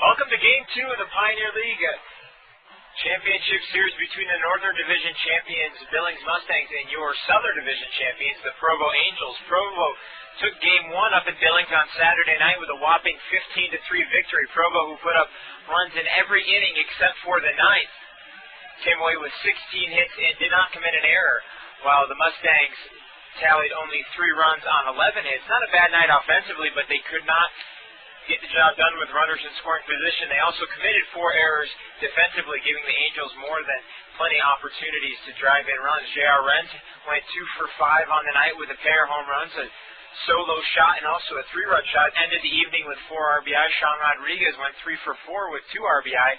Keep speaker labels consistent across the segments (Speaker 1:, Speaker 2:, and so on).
Speaker 1: Welcome to Game 2 of the Pioneer League Championship Series between the Northern Division champions, Billings Mustangs, and your Southern Division champions, the Provo Angels. Provo took Game 1 up in Billings on Saturday night with a whopping 15-3 victory. Provo, who put up runs in every inning except for the ninth, came away with 16 hits and did not commit an error, while the Mustangs tallied only 3 runs on 11 hits. Not a bad night offensively, but they could not get the job done with runners in scoring position. They also committed 4 errors defensively, giving the Angels more than plenty of opportunities to drive in runs. J.R. Rent went 2 for 5 on the night with a pair of home runs, a solo shot, and also a 3-run shot. Ended the evening with 4 RBI. Fernando Rodriguez went 3 for 4 with 2 RBI.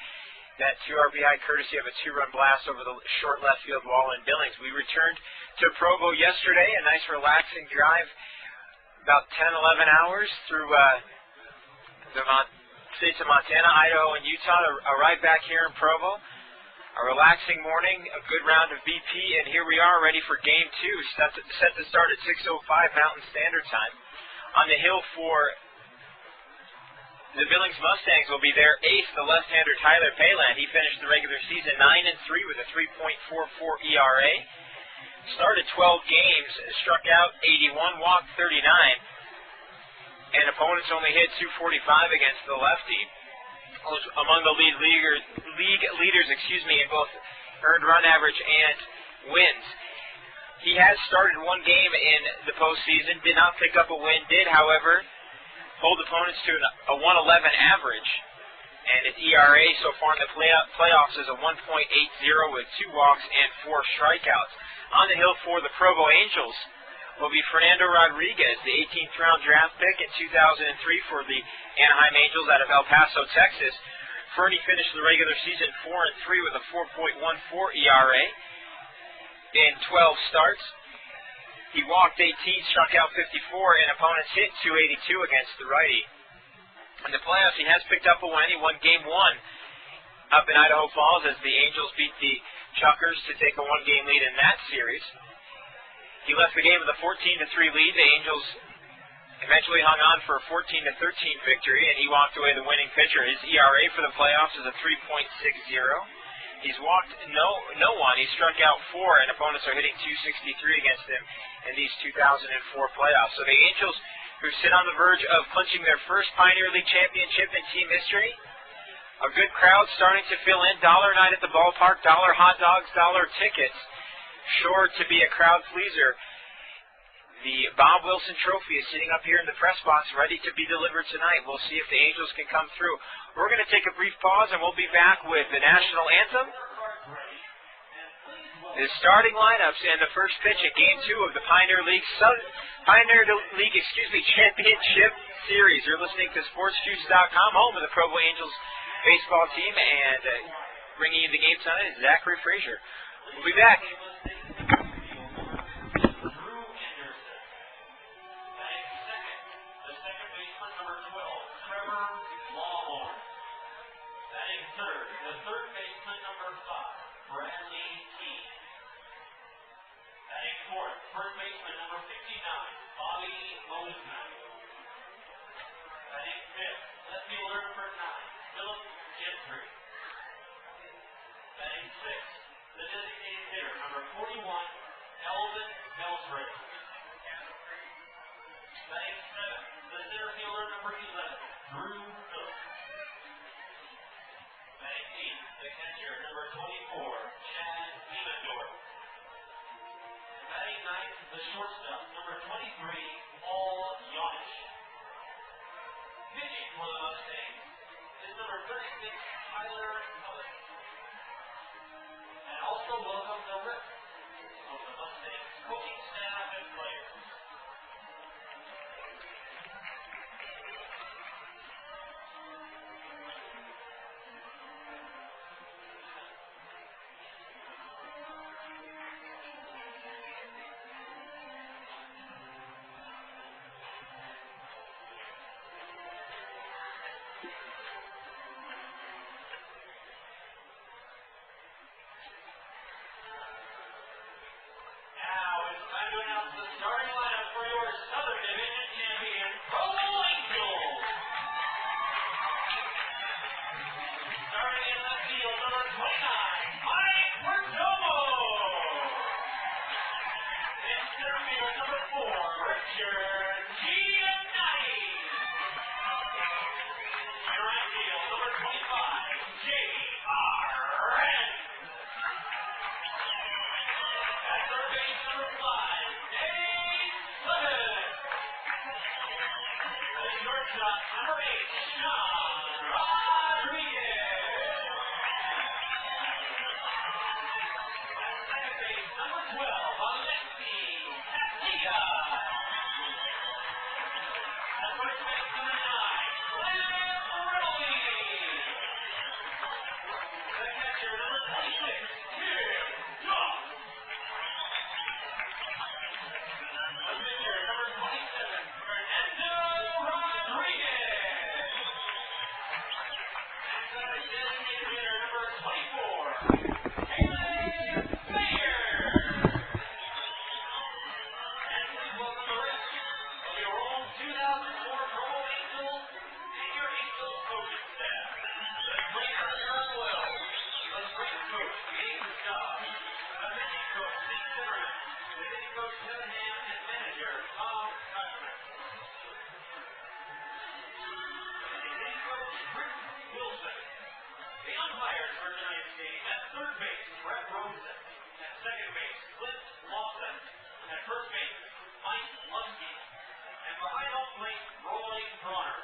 Speaker 1: That 2 RBI courtesy of a 2-run blast over the short left field wall in Billings. We returned to Provo yesterday, a nice relaxing drive, about 10, 11 hours through the states of Montana, Idaho, and Utah, arrived back here in Provo. A relaxing morning, a good round of BP, and here we are ready for Game 2, set to start at 6:05 Mountain Standard Time. On the hill for the Billings Mustangs will be their ace, the left-hander Tyler Paland. He finished the regular season 9-3 with a 3.44 ERA. Started 12 games, struck out 81, walked 39. And opponents only hit 245 against the lefty. Was among the league leaders, in both earned run average and wins. He has started 1 game in the postseason, did not pick up a win, did, however, hold opponents to a 111 average. And his ERA so far in the playoffs is a 1.80 with 2 walks and 4 strikeouts. On the hill for the Provo Angels will be Fernando Rodriguez, the 18th round draft pick in 2003 for the Anaheim Angels out of El Paso, Texas. Fernie finished the regular season 4-3 with a 4.14 ERA in 12 starts. He walked 18, struck out 54, and opponents hit 282 against the righty. In the playoffs, he has picked up a win. He won Game 1 up in Idaho Falls as the Angels beat the Chuckers to take a 1-game lead in that series. He left the game with a 14-3 lead. The Angels eventually hung on for a 14-13 victory, and he walked away the winning pitcher. His ERA for the playoffs is a 3.60. He's walked no one. He struck out 4, and opponents are hitting 263 against him in these 2004 playoffs. So the Angels, who sit on the verge of clinching their first Pioneer League championship in team history, a good crowd starting to fill in. $1 night at the ballpark, $1 hot dogs, $1 tickets. Sure to be a crowd pleaser. The Bob Wilson Trophy is sitting up here in the press box ready to be delivered tonight. We'll see if the Angels can come through. We're going to take a brief pause and we'll be back with the national anthem, the starting lineups, and the first pitch at Game 2 of the Pioneer League Championship Series. You're listening to SportsJuice.com, home of the Provo Angels baseball team, and bringing you the game tonight is Zachary Frazier. We'll be back.
Speaker 2: The shortstop, number 23, Janish. Pitching for the Mustangs is number 36, Tyler Alexi. And also welcome the rest of the Mustangs coaching staff and players. umpires for tonight's game. At third base, Brett Rosen. At second base, Clint Lawson. At first base, Mike Lusky. And behind home plate, Roy Bronner.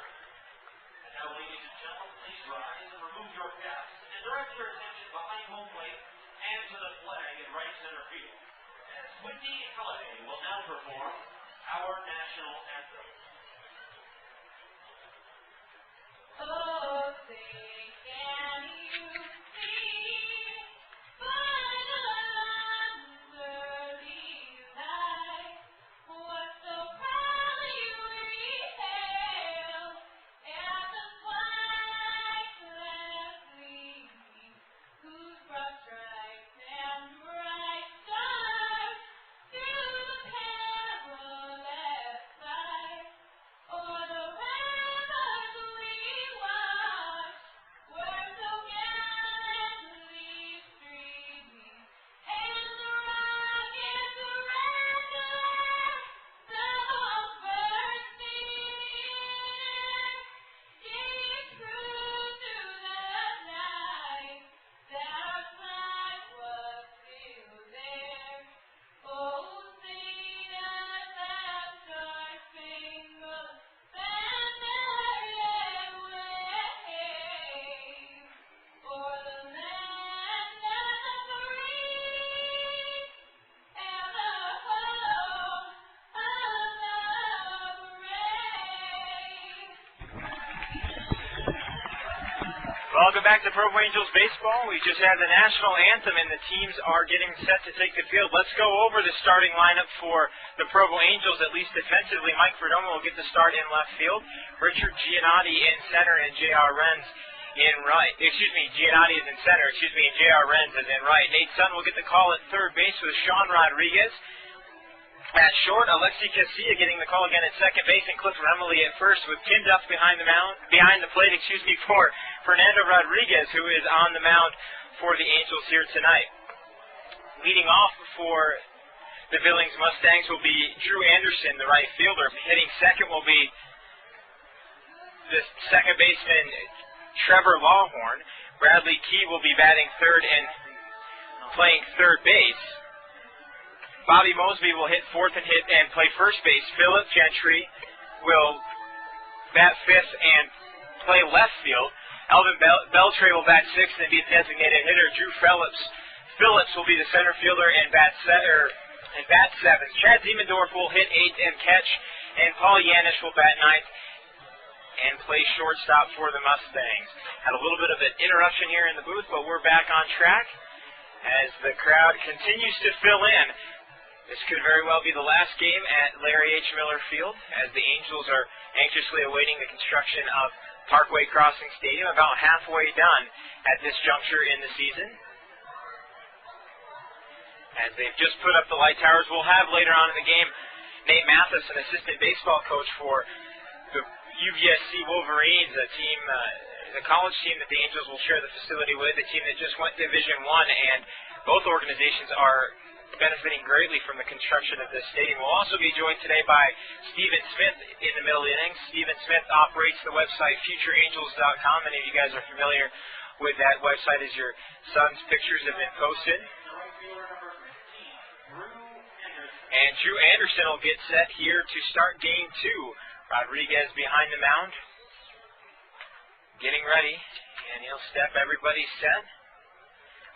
Speaker 2: And now, ladies and gentlemen, please rise and remove your caps and direct your attention behind home plate and to the flag in right center field. As Whitney Halliday will now perform our national anthem.
Speaker 3: Oh, say, can you see by the land's early light what so proudly we hailed at the twilight's last gleaming, whose broad stripes and bright stars through the perilous fight o'er the rivers we watched were so gallantly streaming, and the rockets regular songs bursting, gave true to the night that our flag was still there. Oh, sing us that star-spangled banner yet wave, o'er the land and the free, and the home of the brave.
Speaker 1: Welcome back to Provo Angels Baseball. We just had the national anthem, and the teams are getting set to take the field. Let's go over the starting lineup for the Provo Angels, at least defensively. Mike Perdomo will get the start in left field. Richard Giannotti in center, and J.R. Renz in right. Giannotti is in center, and J.R. Renz is in right. Nate Sun will get the call at third base with Sean Rodriguez. At short, Alexi Casilla getting the call again at second base, and Cliff Remley at first, with Tim Duff behind the plate, for Fernando Rodriguez, who is on the mound for the Angels here tonight. Leading off for the Billings Mustangs will be Drew Anderson, the right fielder. Hitting second will be the second baseman Trevor Lawhorn. Bradley Key will be batting third and playing third base. Bobby Mosby will hit fourth and play first base. Philip Gentry will bat fifth and play left field. Elvin Beltray will bat sixth and be the designated hitter. Drew Phillips will be the center fielder and bat seventh. Chad Ziemendorf will hit eighth and catch, and Paul Janish will bat ninth and play shortstop for the Mustangs. Had a little bit of an interruption here in the booth, but we're back on track as the crowd continues to fill in. This could very well be the last game at Larry H. Miller Field, as the Angels are anxiously awaiting the construction of Parkway Crossing Stadium, about halfway done at this juncture in the season. As they've just put up the light towers, we'll have later on in the game Nate Mathis, an assistant baseball coach for the UVSC Wolverines, a team, the college team that the Angels will share the facility with, a team that just went Division I, and both organizations are benefiting greatly from the construction of this stadium. We'll also be joined today by Stephen Smith in the middle innings. Stephen Smith operates the website FutureAngels.com. Many of you guys are familiar with that website as your son's pictures have been posted. And Drew Anderson will get set here to start game two. Rodriguez behind the mound, getting ready, and he'll step everybody set.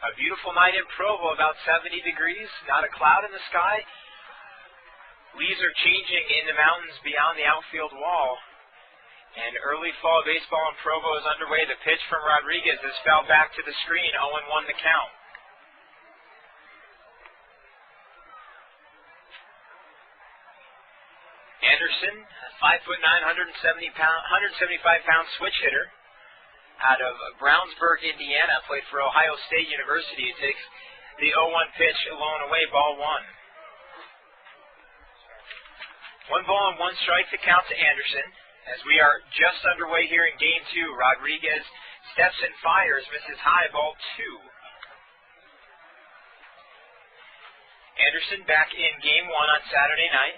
Speaker 1: A beautiful night in Provo, about 70 degrees, not a cloud in the sky. Leaves are changing in the mountains beyond the outfield wall. And early fall baseball in Provo is underway. The pitch from Rodriguez is fouled back to the screen, 0-1 the count. Anderson, a 5'9", 175-pound switch hitter, out of Brownsburg, Indiana, played for Ohio State University. He takes the 0-1 pitch alone away, ball one. 1 ball and 1 strike to count to Anderson. As we are just underway here in game two, Rodriguez steps and fires, misses high, ball two. Anderson back in game one on Saturday night.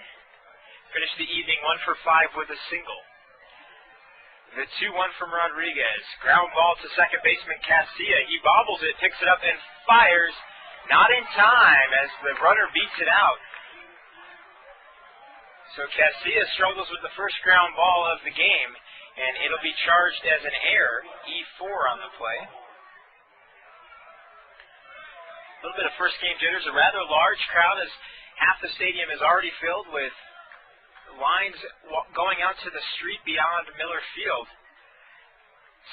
Speaker 1: Finished the evening 1 for 5 with a single. The 2-1 from Rodriguez. Ground ball to second baseman Casilla. He bobbles it, picks it up, and fires. Not in time as the runner beats it out. So Casilla struggles with the first ground ball of the game, and it'll be charged as an error, E4 on the play. A little bit of first game jitters. A rather large crowd as half the stadium is already filled with lines going out to the street beyond Miller Field.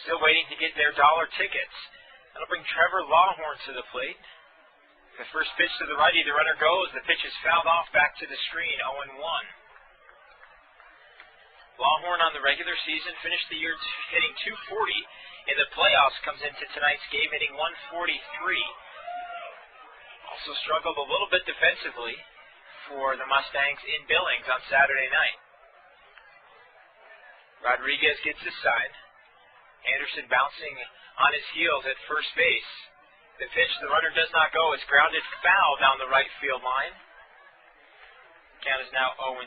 Speaker 1: Still waiting to get their dollar tickets. That'll bring Trevor Lawhorn to the plate. The first pitch to the righty, the runner goes. The pitch is fouled off back to the screen, 0-1. Lawhorn on the regular season finished the year hitting .240. In the playoffs, comes into tonight's game hitting .143. Also struggled a little bit defensively for the Mustangs in Billings on Saturday night. Rodriguez gets his side. Anderson bouncing on his heels at first base. The pitch, the runner does not go. It's grounded foul down the right field line. Count is now 0-2.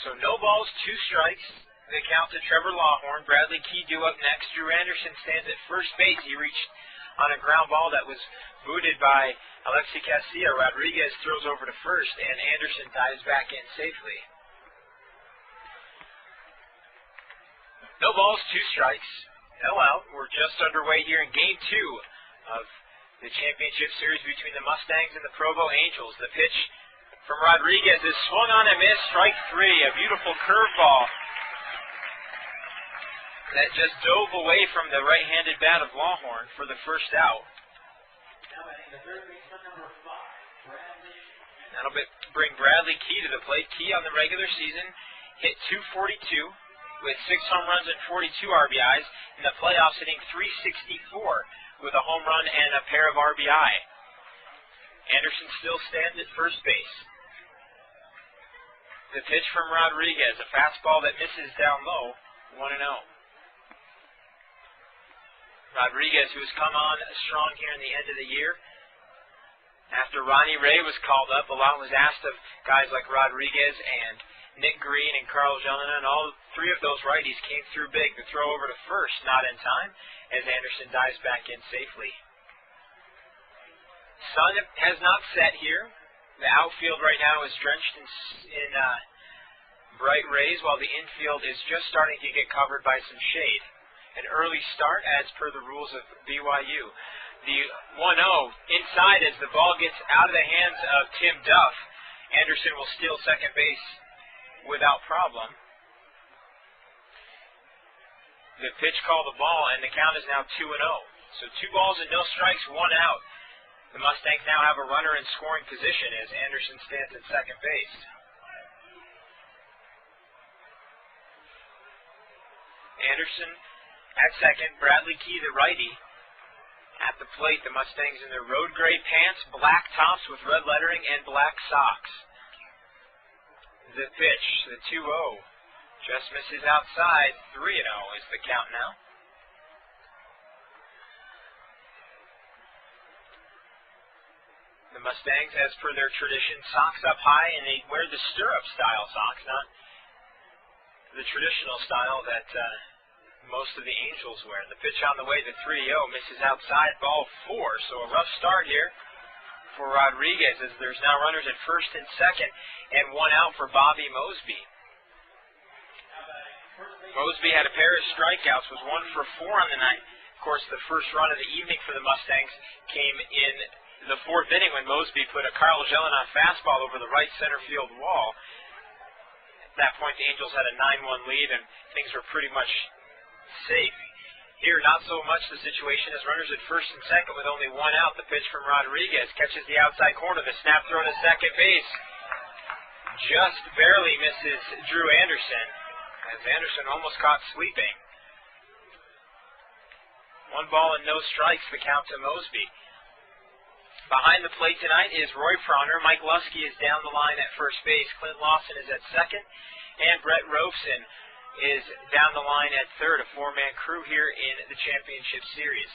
Speaker 1: So no balls, 2 strikes. The count to Trevor Lawhorn. Bradley Key due up next. Drew Anderson stands at first base. He reached on a ground ball that was booted by Alexi Casilla. Rodriguez throws over to first, and Anderson dives back in safely. No balls, 2 strikes. No out. We're just underway here in Game 2 of the championship series between the Mustangs and the Provo Angels. The pitch from Rodriguez is swung on and missed. Strike 3. A beautiful curveball that just dove away from the right-handed bat of Lawhorn for the first out. That'll bring Bradley Key to the plate. Key on the regular season hit .242 with 6 home runs and 42 RBIs. In the playoffs, hitting .364 with a home run and a pair of RBI. Anderson still stands at first base. The pitch from Rodriguez, a fastball that misses down low, 1-0. Rodriguez, who has come on strong here in the end of the year. After Ronnie Ray was called up, a lot was asked of guys like Rodriguez and Nick Green and Carl Jelena, and all 3 of those righties came through big. The throw over to first, not in time, as Anderson dives back in safely. Sun has not set here. The outfield right now is drenched in bright rays, while the infield is just starting to get covered by some shade. An early start as per the rules of BYU. The 1-0 inside as the ball gets out of the hands of Tim Duff. Anderson will steal second base without problem. The pitch called the ball, and the count is now 2-0. So 2 balls and no strikes, 1 out. The Mustangs now have a runner in scoring position as Anderson stands at second base. Anderson at second, Bradley Key, the righty, at the plate. The Mustangs in their road gray pants, black tops with red lettering, and black socks. The pitch, the 2-0, just misses outside. 3-0 is the count now. The Mustangs, as per their tradition, socks up high, and they wear the stirrup-style socks, not the traditional style that most of the Angels wear. The pitch on the way, the 3-0, misses outside, ball 4. So a rough start here for Rodriguez as there's now runners at first and second and 1 out for Bobby Mosby. Mosby had a pair of strikeouts, was 1 for 4 on the night. Of course, the first run of the evening for the Mustangs came in the 4th inning when Mosby put a Carl Jelena fastball over the right center field wall. At that point, the Angels had a 9-1 lead, and things were pretty much safe. Here, not so much the situation as runners at first and second with only 1 out. The pitch from Rodriguez catches the outside corner. The snap throw to second base just barely misses Drew Anderson, as Anderson almost caught sleeping. 1 ball and no strikes, the count to Mosby. Behind the plate tonight is Roy Proner. Mike Lusky is down the line at first base. Clint Lawson is at second. And Brett Robeson is down the line at third. A 4-man crew here in the championship series.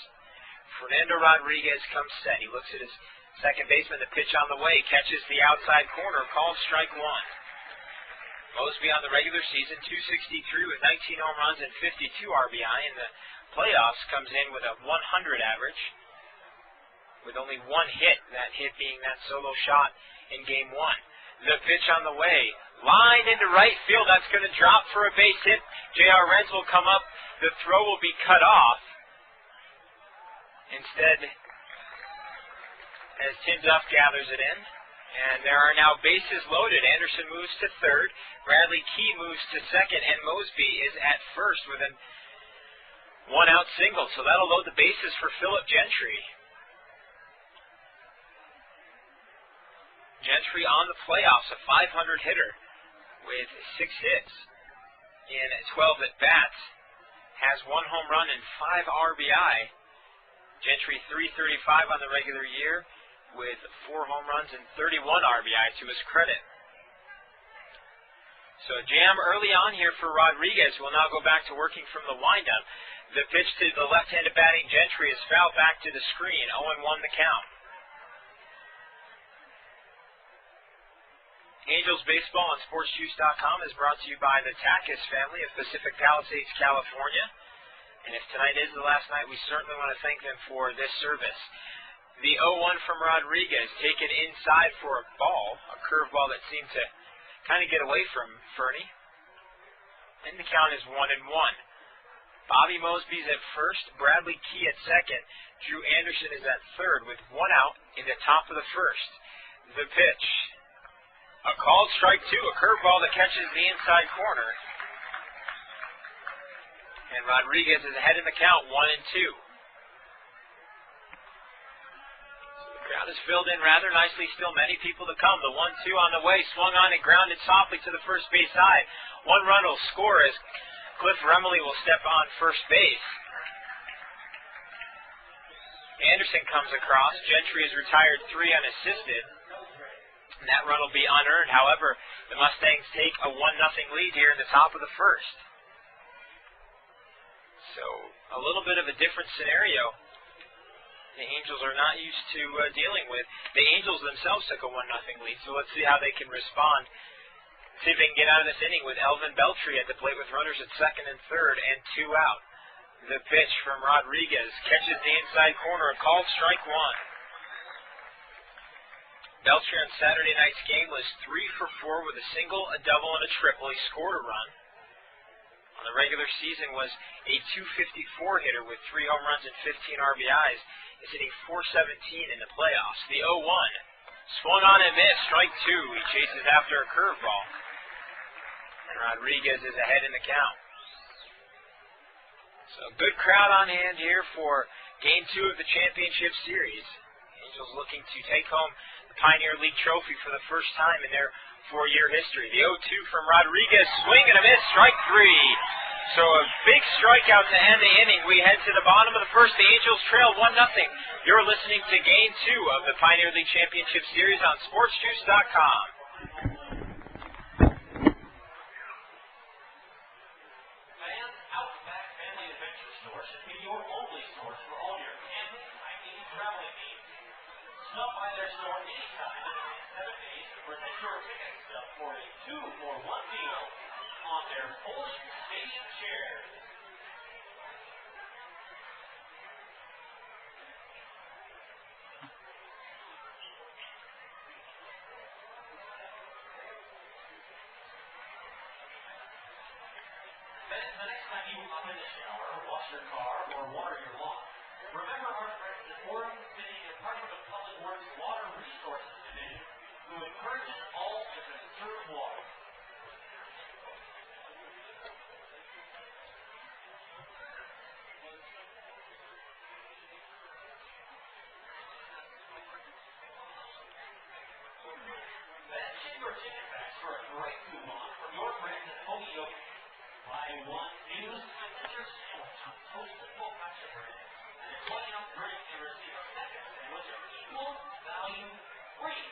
Speaker 1: Fernando Rodriguez comes set. He looks at his Second baseman, the pitch on the way, catches the outside corner, called strike one. Mosby on the regular season, 263 with 19 home runs and 52 RBI. In the playoffs, comes in with a 100 average with only one hit, that hit being that solo shot in Game 1. The pitch on the way, lined into right field. That's going to drop for a base hit. J.R. Renz will come up. The throw will be cut off. Instead, as Tim Duff gathers it in. And there are now bases loaded. Anderson moves to third. Bradley Key moves to second. And Mosby is at first with a one-out single. So that'll load the bases for Philip Gentry. Gentry on the playoffs, a 500 hitter with 6 hits in 12 at-bats. Has 1 home run and 5 RBI. Gentry 335 on the regular year with 4 home runs and 31 RBI to his credit. So jam early on here for Rodriguez. Will now go back to working from the windup. The pitch to the left-handed batting Gentry is fouled back to the screen. 0-1 the count. Angels Baseball on SportsJuice.com is brought to you by the Takis family of Pacific Palisades, California. And if tonight is the last night, we certainly want to thank them for this service. The 0-1 from Rodriguez, taken inside for a ball, a curveball that seemed to kind of get away from Fernie. And the count is 1-1. Bobby Mosby's at first, Bradley Key at second, Drew Anderson is at third with 1 out in the top of the first. The pitch. A called strike two, a curveball that catches the inside corner. And Rodriguez is ahead in the count, 1-2. So the crowd is filled in rather nicely still. Many people to come. The 1-2 on the way, swung on and grounded softly to the first base side. 1 run will score as Cliff Remley will step on first base. Anderson comes across. Gentry is retired 3 unassisted. And that run will be unearned. However, the Mustangs take a 1-0 lead here in the top of the first. So, a little bit of a different scenario the Angels are not used to dealing with. The Angels themselves took a 1-0 lead, so let's see how they can respond. See if they can get out of this inning with Elvin Beltry at the plate with runners at second and third and 2 out. The pitch from Rodriguez catches the inside corner, a called strike one. Beltry on Saturday night's game was 3 for 4 with a single, a double, and a triple. He scored a run. On the regular season was a .254 hitter with 3 home runs and 15 RBIs. He's hitting .417 in the playoffs. The 0-1. Swung on and missed. Strike 2. He chases after a curveball. And Rodriguez is ahead in the count. So good crowd on hand here for Game 2 of the championship series. Angels looking to take home the Pioneer League trophy for the first time in their 4-year history. The 0-2 from Rodriguez, swing and a miss, strike 3. So a big strikeout to end the inning. We head to the bottom of the first. The Angels trail 1-0. You're listening to Game 2 of the Pioneer League Championship Series on SportsJuice.com.
Speaker 2: Fans, Outback Family Adventure Store should be your only source for all your camping, hiking, and traveling needs. Stop by their store anytime in the next 7 days to protect your ticket stub for a 2-for-1 deal on their folding stadium chairs. Fans, the next time you hop in the shower, wash your car, or water your lawn, remember our friends at Oregon City Department of Public Works Water Resources Division, who encourages all to conserve water. Then ship your ticket packs for a great coupon from your friends at Homeyoke. Buy one new signature sandwich on toasted focaccia bread, and if one else brings you receive a second sandwich of equal value free.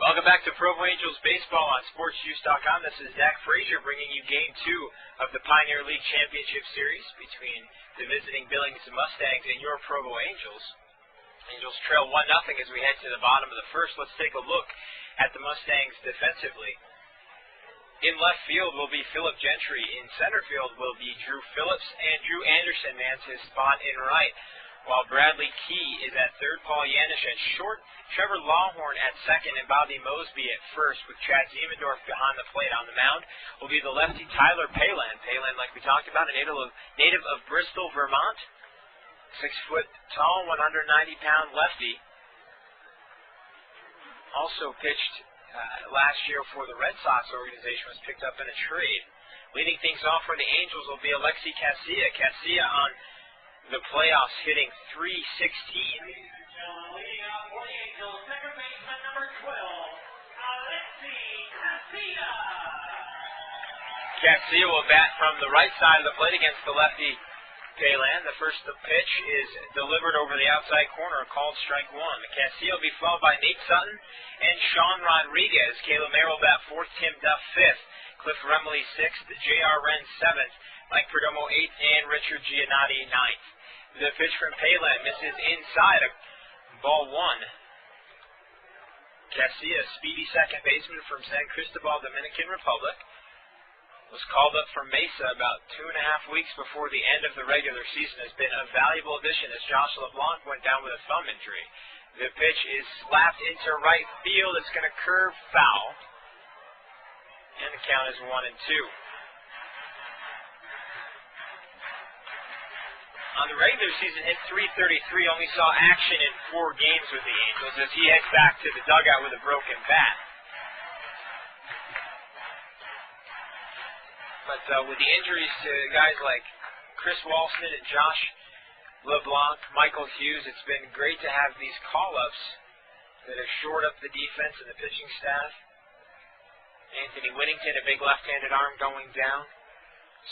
Speaker 1: Welcome back to Provo Angels Baseball on SportsJuice.com. This is Zach Frazier bringing you Game 2 of the Pioneer League Championship Series between the visiting Billings Mustangs and your Provo Angels. Angels trail 1-0 as we head to the bottom of the first. Let's take a look at the Mustangs defensively. In left field will be Philip Gentry. In center field will be Drew Phillips, and Drew Anderson mans his spot in right. While Bradley Key is at third, Paul Janish at short, Trevor Lawhorn at second, and Bobby Mosby at first, with Chad Ziemendorf behind the plate. On the mound will be the lefty Tyler Palan. Palan, like we talked about, a native of Bristol, Vermont. 6 foot tall, 190-pound lefty. Also pitched last year for the Red Sox organization, was picked up in a trade. Leading things off for the Angels will be Alexi Casilla. Casilla on the playoffs hitting .316.
Speaker 2: Leading out for the Angels, second baseman number 12, Alexi Casilla.
Speaker 1: Casilla will bat from the right side of the plate against the lefty Palan. The first pitch is delivered over the outside corner, called strike one. Casilla will be followed by Nate Sutton and Sean Rodriguez. Caleb Mayer will bat fourth, Tim Duff fifth, Cliff Remley sixth, J.R. Wren seventh, Mike Perdomo eighth, and Richard Giannotti ninth. The pitch from Palan misses inside, ball one. Casilla, speedy second baseman from San Cristobal, Dominican Republic, was called up from Mesa about 2.5 weeks before the end of the regular season. Has been a valuable addition as Josh LeBlanc went down with a thumb injury. The pitch is slapped into right field. It's going to curve foul. And the count is 1-2. On the regular season, hit .333, only saw action in 4 games with the Angels as he heads back to the dugout with a broken bat. But with the injuries to guys like Chris Walston and Josh LeBlanc, Michael Hughes, it's been great to have these call-ups that have shored up the defense and the pitching staff. Anthony Whittington, a big left-handed arm going down.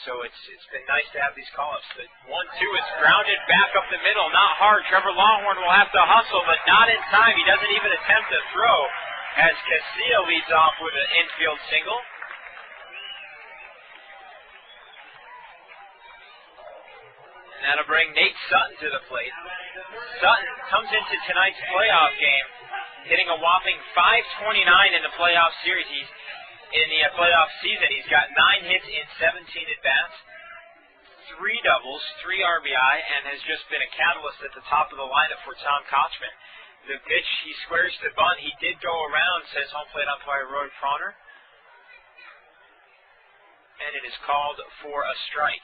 Speaker 1: So it's been nice to have these call-ups. The 1-2 is grounded back up the middle, not hard. Trevor Lawhorn will have to hustle, but not in time. He doesn't even attempt to throw as Casilla leads off with an infield single. And that'll bring Nate Sutton to the plate. Sutton comes into tonight's playoff game hitting a whopping .529 in the playoff series. In the playoff season, he's got 9 hits in 17 at-bats, 3 doubles, 3 RBI, and has just been a catalyst at the top of the lineup for Tom Kochman. The pitch, he squares the bunt. He did go around, says home plate umpire Roy Proner. And it is called for a strike.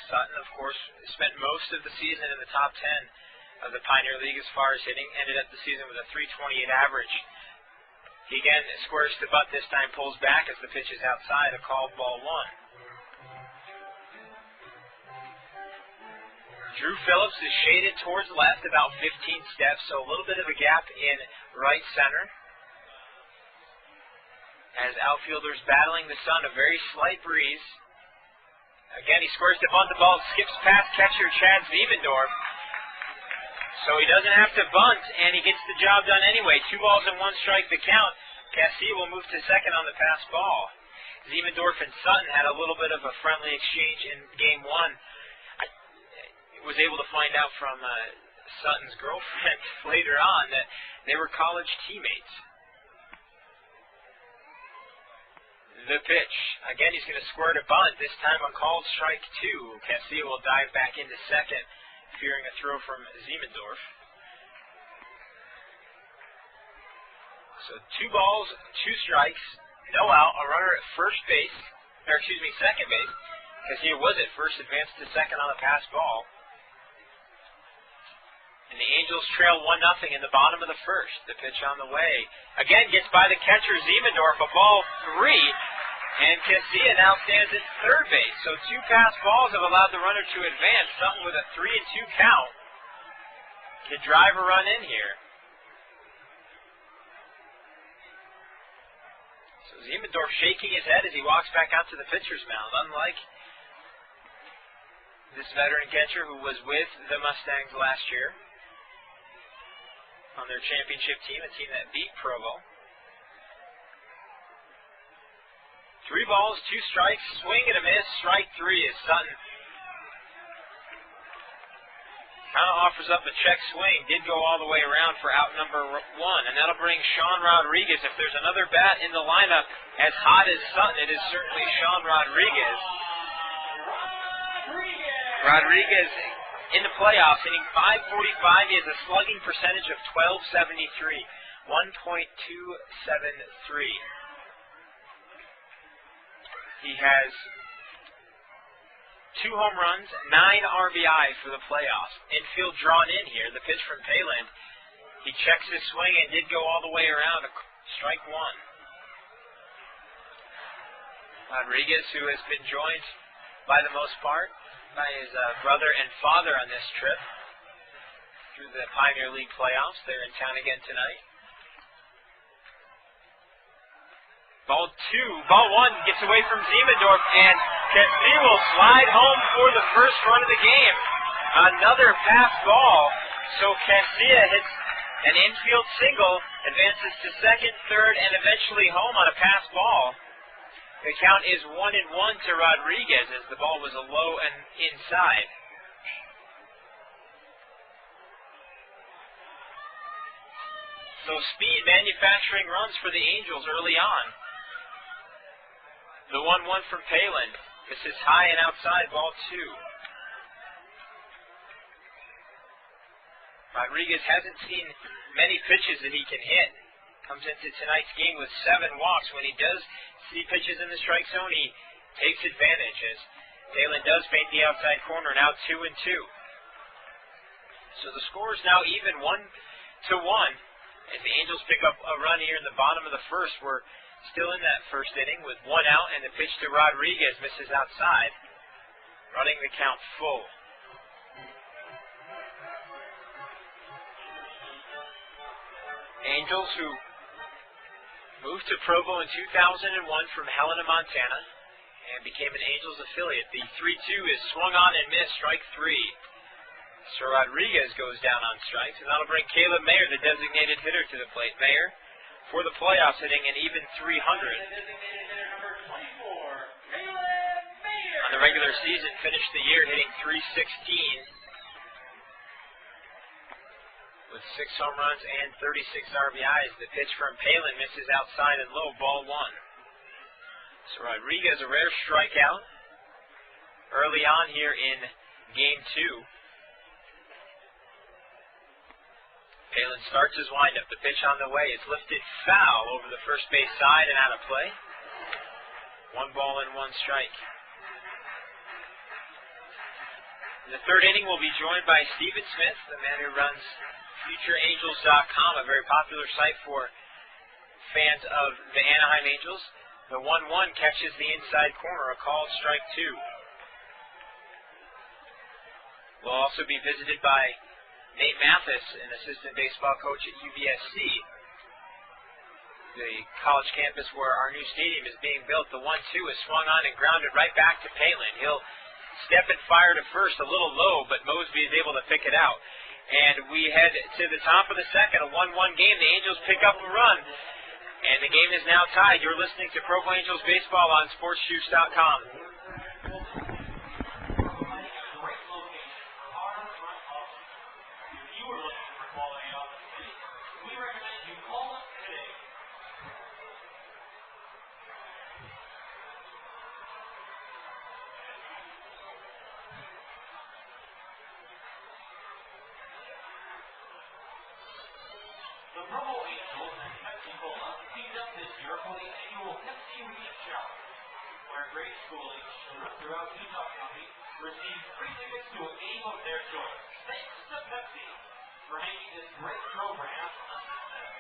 Speaker 1: Sutton, of course, spent most of the season in the top 10 of the Pioneer League as far as hitting, ended up the season with a .328 average. He again squares the butt this time, pulls back as the pitch is outside, a called ball one. Drew Phillips is shaded towards left about 15 steps, so a little bit of a gap in right center. As outfielders battling the sun, a very slight breeze. Again, he squares the bunt, the ball skips past catcher Chad Ziemendorf. So he doesn't have to bunt, and he gets the job done anyway. 2 balls and 1 strike the count. Casilla will move to second on the pass ball. Ziemendorf and Sutton had a little bit of a friendly exchange in game 1. I was able to find out from Sutton's girlfriend later on that they were college teammates. The pitch. Again, he's going to squirt a bunt. This time a called strike 2. Casilla will dive back into second, fearing a throw from Ziemendorf. So 2 balls, 2 strikes, no out, a runner at second base. Casilla was at first, advanced to second on the pass ball. And the Angels trail 1-0 in the bottom of the first. The pitch on the way. Again, gets by the catcher Ziemendorf, a ball 3. And Casilla now stands at third base. So 2 pass balls have allowed the runner to advance. Something with a 3-2 count to drive a run in here. So Ziemendorf shaking his head as he walks back out to the pitcher's mound. Unlike this veteran catcher who was with the Mustangs last year. on their championship team, a team that beat Provo. 3 balls, 2 strikes, swing and a miss. Strike 3 is Sutton. Kind of offers up a check swing. Did go all the way around for out number 1. And that'll bring Sean Rodriguez. If there's another bat in the lineup as hot as Sutton, it is certainly Sean Rodriguez. Rodriguez in the playoffs, hitting .545. He has a slugging percentage of .1273. 1.273. He has 2 home runs, 9 RBIs for the playoffs. Infield drawn in here. The pitch from Palin. He checks his swing and did go all the way around. Strike 1. Rodriguez, who has been joined by the most part by his brother and father on this trip through the Pioneer League playoffs. They're in town again tonight. Ball 1 gets away from Ziemendorf, and Casilla will slide home for the first run of the game. Another pass ball, so Casilla hits an infield single, advances to second, third, and eventually home on a pass ball. The count is 1-1 to Rodriguez as the ball was a low and inside. So speed manufacturing runs for the Angels early on. The 1-1 from Palin. This is high and outside, ball 2. Rodriguez hasn't seen many pitches that he can hit. Comes into tonight's game with 7 walks. When he does see pitches in the strike zone, he takes advantage as Palin does paint the outside corner, now 2-2. So the score is now even 1-1. As the Angels pick up a run here in the bottom of the first, we're still in that first inning with 1 out, and the pitch to Rodriguez misses outside, running the count full. Angels, who moved to Provo in 2001 from Helena, Montana, and became an Angels affiliate. The 3-2 is swung on and missed, strike 3. So Rodriguez goes down on strikes, and that'll bring Caleb Mayer, the designated hitter, to the plate. Mayer, for the playoffs, hitting an even .300. On the regular season, finished the year hitting .316 with 6 home runs and 36 RBIs. The pitch from Palin misses outside and low, ball 1. So Rodriguez, a rare strikeout early on here in game 2. Palin starts his windup. The pitch on the way is lifted foul over the first base side and out of play. 1 ball and 1 strike. In the third inning, we'll be joined by Stephen Smith, the man who runs FutureAngels.com, a very popular site for fans of the Anaheim Angels. The 1-1 catches the inside corner, a called strike 2. We'll also be visited by Nate Mathis, an assistant baseball coach at UVSC, the college campus where our new stadium is being built. The 1-2 is swung on and grounded right back to Palin. He'll step and fire to first, a little low, but Mosby is able to pick it out. And we head to the top of the second, a 1-1 game. The Angels pick up a run, and the game is now tied. You're listening to Provo Angels Baseball on SportsJuice.com.
Speaker 2: The Provo Angels and Pepsi-Cola teamed up this year for the annual Pepsi Read Challenge, where grade school age children throughout Utah County receive free tickets to a game of their choice. Thanks to Pepsi for making this great program a success.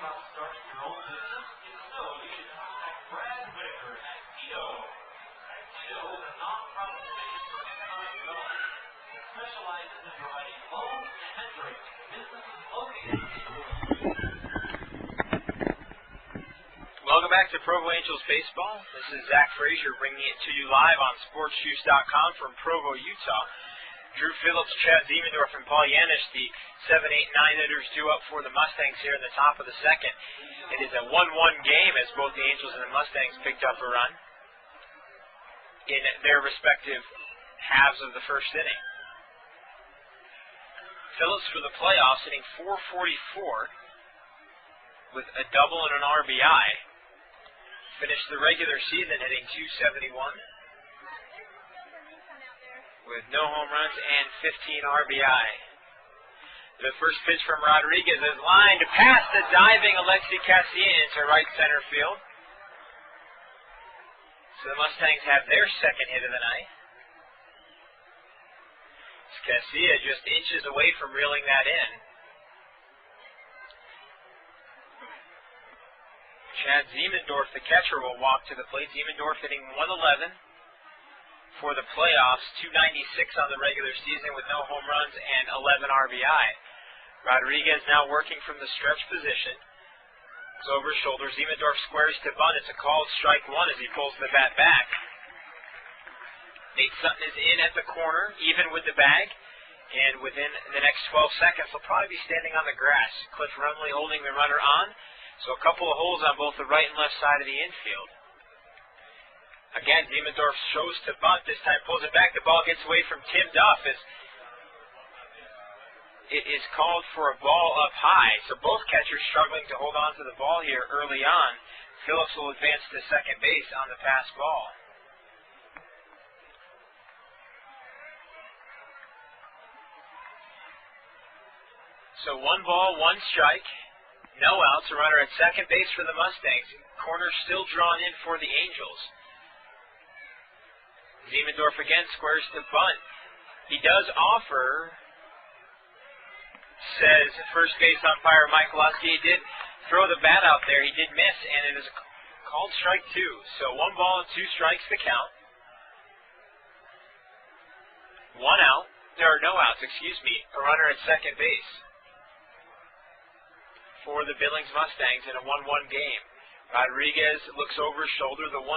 Speaker 2: about starting your own business? If so, you should contact Brad Whitaker at Tito. Tito is a nonprofit division for economic development. It specializes in providing loans and mentoring to businesses located in
Speaker 1: Welcome back to Provo Angels Baseball. This is Zach Frazier bringing it to you live on SportsJuice.com from Provo, Utah. Drew Phillips, Chad Ziemendorf, and Paul Janish, the 7, 8, 9 hitters due up for the Mustangs here in the top of the second. It is a 1-1 game as both the Angels and the Mustangs picked up a run in their respective halves of the first inning. Phillips for the playoffs hitting .444 with a double and an RBI. Finished the regular season hitting .271 with no home runs and 15 RBI. The first pitch from Rodriguez is lined past the diving Alexi Casilla into right center field. So the Mustangs have their second hit of the night. Casilla just inches away from reeling that in. Chad Ziemendorf, the catcher, will walk to the plate. Ziemendorf hitting .111 for the playoffs, .296 on the regular season with no home runs and 11 RBI. Rodriguez now working from the stretch position. It's over his shoulder. Ziemendorf squares to bunt. It's a called strike one as he pulls the bat back. Nate Sutton is in at the corner, even with the bag. And within the next 12 seconds, he'll probably be standing on the grass. Cliff Rumley holding the runner on. So a couple of holes on both the right and left side of the infield. Again, Ziemendorf shows to bunt. This time pulls it back. The ball gets away from Tim Duff as it is called for a ball up high. So both catchers struggling to hold on to the ball here early on. Phillips will advance to second base on the pass ball. So 1 ball, 1 strike. No outs, a runner at second base for the Mustangs. Corner still drawn in for the Angels. Ziemendorf again squares to bunt. He does offer, says first base umpire Mike Lusky. He did throw the bat out there. He did miss, and it is called strike 2. So 1 ball and 2 strikes to count. 1 out. There are no outs, excuse me. A runner at second base for the Billings Mustangs in a 1-1 game. Rodriguez looks over his shoulder, the 1-2.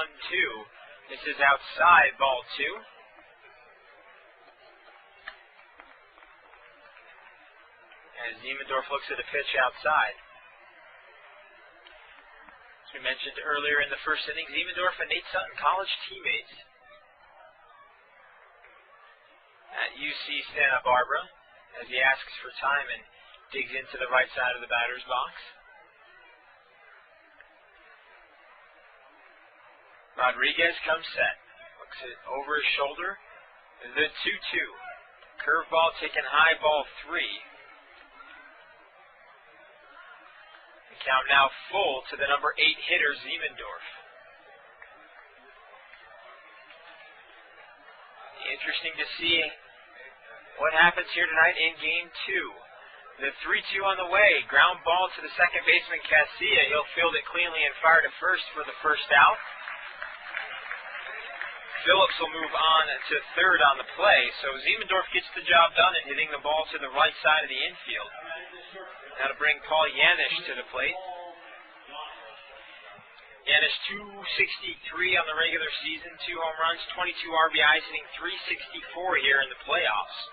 Speaker 1: This is outside, ball 2. As Ziemendorf looks at a pitch outside. As we mentioned earlier in the first inning, Ziemendorf and Nate Sutton, college teammates at UC Santa Barbara, as he asks for time and digs into the right side of the batter's box. Rodriguez comes set. Looks it over his shoulder. The 2-2. Curveball taken high, ball 3. The count now full to the number 8 hitter, Ziemendorf. Interesting to see what happens here tonight in game 2. The 3-2 on the way. Ground ball to the second baseman, Casilla. He'll field it cleanly and fire to first for the first out. Phillips will move on to third on the play. So Ziemendorf gets the job done in hitting the ball to the right side of the infield. Now to bring Paul Janish to the plate. Janish, .263 on the regular season, 2 home runs, 22 RBIs, hitting .364 here in the playoffs.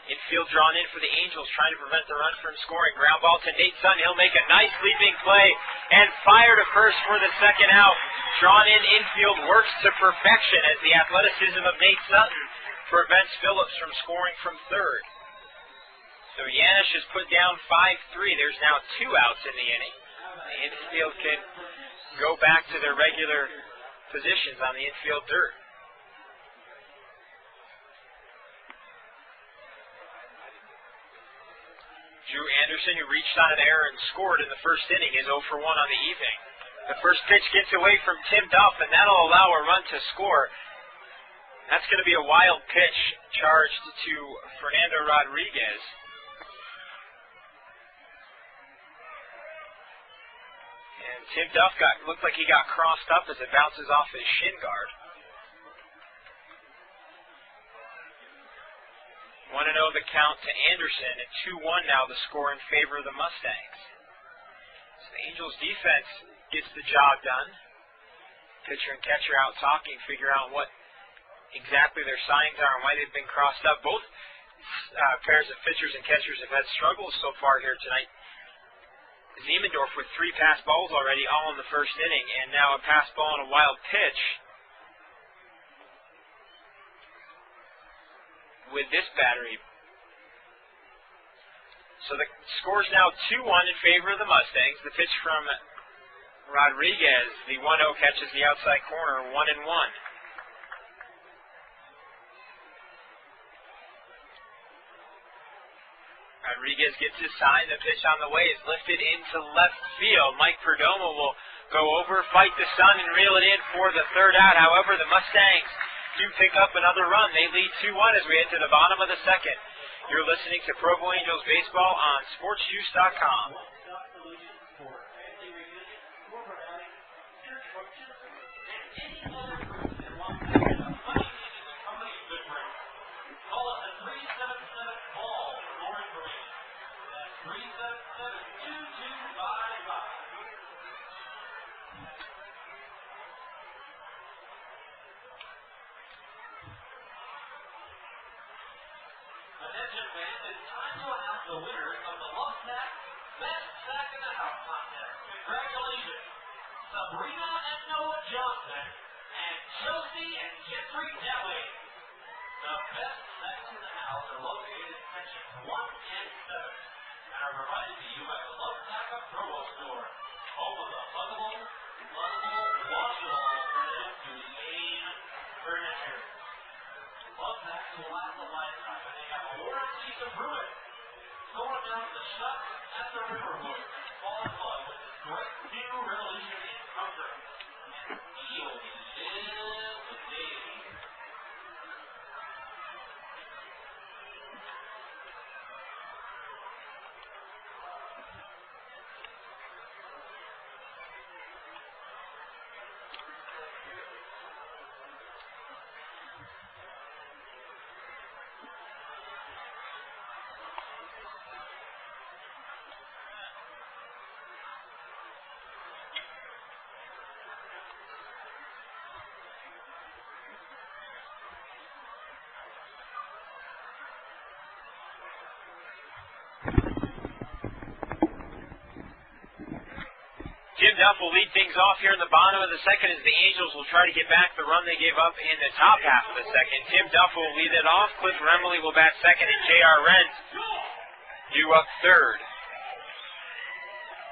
Speaker 1: Infield drawn in for the Angels, trying to prevent the run from scoring. Ground ball to Nate Sutton. He'll make a nice leaping play and fire to first for the second out. Drawn in infield works to perfection as the athleticism of Nate Sutton prevents Phillips from scoring from third. So Janish is put down 5-3. There's now 2 outs in the inning. The infield can go back to their regular positions on the infield dirt. Drew Anderson, who reached on an error and scored in the first inning, is 0 for 1 on the evening. The first pitch gets away from Tim Duff, and that'll allow a run to score. That's going to be a wild pitch charged to Fernando Rodriguez. And Tim Duff looked like he got crossed up as it bounces off his shin guard. 1-0 the count to Anderson, and 2-1 now the score in favor of the Mustangs. So the Angels defense gets the job done. Pitcher and catcher out talking, figure out what exactly their signs are and why they've been crossed up. Both pairs of pitchers and catchers have had struggles so far here tonight. Ziemendorf with 3 pass balls already, all in the first inning, and now a pass ball and a wild pitch with this battery. So the score's now 2-1 in favor of the Mustangs. The pitch from Rodriguez, the 1-0 catches the outside corner, 1-1. Rodriguez gets his sign. The pitch on the way is lifted into left field. Mike Perdomo will go over, fight the sun, and reel it in for the third out. However, the Mustangs do pick up another run. They lead 2-1 as we head to the bottom of the second. You're listening to Provo Angels Baseball on SportsJuice.com.
Speaker 2: Attention fans, it's time to announce the winners of the Love Sack Best Sack in the House contest. Congratulations, Sabrina and Noah Johnson and Chelsea and Jeffrey Deli. The best sacks in the house are located in sections 1 and 7 and are provided to you by the Love Sack of Provo store, home of the huggable, washable alternative to lame furniture. Love Sacks will last a lifetime, and they have a warranty to prove it. Store them down at the shop at the Riverwood. Fall in love with this great new revolution in comfort. And feel live the day.
Speaker 1: Jim Duff will lead things off here in the bottom of the second as the Angels will try to get back the run they gave up in the top half of the second. Tim Duff will lead it off. Cliff Remley will bat second, and J.R. Renz due up third.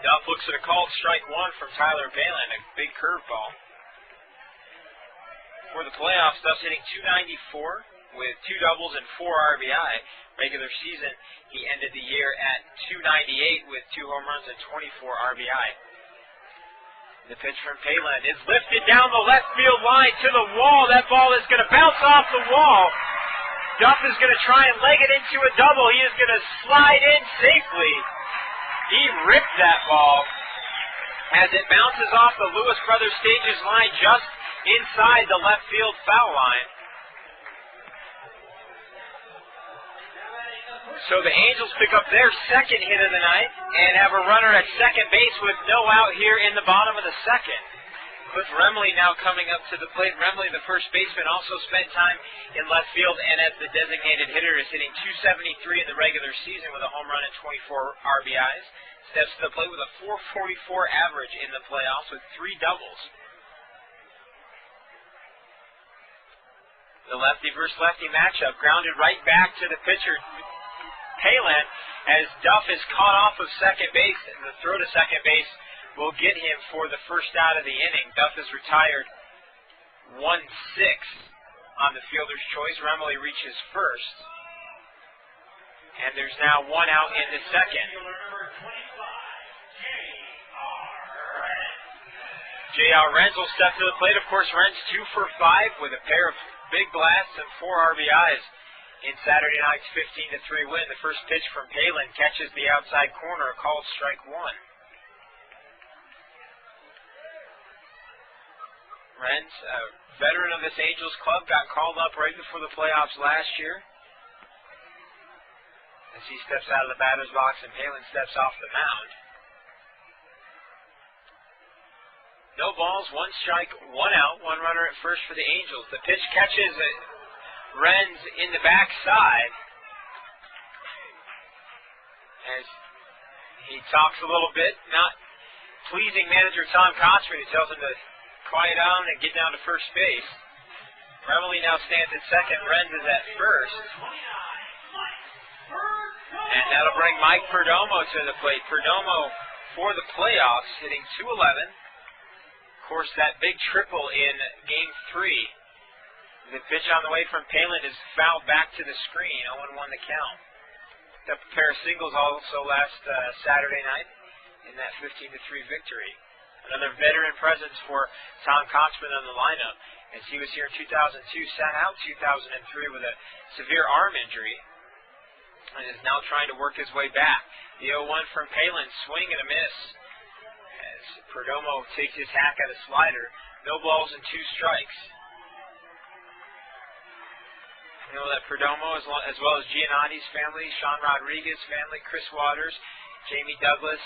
Speaker 1: Duff looks at a called strike one from Tyler Balin, a big curveball. For the playoffs, Duff's hitting .294 with 2 doubles and 4 RBI. Regular season, he ended the year at .298 with 2 home runs and 24 RBI. The pitch from Palin is lifted down the left field line to the wall. That ball is going to bounce off the wall. Duff is going to try and leg it into a double. He is going to slide in safely. He ripped that ball as it bounces off the Lewis Brothers Stages line just inside the left field foul line. So the Angels pick up their second hit of the night and have a runner at second base with no out here in the bottom of the second. Cliff Remley now coming up to the plate. Remley, the first baseman, also spent time in left field and as the designated hitter is hitting .273 in the regular season with a home run and 24 RBIs. Steps to the plate with a .444 average in the playoffs with 3 doubles. The lefty versus lefty matchup grounded right back to the pitcher, Palin, as Duff is caught off of second base, and the throw to second base will get him for the first out of the inning. Duff is retired 1-6 on the fielder's choice. Remley reaches first, and there's now 1 out in the second. J.R. Renz will step to the plate. Of course, Renz 2 for 5 with a pair of big blasts and 4 RBIs. In Saturday night's 15-3 win, the first pitch from Palin catches the outside corner, called strike one. Renz, a veteran of this Angels club, got called up right before the playoffs last year. As he steps out of the batter's box and Palin steps off the mound. No balls, 1 strike, 1 out, 1 runner at first for the Angels. The pitch catches Renz in the backside. As he talks a little bit, not pleasing manager Tom Kotzman, who tells him to quiet down and get down to first base. Remley now stands at second. Renz is at first. And that'll bring Mike Perdomo to the plate. Perdomo for the playoffs, hitting .211. Of course, that big triple in Game 3. The pitch on the way from Palin is fouled back to the screen. 0-1 the count. Picked up a pair of singles also last Saturday night in that 15-3 victory. Another veteran presence for Tom Kotzman on the lineup, as he was here in 2002, sat out 2003 with a severe arm injury, and is now trying to work his way back. The 0-1 from Palin, swing and a miss, as Perdomo takes his hack at a slider. No balls and 2 strikes. You know that Perdomo, as well as Giannotti's family, Sean Rodriguez family, Chris Waters, Jamie Douglas.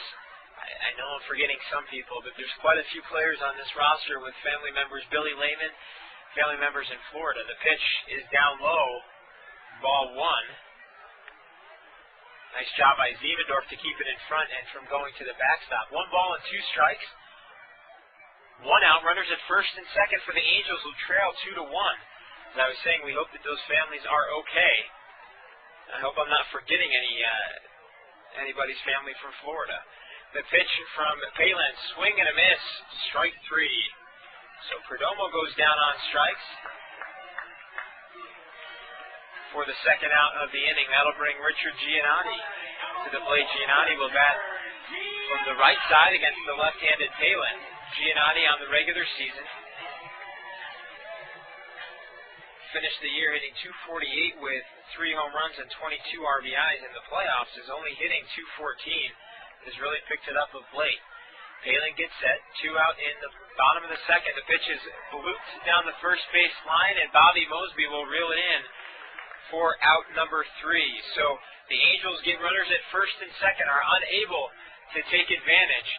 Speaker 1: I know I'm forgetting some people, but there's quite a few players on this roster with family members. Billy Lehman, family members in Florida. The pitch is down low, ball 1. Nice job by Ziemendorf to keep it in front and from going to the backstop. 1 ball and 2 strikes. 1 out, runners at first and second for the Angels, who trail 2-1. As I was saying, we hope that those families are okay. I hope I'm not forgetting anybody's family from Florida. The pitch from Palin, swing and a miss, strike 3. So Perdomo goes down on strikes for the second out of the inning. That'll bring Richard Giannotti to the plate. Giannotti will bat from the right side against the left-handed Palin. Giannotti on the regular season finished the year hitting .248 with 3 home runs and 22 RBIs. In the playoffs is only hitting .214. Has really picked it up of late. Palin gets set, 2 out in the bottom of the second. The pitch is looped down the first base line, and Bobby Mosby will reel it in for out number 3. So the Angels get runners at first and second, are unable to take advantage.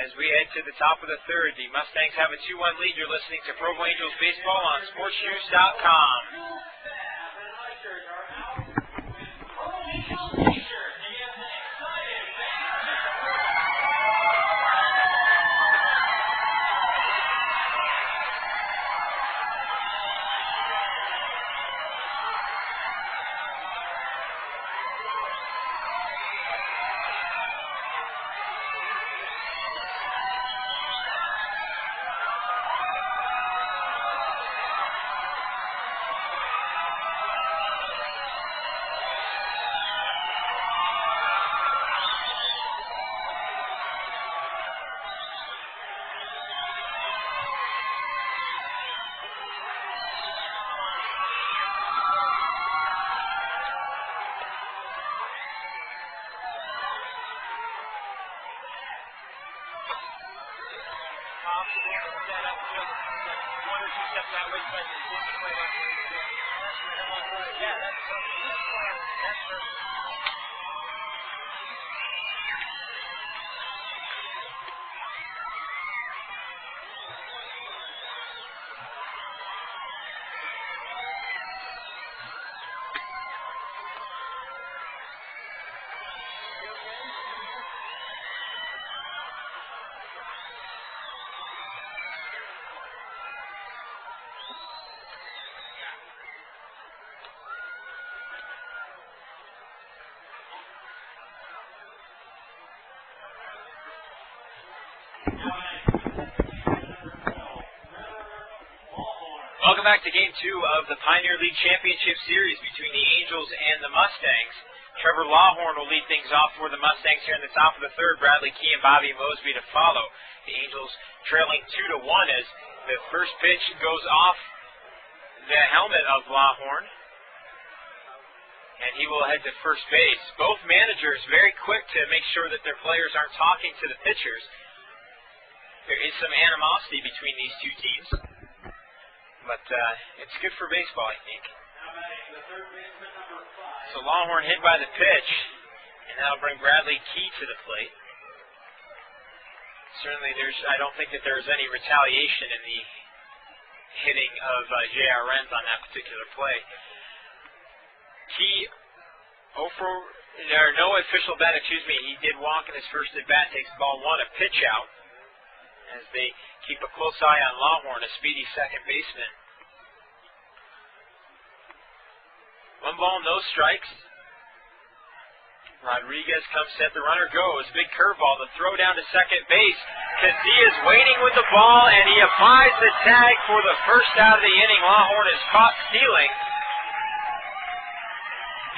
Speaker 1: As we head to the top of the third, the Mustangs have a 2-1 lead. You're listening to Provo Angels Baseball on SportsNews.com. Welcome back to Game 2 of the Pioneer League Championship Series between the Angels and the Mustangs. Trevor Lawhorn will lead things off for the Mustangs here in the top of the third. Bradley Key and Bobby Mosby to follow. The Angels trailing 2-1 as the first pitch goes off the helmet of Lawhorn. And he will head to first base. Both managers very quick to make sure that their players aren't talking to the pitchers. There is some animosity between these two teams. But it's good for baseball, I think.
Speaker 2: Now batting the third baseman, number 5.
Speaker 1: So Longhorn hit by the pitch, and that'll bring Bradley Key to the plate. Certainly, I don't think that there's any retaliation in the hitting of J.R. Renz on that particular play. Key, no official bet, he did walk in his first at bat, takes ball 1, a pitch out, as they keep a close eye on Longhorn, a speedy second baseman. 1 ball, no strikes. Rodriguez comes set, the runner goes. Big curveball, the throw down to second base. Casilla's waiting with the ball, and he applies the tag for the first out of the inning. Longhorn is caught stealing.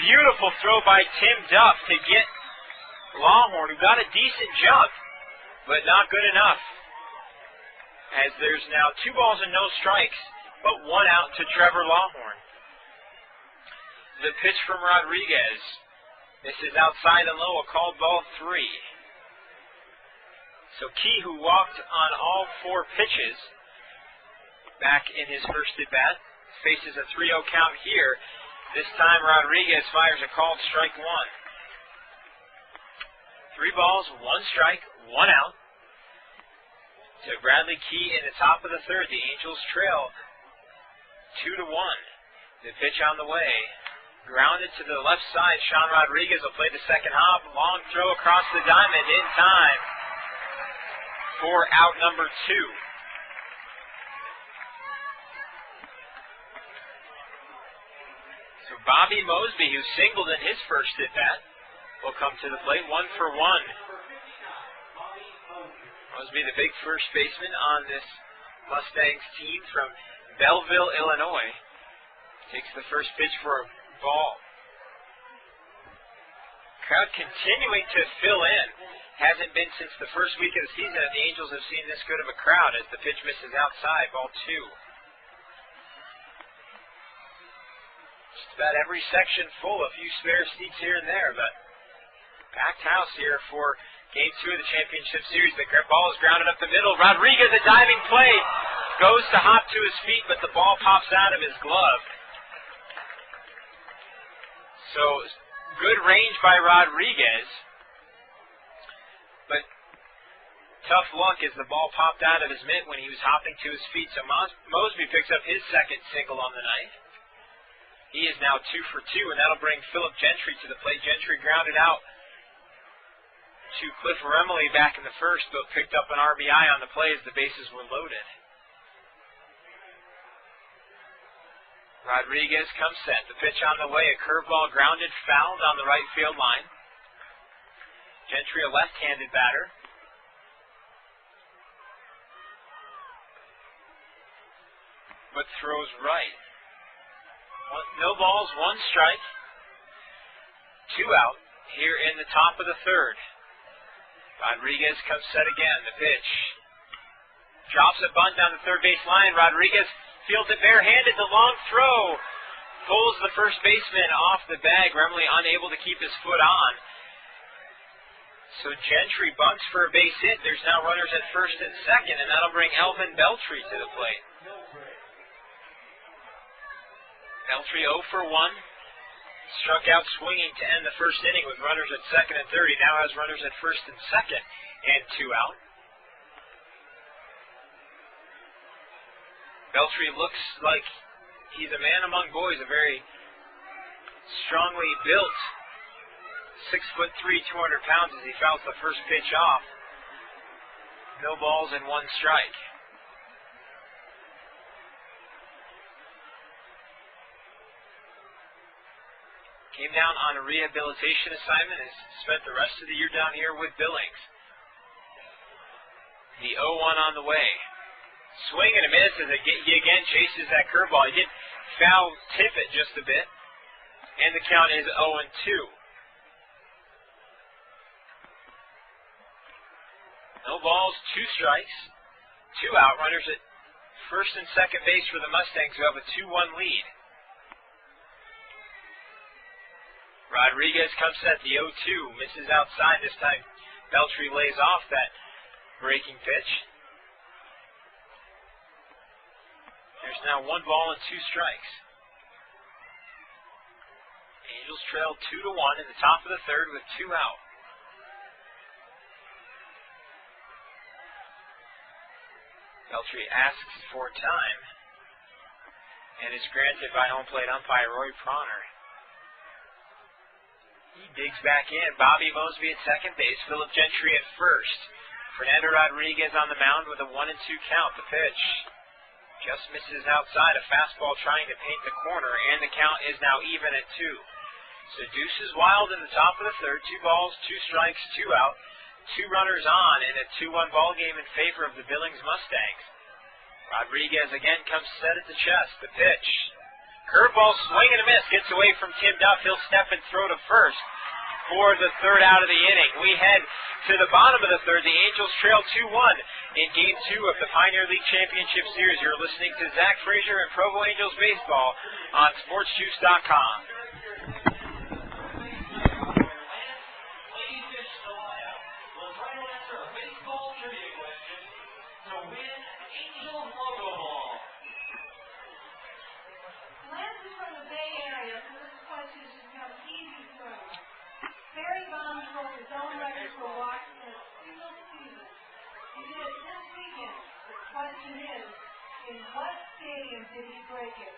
Speaker 1: Beautiful throw by Tim Duff to get Longhorn, who got a decent jump, but not good enough. As there's now 2 balls and no strikes, but 1 out to Trevor Longhorn. The pitch from Rodriguez. This is outside and low, a called ball 3. So Key, who walked on all 4 pitches back in his first at bat, faces a 3-0 count here. This time Rodriguez fires a called strike 1. 3 balls, 1 strike, 1 out. To Bradley Key in the top of the third. The Angels trail 2-1. The pitch on the way. Grounded to the left side. Sean Rodriguez will play the second hop. Long throw across the diamond in time for out number 2. So Bobby Mosby, who singled in his first at bat, will come to the plate. 1 for 1. Mosby, the big first baseman on this Mustangs team from Belleville, Illinois, takes the first pitch for a ball. Crowd continuing to fill in. Hasn't been since the first week of the season that the Angels have seen this good of a crowd as the pitch misses outside. Ball 2. Just about every section full. A few spare seats here and there, but packed house here for Game 2 of the championship series. The ball is grounded up the middle. Rodriguez, a diving play, goes to hop to his feet, but the ball pops out of his glove. So, good range by Rodriguez, but tough luck as the ball popped out of his mitt when he was hopping to his feet. So Mosby picks up his second single on the night. He is now 2 for 2, and that'll bring Philip Gentry to the plate. Gentry grounded out to Cliff Remley back in the first, but picked up an RBI on the play as the bases were loaded. Rodriguez comes set. The pitch on the way. A curveball grounded, fouled on the right field line. Gentry, a left-handed batter. But throws right. No balls, 1 strike. 2 out here in the top of the third. Rodriguez comes set again. The pitch. Drops a bunt down the third base line. Rodriguez fields it barehanded. The long throw pulls the first baseman off the bag. Remley unable to keep his foot on. So Gentry bunts for a base hit. There's now runners at first and second, and that'll bring Elvin Beltry to the plate. Beltry 0 for 1. Struck out swinging to end the first inning with runners at second and third. He now has runners at first and second and 2 out. Beltry looks like he's a man among boys, a very strongly built 6'3", 200 pounds as he fouls the first pitch off. No balls and 1 strike. Came down on a rehabilitation assignment and spent the rest of the year down here with Billings. The 0-1 on the way. Swing and a miss as he again chases that curveball. He did foul tip it just a bit. And the count is 0-2. No balls, 2 strikes. 2 out. Runners at first and second base for the Mustangs, who have a 2-1 lead. Rodriguez comes at the 0-2. Misses outside this time. Beltry lays off that breaking pitch. There's now 1 ball and 2 strikes. Angels trail 2-1 in the top of the third with 2 out. Beltry asks for time and is granted by home plate umpire Roy Bronner. He digs back in. Bobby Mosby at second base. Philip Gentry at first. Fernando Rodriguez on the mound with a 1-2 count. The pitch just misses outside. A fastball trying to paint the corner, and the count is now even at 2. So deuces wild in the top of the third. 2 balls, 2 strikes, 2 out. 2 runners on, and a 2-1 ball game in favor of the Billings Mustangs. Rodriguez again comes set at the chest. The pitch. Curveball, swing and a miss. Gets away from Tim Duff. He'll step and throw to first for the third out of the inning. We head to the bottom of the third. The Angels trail 2-1 in Game 2 of the Pioneer League Championship Series. You're listening to Zach Frazier and Provo Angels Baseball on SportsJuice.com.
Speaker 3: In what stadium did he break it?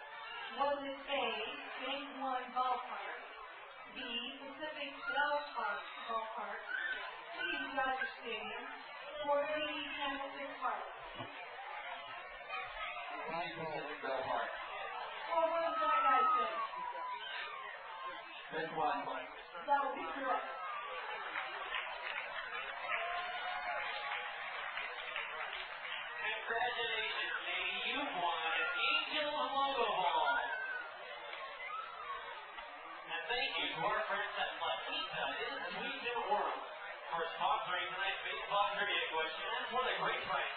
Speaker 3: Was it A, Bank One Ballpark, B, Pacific Ballpark, C, Dodger Stadium, or D, Candlestick Park?
Speaker 2: Ballpark.
Speaker 3: Or what does that guy say?
Speaker 2: Bank One.
Speaker 3: That would be correct.
Speaker 2: Congratulations, lady. You won an Angel Logo Ball. And thank you to our friends at La Quinta in the Sweet New World for sponsoring tonight's baseball trivia question and for the great prizes.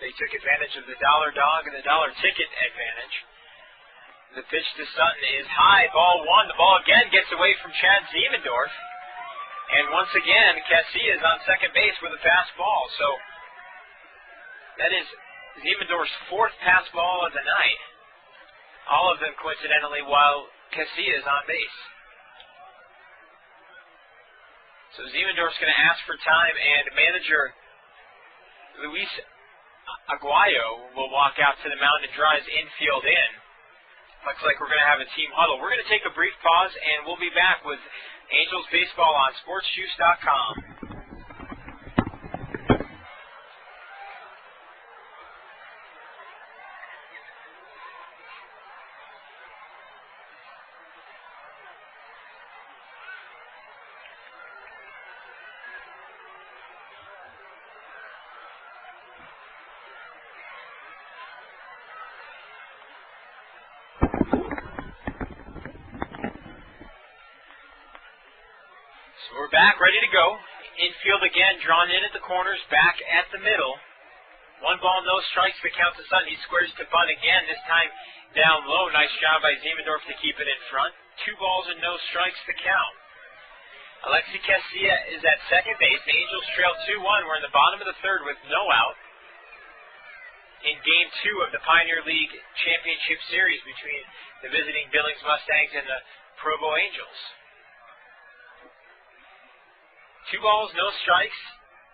Speaker 1: They took advantage of the dollar dog and the dollar ticket advantage. The pitch to Sutton is high, ball 1. The ball again gets away from Chad Ziemendorf. And once again, Casilla is on second base with a fast ball. So that is Ziemendorf's 4th pass ball of the night. All of them, coincidentally, while Casilla is on base. So Ziemendorf's going to ask for time, and manager Luis Aguayo will walk out to the mound and draw his infield in. Looks like we're going to have a team huddle. We're going to take a brief pause, and we'll be back with Angels Baseball on SportsJuice.com. So we're back, ready to go. Infield again, drawn in at the corners, back at the middle. 1 ball, no strikes, the count to Sutton. He squares to bunt again, this time down low. Nice job by Ziemendorf to keep it in front. 2 balls and no strikes to count. Alexi Casilla is at second base. The Angels trail 2-1. We're in the bottom of the third with no out in Game 2 of the Pioneer League Championship Series between the visiting Billings Mustangs and the Provo Angels. 2 balls, no strikes.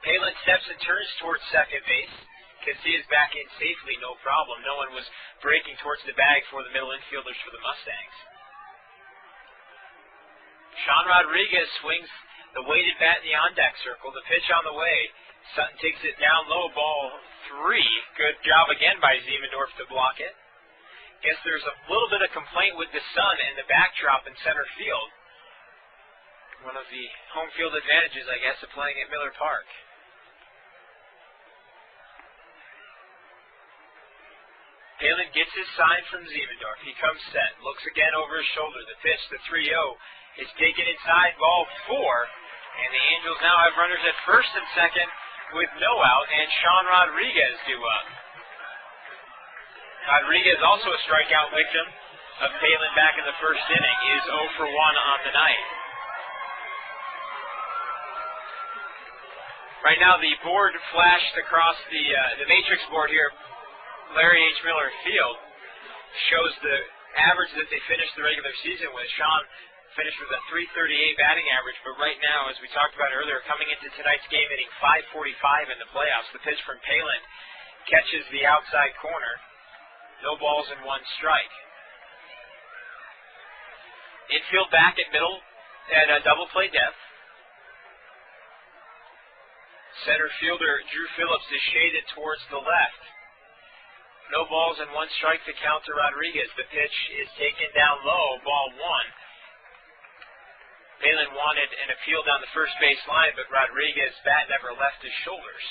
Speaker 1: Palin steps and turns towards second base. Casilla's back in safely, no problem. No one was breaking towards the bag for the middle infielders for the Mustangs. Sean Rodriguez swings the weighted bat in the on-deck circle. The pitch on the way. Sutton takes it down low, ball 3. Good job again by Ziemendorf to block it. Guess there's a little bit of complaint with the sun and the backdrop in center field. One of the home field advantages, I guess, of playing at Miller Park. Palin gets his sign from Ziemendorf. He comes set, looks again over his shoulder. The pitch, the 3-0, is taken inside, ball 4. And the Angels now have runners at first and second with no out, and Sean Rodriguez due up. Rodriguez, also a strikeout victim of Palin back in the first inning, is 0 for 1 on the night. Right now, the board flashed across the matrix board here, Larry H. Miller Field, shows the average that they finished the regular season with. Sean finished with a .338 batting average, but right now, as we talked about earlier, coming into tonight's game, hitting .545 in the playoffs. The pitch from Palin catches the outside corner. No balls and 1 strike. Infield back at middle at a double play depth. Center fielder Drew Phillips is shaded towards the left. No balls and 1 strike to count to Rodriguez. The pitch is taken down low, ball 1. Palin wanted an appeal down the first base line, but Rodriguez's bat never left his shoulders.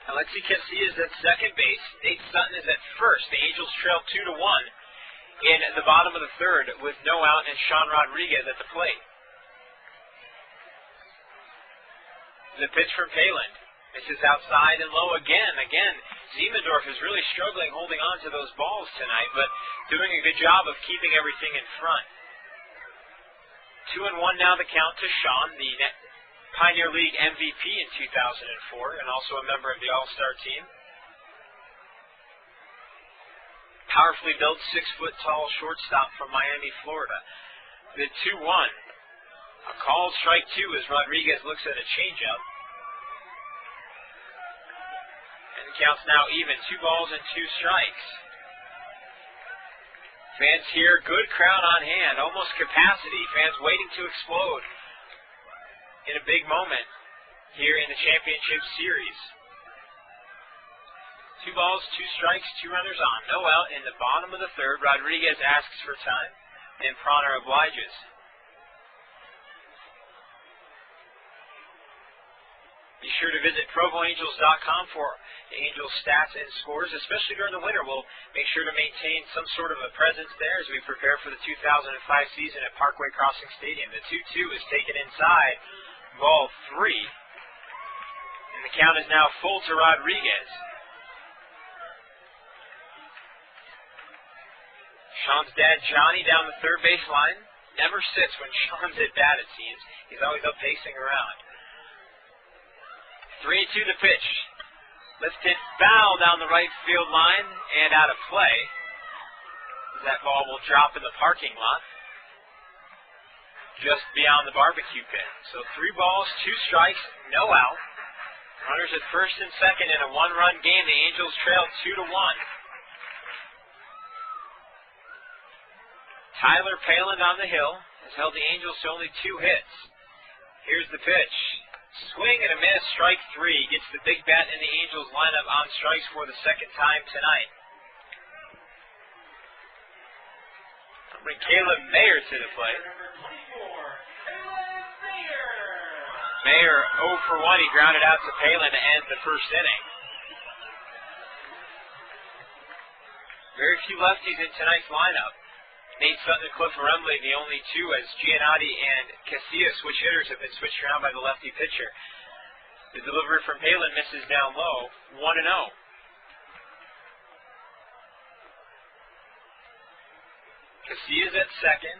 Speaker 1: Alexi Casilla is at second base. Nate Sutton is at first. The Angels trail 2-1 in the bottom of the third with no out and Sean Rodriguez at the plate. The pitch from Palin. This is outside and low again. Ziemendorf is really struggling holding on to those balls tonight, but doing a good job of keeping everything in front. 2-1 now the count to Sean, the Pioneer League MVP in 2004 and also a member of the All-Star team. Powerfully built, 6-foot-tall shortstop from Miami, Florida. The 2-1. A called strike 2 as Rodriguez looks at a changeup. And the count's now even, 2 balls and 2 strikes. Fans here, good crowd on hand, almost capacity. Fans waiting to explode in a big moment here in the championship series. 2 balls, 2 strikes, 2 runners on. No out in the bottom of the third. Rodriguez asks for time, and Proner obliges. Be sure to visit ProvoAngels.com for Angels stats and scores, especially during the winter. We'll make sure to maintain some sort of a presence there as we prepare for the 2005 season at Parkway Crossing Stadium. The 2-2 is taken inside, ball 3. And the count is now full to Rodriguez. Sean's dad, Johnny, down the third base line. Never sits when Sean's at bat, it seems. He's always up pacing around. 3-2 the pitch. Lifted foul down the right field line and out of play. That ball will drop in the parking lot just beyond the barbecue pit. So 3 balls, 2 strikes, no out. Runners at first and second in a 1-run game. The Angels trail 2-1. Tyler Palin on the hill has held the Angels to only 2 hits. Here's the pitch. Swing and a miss, strike 3. Gets the big bat in the Angels lineup on strikes for the second time tonight. I'll bring Caleb Mayer to the plate. Mayer 0 for 1. He grounded out to Palin to end the first inning. Very few lefties in tonight's lineup. Nate Sutton and Cliff Rumley, the only 2, as Giannotti and Casilla switch hitters have been switched around by the lefty pitcher. The delivery from Palin misses down low, 1-0. Casilla's at second,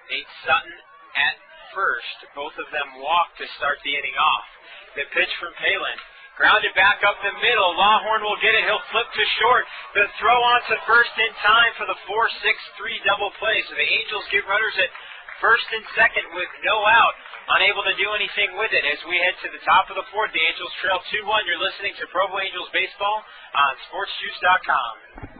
Speaker 1: Nate Sutton at first. Both of them walk to start the inning off. The pitch from Palin. Grounded back up the middle. Lawhorn will get it. He'll flip to short. The throw on to first in time for the 4-6-3 double play. So the Angels get runners at first and second with no out. Unable to do anything with it. As we head to the top of the fourth, the Angels trail 2-1. You're listening to Provo Angels Baseball on SportsJuice.com.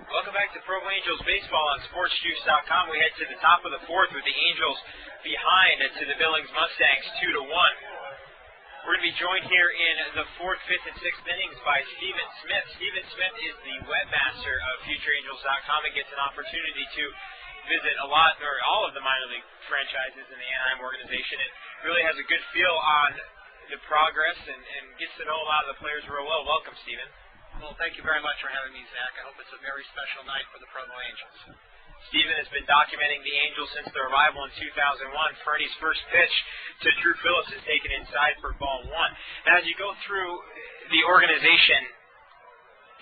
Speaker 1: Welcome back to Provo Angels Baseball on SportsJuice.com. We head to the top of the fourth with the Angels behind to the Billings Mustangs 2-1. We're going to be joined here in the fourth, fifth, and sixth innings by Stephen Smith. Stephen Smith is the webmaster of FutureAngels.com and gets an opportunity to visit all of the minor league franchises in the Anaheim organization, and really has a good feel on the progress and gets to know a lot of the players real well. Welcome, Stephen.
Speaker 4: Well, thank you very much for having me, Zach. I hope it's a very special night for the Provo Angels.
Speaker 1: Stephen has been documenting the Angels since their arrival in 2001. Fernie's first pitch to Drew Phillips is taken inside for ball one. Now, as you go through the organization,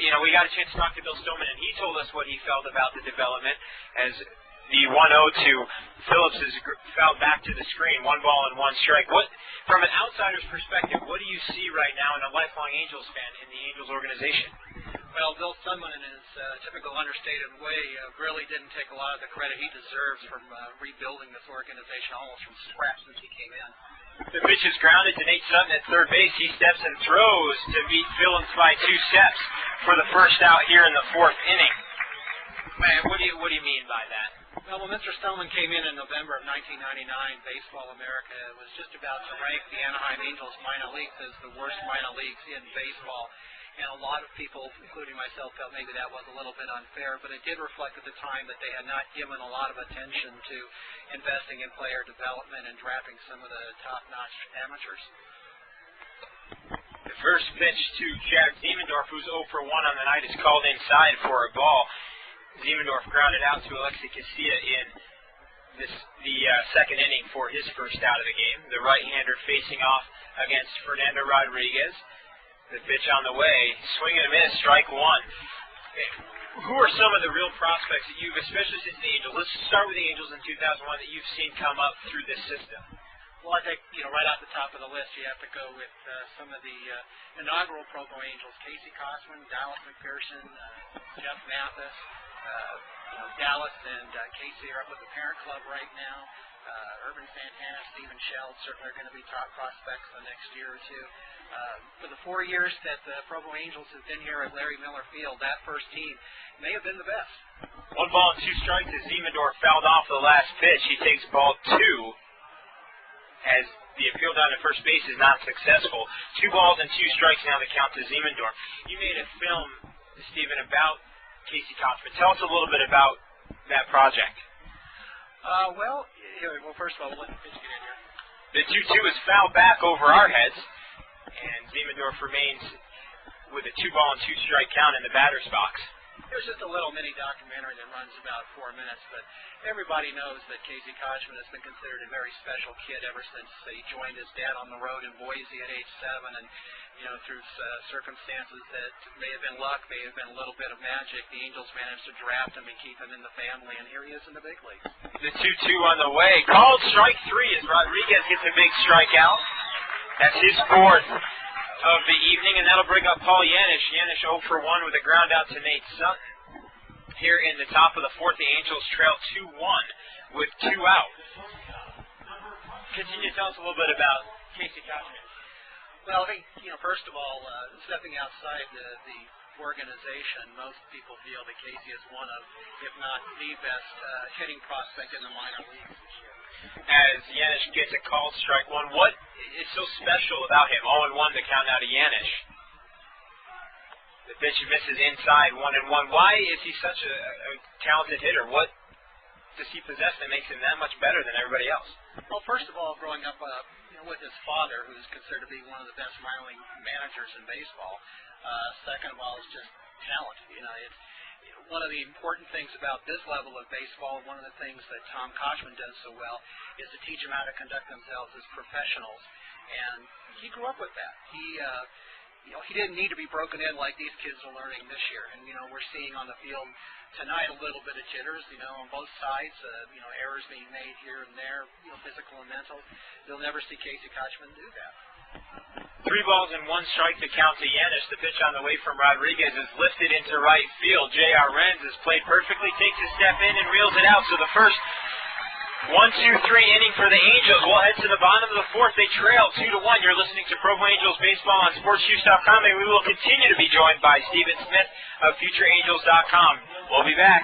Speaker 1: we got a chance to talk to Bill Stillman, and he told us what he felt about the development as the 1-0 to Phillips is fouled back to the screen, 1 ball and 1 strike. From an outsider's perspective, what do you see right now in a lifelong Angels fan in the Angels organization?
Speaker 4: Well, Bill Stillman, in his typical understated way, really didn't take a lot of the credit he deserves from rebuilding this organization almost from scratch since he came in.
Speaker 1: The pitch is grounded to Nate Sutton at third base. He steps and throws to beat Phillips by 2 steps for the first out here in the fourth inning. Man, what do you mean by that?
Speaker 4: Well, when Mr. Stillman came in November of 1999, Baseball America was just about to rank the Anaheim Angels minor leagues as the worst minor leagues in baseball. And a lot of people, including myself, felt maybe that was a little bit unfair, but it did reflect at the time that they had not given a lot of attention to investing in player development and drafting some of the top-notch amateurs.
Speaker 1: The first pitch to Jack Ziemendorf, who's 0 for 1 on the night, is called inside for a ball. Ziemendorf grounded out to Alexi Casilla in the second inning for his first out of the game. The right-hander facing off against Fernando Rodriguez. The pitch on the way, swing and a miss, strike one. Who are some of the real prospects that you've, especially since the Angels, let's start with the Angels in 2001, that you've seen come up through this system?
Speaker 4: Well, I think, right off the top of the list, you have to go with some of the inaugural Provo Angels. Casey Kosman, Dallas McPherson, Jeff Mathis. Dallas and Casey are up with the parent club right now. Urban Santana, Stephen Sheld certainly are going to be top prospects the next year or two. For the 4 years that the Provo Angels have been here at Larry Miller Field, that first team may have been the best.
Speaker 1: 1 ball and 2 strikes as Ziemendorf fouled off the last pitch. He takes ball 2 as the appeal down to first base is not successful. 2 balls and 2 strikes now to count to Ziemendorf. You made a film, Stephen, about Casey Kosman. Tell us a little bit about that project.
Speaker 4: Well, first of all, let the pitch get in here.
Speaker 1: The 2-2 is fouled back over our heads, and Ziemendorf remains with a 2 ball and 2 strike count in the batter's box.
Speaker 4: There's just a little mini documentary that runs about 4 minutes, but everybody knows that Casey Kosman has been considered a very special kid ever since he joined his dad on the road in Boise at age 7, and through circumstances that may have been luck, may have been a little bit of magic, the Angels managed to draft him and keep him in the family, and here he is in the big leagues.
Speaker 1: The 2-2 on the way. Called strike 3 as Rodriguez gets a big strikeout. That's his 4th of the evening, and that'll bring up Paul Janish. Janish 0 for 1 with a ground out to Nate Sutton. Here in the top of the 4th, the Angels trail 2-1 with 2 out. Continue to tell us a little bit about Casey Kosman.
Speaker 4: Well, I think, first of all, stepping outside the organization, most people feel that Casey is one of, if not the best hitting prospect in the minor leagues this year.
Speaker 1: As Janish gets a called strike 1, what is so special about him? 0-1 to count out to Janish. The pitch misses inside, 1-1. Why is he such a talented hitter? What to see possessed that makes him that much better than everybody else?
Speaker 4: Well, first of all, growing up with his father, who's considered to be one of the best minor league managers in baseball. Second of all, is just talent. It's one of the important things about this level of baseball. One of the things that Tom Kochman does so well is to teach them how to conduct themselves as professionals, and he grew up with that. He didn't need to be broken in like these kids are learning this year. And, we're seeing on the field tonight a little bit of jitters, on both sides, errors being made here and there, physical and mental. You'll never see Casey Kochman do that.
Speaker 1: 3 balls and 1 strike to count to Janish. The pitch on the way from Rodriguez is lifted into right field. J.R. Renz has played perfectly, takes a step in and reels it out. So the first 1-2-3 inning for the Angels. We'll head to the bottom of the 4th. They trail 2-1. You're listening to Provo Angels Baseball on SportsJuice.com, and we will continue to be joined by Stephen Smith of FutureAngels.com. We'll be back.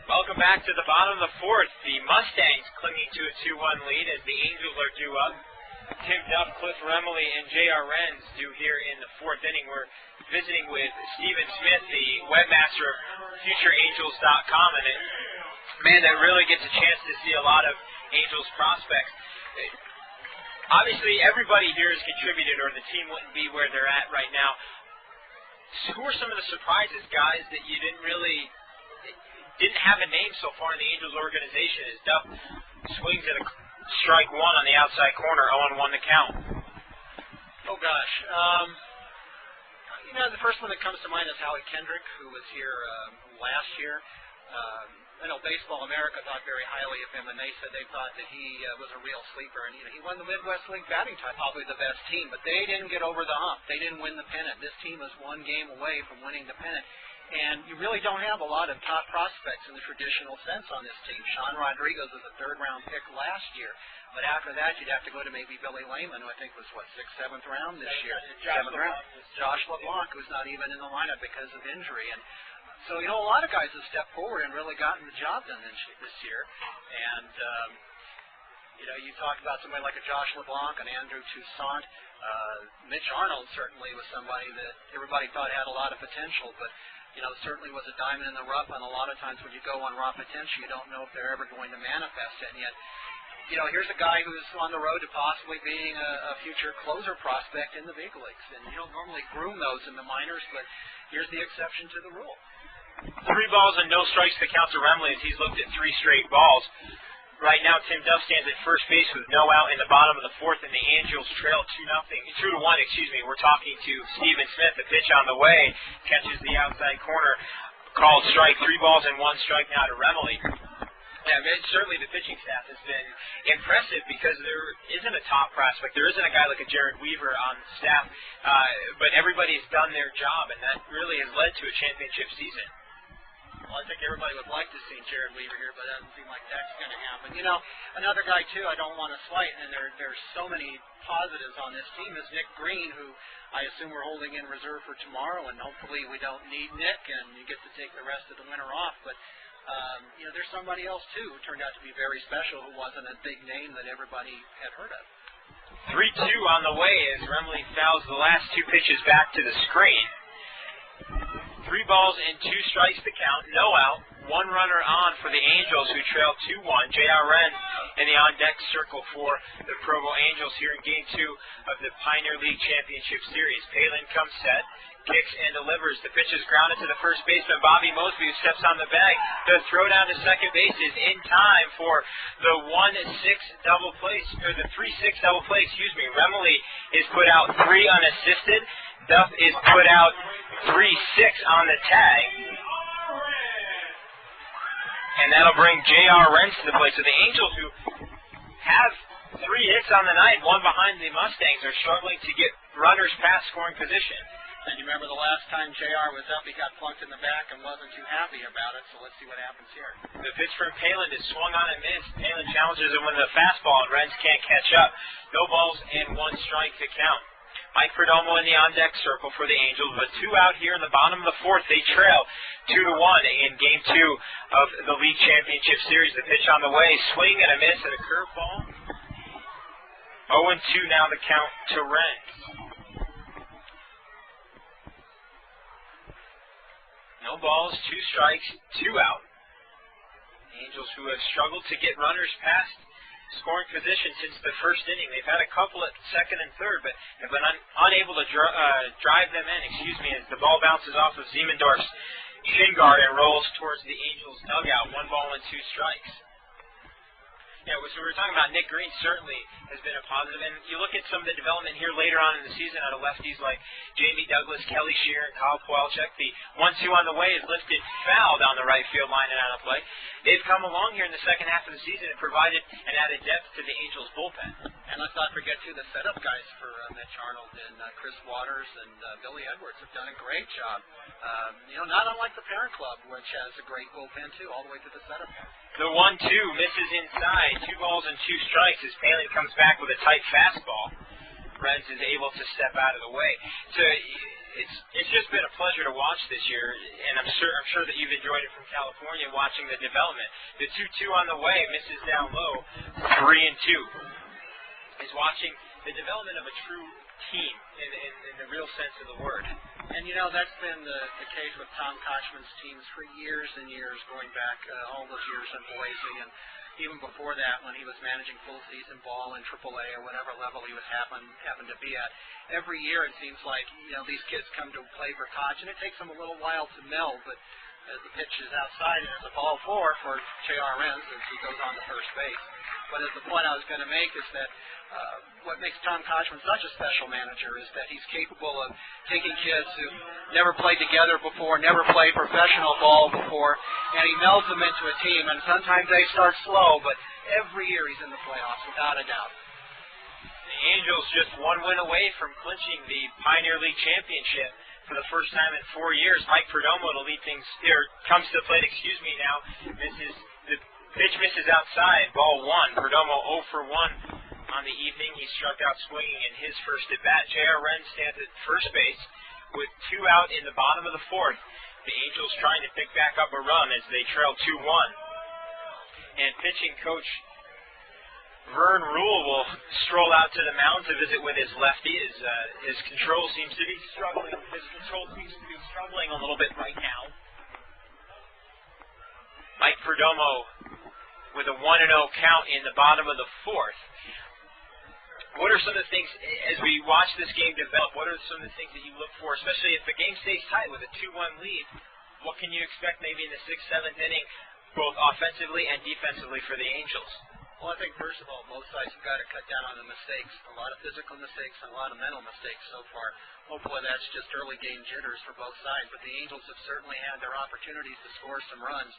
Speaker 1: Welcome back to the bottom of the 4th. The Mustangs clinging to a 2-1 lead as the Angels are due up. Tim Duff, Cliff Remley, and J.R. Renz due here in the 4th inning. We're visiting with Stephen Smith, the webmaster of FutureAngels.com, and a man that really gets a chance to see a lot of Angels prospects. Obviously, everybody here has contributed, or the team wouldn't be where they're at right now. So who are some of the surprises, guys, that you didn't have a name so far in the Angels organization? As Duff swings at a strike 1 on the outside corner, 0-1 the count.
Speaker 4: Oh gosh, the first one that comes to mind is Howie Kendrick, who was here last year. I know Baseball America thought very highly of him, and they said they thought that he was a real sleeper. And he won the Midwest League batting title, probably the best team, but they didn't get over the hump. They didn't win the pennant. This team is 1 game away from winning the pennant. And you really don't have a lot of top prospects in the traditional sense on this team. Sean Rodriguez was a 3rd-round pick last year. But after that, you'd have to go to maybe Billy Lehman, who I think was, 6th, 7th round this year. 7th round. Josh LeBlanc, who's not even in the lineup because of injury. And so, a lot of guys have stepped forward and really gotten the job done this year. And, you talk about somebody like a Josh LeBlanc and Andrew Toussaint. Mitch Arnold certainly was somebody that everybody thought had a lot of potential, but certainly was a diamond in the rough, and a lot of times when you go on raw potential, you don't know if they're ever going to manifest it. And yet, here's a guy who's on the road to possibly being a future closer prospect in the big leagues. And you don't normally groom those in the minors, but here's the exception to the rule.
Speaker 1: 3 balls and no strikes to count to Remley as he's looked at 3 straight balls. Right now, Tim Duff stands at first base with no out in the bottom of the 4th, and the Angels trail 2-1. We're talking to Stephen Smith. The pitch on the way catches the outside corner, called strike. 3 balls and 1 strike now to Remley. Yeah, certainly the pitching staff has been impressive because there isn't a top prospect. There isn't a guy like a Jared Weaver on the staff, but everybody's done their job, and that really has led to a championship season.
Speaker 4: Well, I think everybody would like to see Jared Weaver here, but it doesn't seem like that's going to happen. You know, another guy, too, I don't want to slight, and there's so many positives on this team, is Nick Green, who I assume we're holding in reserve for tomorrow, and hopefully we don't need Nick, and you get to take the rest of the winter off. But, you know, there's somebody else, too, who turned out to be very special, who wasn't a big name that everybody had heard of.
Speaker 1: 3-2 on the way as Remley fouls the last two pitches back to the screen. 3 balls and 2 strikes to count, no out. 1 runner on for the Angels, who trail 2-1. J.R. Wren in the on-deck circle for the Provo Angels here in Game 2 of the Pioneer League Championship Series. Palin comes set, kicks and delivers. The pitch is grounded to the first baseman, Bobby Mosby, who steps on the bag. The throw down to second base is in time for the 1-6 double play, or the 3-6 double play, Remley is put out 3 unassisted. Duff is put out 3-6 on the tag. And that'll bring J.R. Wren to the plate. So the Angels, who have 3 hits on the night, 1 behind the Mustangs, are struggling to get runners past scoring position.
Speaker 4: And you remember the last time J.R. was up, he got plunked in the back and wasn't too happy about it, so let's see what happens here.
Speaker 1: The pitch from Palin is swung on and missed. Palin challenges him with a fastball, and Wren can't catch up. No balls and 1 strike to count. Mike Perdomo in the on-deck circle for the Angels, but 2 out here in the bottom of the 4th. They trail 2-1 in Game 2 of the League Championship Series. The pitch on the way, swing and a miss and a curveball. 0-2 now the count to Wren. No balls, 2 strikes, 2 out. Angels, who have struggled to get runners past scoring position since the first inning. They've had a couple at second and third, but have been unable to drive them in, as the ball bounces off of Ziemendorf's shin guard and rolls towards the Angels' dugout. 1 ball and 2 strikes. Yeah, so we were talking about Nick Green certainly has been a positive. And you look at some of the development here later on in the season out of lefties like Jamie Douglas, Kelly Shear, and Kyle Pawelczyk. The 1-2 on the way is lifted foul down the right field line and out of play. They've come along here in the second half of the season and provided an added depth to the Angels' bullpen.
Speaker 4: And let's not forget, too, the setup guys for Mitch Arnold and Chris Waters and Billy Edwards have done a great job. Not unlike the parent club, which has a great bullpen, too, all the way to the setup guys.
Speaker 1: The 1-2 misses inside. 2 balls and 2 strikes as Palin comes back with a tight fastball. Reds is able to step out of the way. So it's just been a pleasure to watch this year, and I'm sure that you've enjoyed it from California watching the development. The 2-2 on the way misses down low. 3-2 is watching the development of a true team in the real sense of the word.
Speaker 4: And that's been the case with Tom Kochman's teams for years and years, going back all those years in Boise, and even before that when he was managing full season ball in AAA or whatever level he was happened to be at. Every year it seems like these kids come to play for Koch, and it takes them a little while to meld, but as the pitch is outside and it's a ball 4 for J.R. Wren since he goes on to first base. But as the point I was going to make is that what makes Tom Kochman such a special manager is that he's capable of taking kids who never played together before, never played professional ball before, and he melds them into a team. And sometimes they start slow, but every year he's in the playoffs, without a doubt.
Speaker 1: The Angels just 1 win away from clinching the Pioneer League Championship for the first time in 4 years. Mike Perdomo to lead things here, comes to the plate, now. The pitch misses outside, ball 1. Perdomo 0 for 1 on the evening. He struck out swinging in his first at-bat. J.R. Wren stands at first base with 2 out in the bottom of the 4th. The Angels trying to pick back up a run as they trail 2-1. And pitching coach Vern Rule will stroll out to the mound to visit with his lefty. His control seems to be struggling. A little bit right now. Mike Perdomo with a 1-0 count in the bottom of the 4th. What are some of the things, as we watch this game develop, what are some of the things that you look for, especially if the game stays tight with a 2-1 lead? What can you expect maybe in the 6th, 7th inning, both offensively and defensively for the Angels?
Speaker 4: Well, I think, first of all, both sides have got to cut down on the mistakes. A lot of physical mistakes and a lot of mental mistakes so far. Hopefully that's just early game jitters for both sides. But the Angels have certainly had their opportunities to score some runs.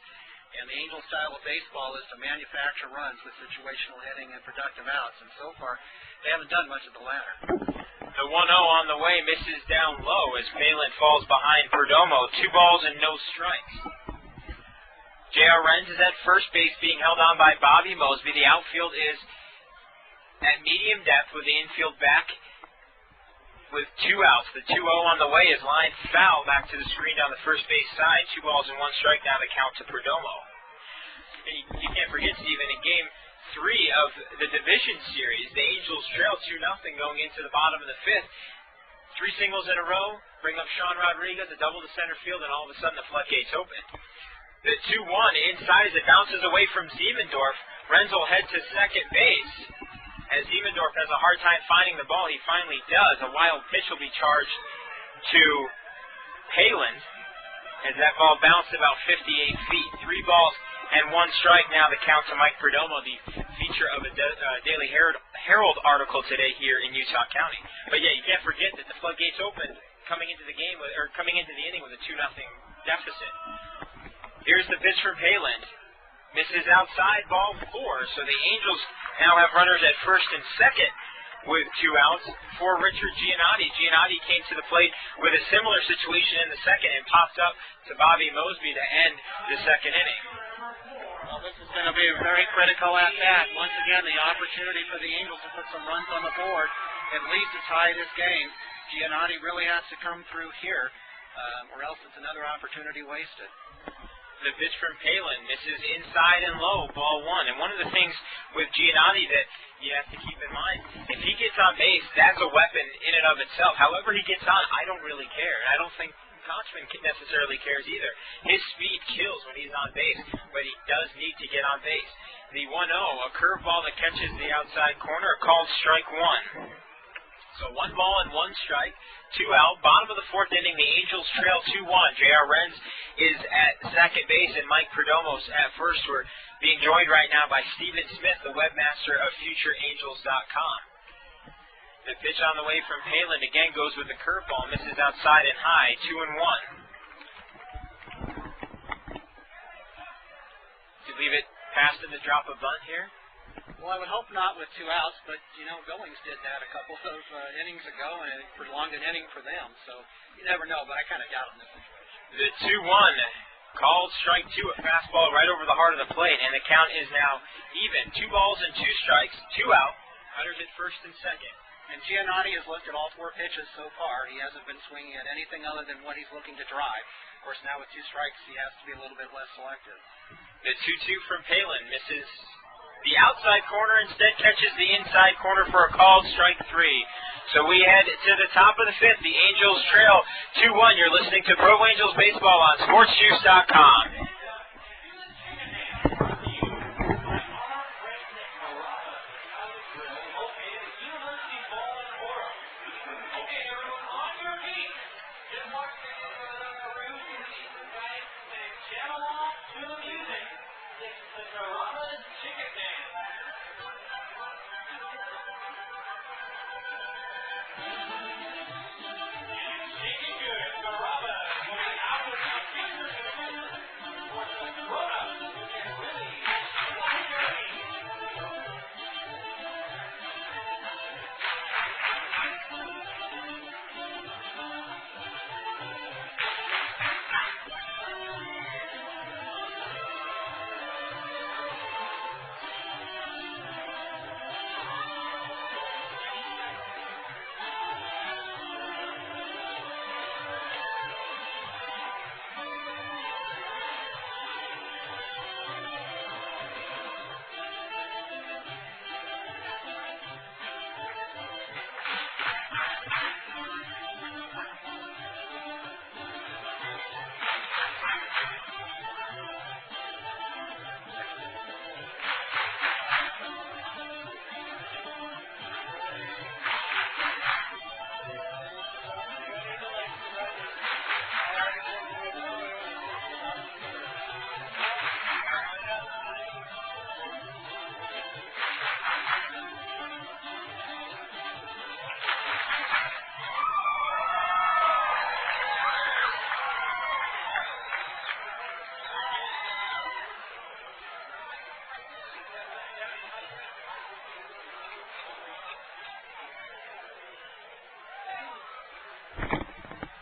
Speaker 4: And the Angels' style of baseball is to manufacture runs with situational hitting and productive outs. And so far, they haven't done much of the latter.
Speaker 1: The 1-0 on the way misses down low as Palin falls behind Perdomo. 2 balls and no strikes. J.R. Renz is at first base being held on by Bobby Mosby. The outfield is at medium depth with the infield back with 2 outs. The 2-0 on the way is lined foul back to the screen down the first base side. 2 balls and 1 strike now the count to Perdomo. And you can't forget, Stephen, in Game 3 of the division series, the Angels trail 2-0 going into the bottom of the 5th. 3 singles in a row, bring up Sean Rodriguez, a double to center field, and all of a sudden the floodgates open. The 2-1 inside as it bounces away from Siemendorf. Renz will head to second base. As Siemendorf has a hard time finding the ball, he finally does. A wild pitch will be charged to Palin as that ball bounced about 58 feet. 3 balls and 1 strike now the count to Mike Perdomo, the feature of a Daily Herald article today here in Utah County. But yeah, you can't forget that the floodgates opened coming into the game or coming into the inning with a 2-0 deficit. Here's the pitch from Palin. Misses outside, ball 4. So the Angels now have runners at first and second with 2 outs for Richard Giannotti. Giannotti came to the plate with a similar situation in the second and popped up to Bobby Mosby to end the second inning.
Speaker 4: Well, this is going to be a very critical at-bat. Once again, the opportunity for the Angels to put some runs on the board, at least to tie this game. Giannotti really has to come through here, or else it's another opportunity wasted.
Speaker 1: The pitch from Palin misses inside and low, ball 1. And one of the things with Giannotti that you have to keep in mind, if he gets on base, that's a weapon in and of itself. However he gets on, I don't really care. And I don't think Kochman necessarily cares either. His speed kills when he's on base, but he does need to get on base. The 1-0, a curveball that catches the outside corner, called strike 1. So 1 ball and 1 strike, 2 out. Bottom of the 4th inning, the Angels trail 2-1. J.R. Renz is at second base and Mike Perdomos at first. We're being joined right now by Stephen Smith, the webmaster of FutureAngels.com. The pitch on the way from Palin again goes with the curveball, misses outside and high, 2-1. To leave it past in the drop of bunt here?
Speaker 4: Well, I would hope not with 2 outs, but, Billings did that a couple of innings ago, and it prolonged an inning for them. So you never know, but I kind of doubt in this situation.
Speaker 1: The 2-1, called strike 2, a fastball right over the heart of the plate, and the count is now even. 2 balls and 2 strikes, 2 out. Runners at first and second.
Speaker 4: And Giannotti has looked at all 4 pitches so far. He hasn't been swinging at anything other than what he's looking to drive. Of course, now with 2 strikes, he has to be a little bit less selective.
Speaker 1: The 2-2 from Palin misses the outside corner, instead catches the inside corner for a called strike 3. So we head to the top of the 5th. The Angels trail 2-1. You're listening to Provo Angels Baseball on SportsJuice.com.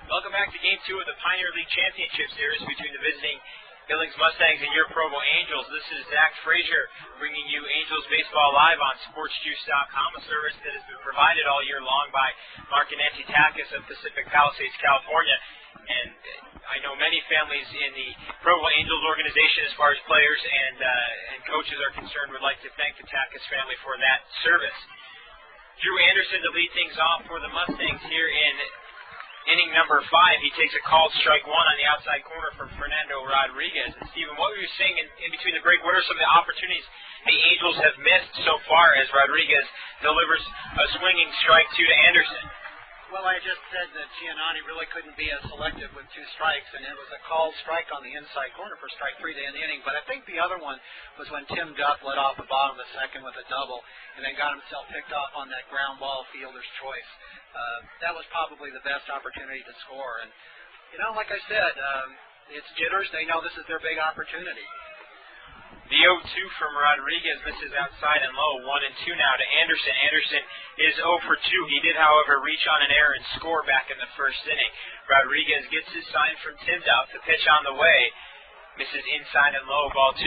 Speaker 1: Welcome back to Game 2 of the Pioneer League Championship Series between the visiting Billings Mustangs and your Provo Angels. This is Zach Frazier bringing you Angels Baseball live on SportsJuice.com, a service that has been provided all year long by Mark and Nancy Takis of Pacific Palisades, California. And I know many families in the Provo Angels organization, as far as players and coaches are concerned, would like to thank the Takis family for that service. Drew Anderson to lead things off for the Mustangs here in inning number 5. He takes a called strike one on the outside corner from Fernando Rodriguez. And Stephen, what were you saying in between the break? What are some of the opportunities the Angels have missed so far as Rodriguez delivers a swinging strike two to Anderson?
Speaker 4: Well, I just said that Giannani really couldn't be as selective with 2 strikes, and it was a called strike on the inside corner for strike 3 to end the inning. But I think the other one was when Tim Duff led off the bottom of the second with a double and then got himself picked off on that ground ball, fielder's choice. That was probably the best opportunity to score. And, like I said, it's jitters. They know this is their big opportunity.
Speaker 1: The 0-2 from Rodriguez. This is outside and low. 1-2 now to Anderson. Anderson is 0 for 2. He did, however, reach on an error and score back in the first inning. Rodriguez gets his sign from Tim Duff. The pitch on the way. Misses inside and low, ball 2.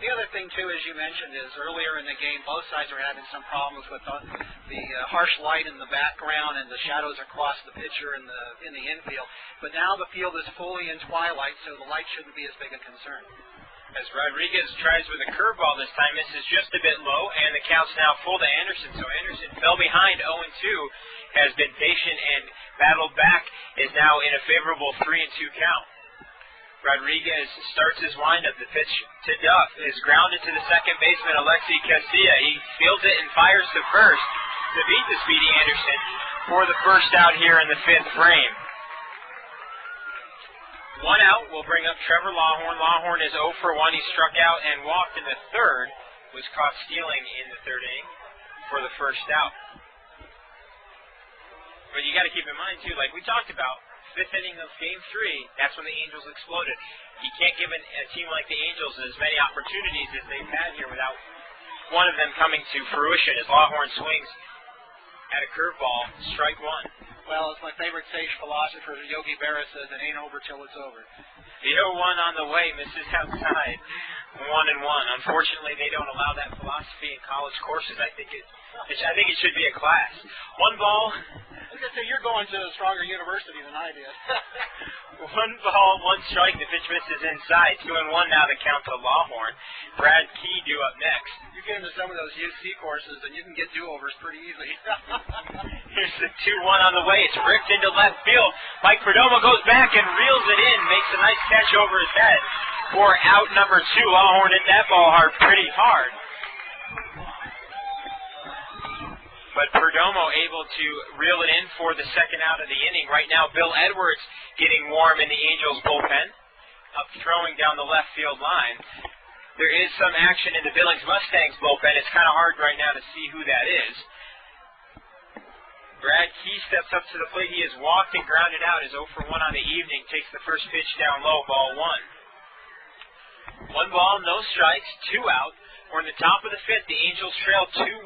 Speaker 4: The other thing, too, as you mentioned, is earlier in the game, both sides were having some problems with the harsh light in the background and the shadows across the pitcher in the infield. But now the field is fully in twilight, so the light shouldn't be as big a concern.
Speaker 1: As Rodriguez tries with a curveball this time, misses just a bit low, and the count's now full to Anderson. So Anderson fell behind 0-2, has been patient and battled back, is now in a favorable 3-2 count. Rodriguez starts his windup. The pitch to Duff is grounded to the second baseman, Alexi Casilla. He fields it and fires to first to beat the speedy Anderson for the first out here in the 5th frame. 1 out will bring up Trevor Lawhorn. Lawhorn is 0 for 1. He struck out and walked in the 3rd. Was caught stealing in the 3rd inning for the first out. But you got to keep in mind, too, like we talked about, 5th inning of Game 3, that's when the Angels exploded. You can't give a team like the Angels as many opportunities as they've had here without one of them coming to fruition as Lawhorn swings at a curveball, strike 1.
Speaker 4: Well, as my favorite sage philosopher, Yogi Berra, says, it ain't over till it's over.
Speaker 1: The 0-1 on the way, misses outside, 1-1. Unfortunately, they don't allow that philosophy in college courses. I think it should be a class. 1 ball.
Speaker 4: I was going to say, you're going to a stronger university than I did.
Speaker 1: 1 ball, 1 strike. The pitch misses inside. 2-1 now to count to Lawhorn. Brad Key due up next.
Speaker 4: You get into some of those UC courses, and you can get do-overs pretty easily.
Speaker 1: Here's the 2-1 on the way. It's ripped into left field. Mike Perdomo goes back and reels it in. Makes a nice catch over his head for out number 2. Lawhorn hit that ball pretty hard. But Perdomo able to reel it in for the second out of the inning. Right now, Bill Edwards getting warm in the Angels bullpen. Up throwing down the left field line. There is some action in the Billings Mustangs bullpen. It's kind of hard right now to see who that is. Brad Key steps up to the plate. He has walked and grounded out. Is 0 for 1 on the evening. Takes the first pitch down low, ball 1. 1 ball, no strikes, 2 out. We're in the top of the 5th. The Angels trail 2-1.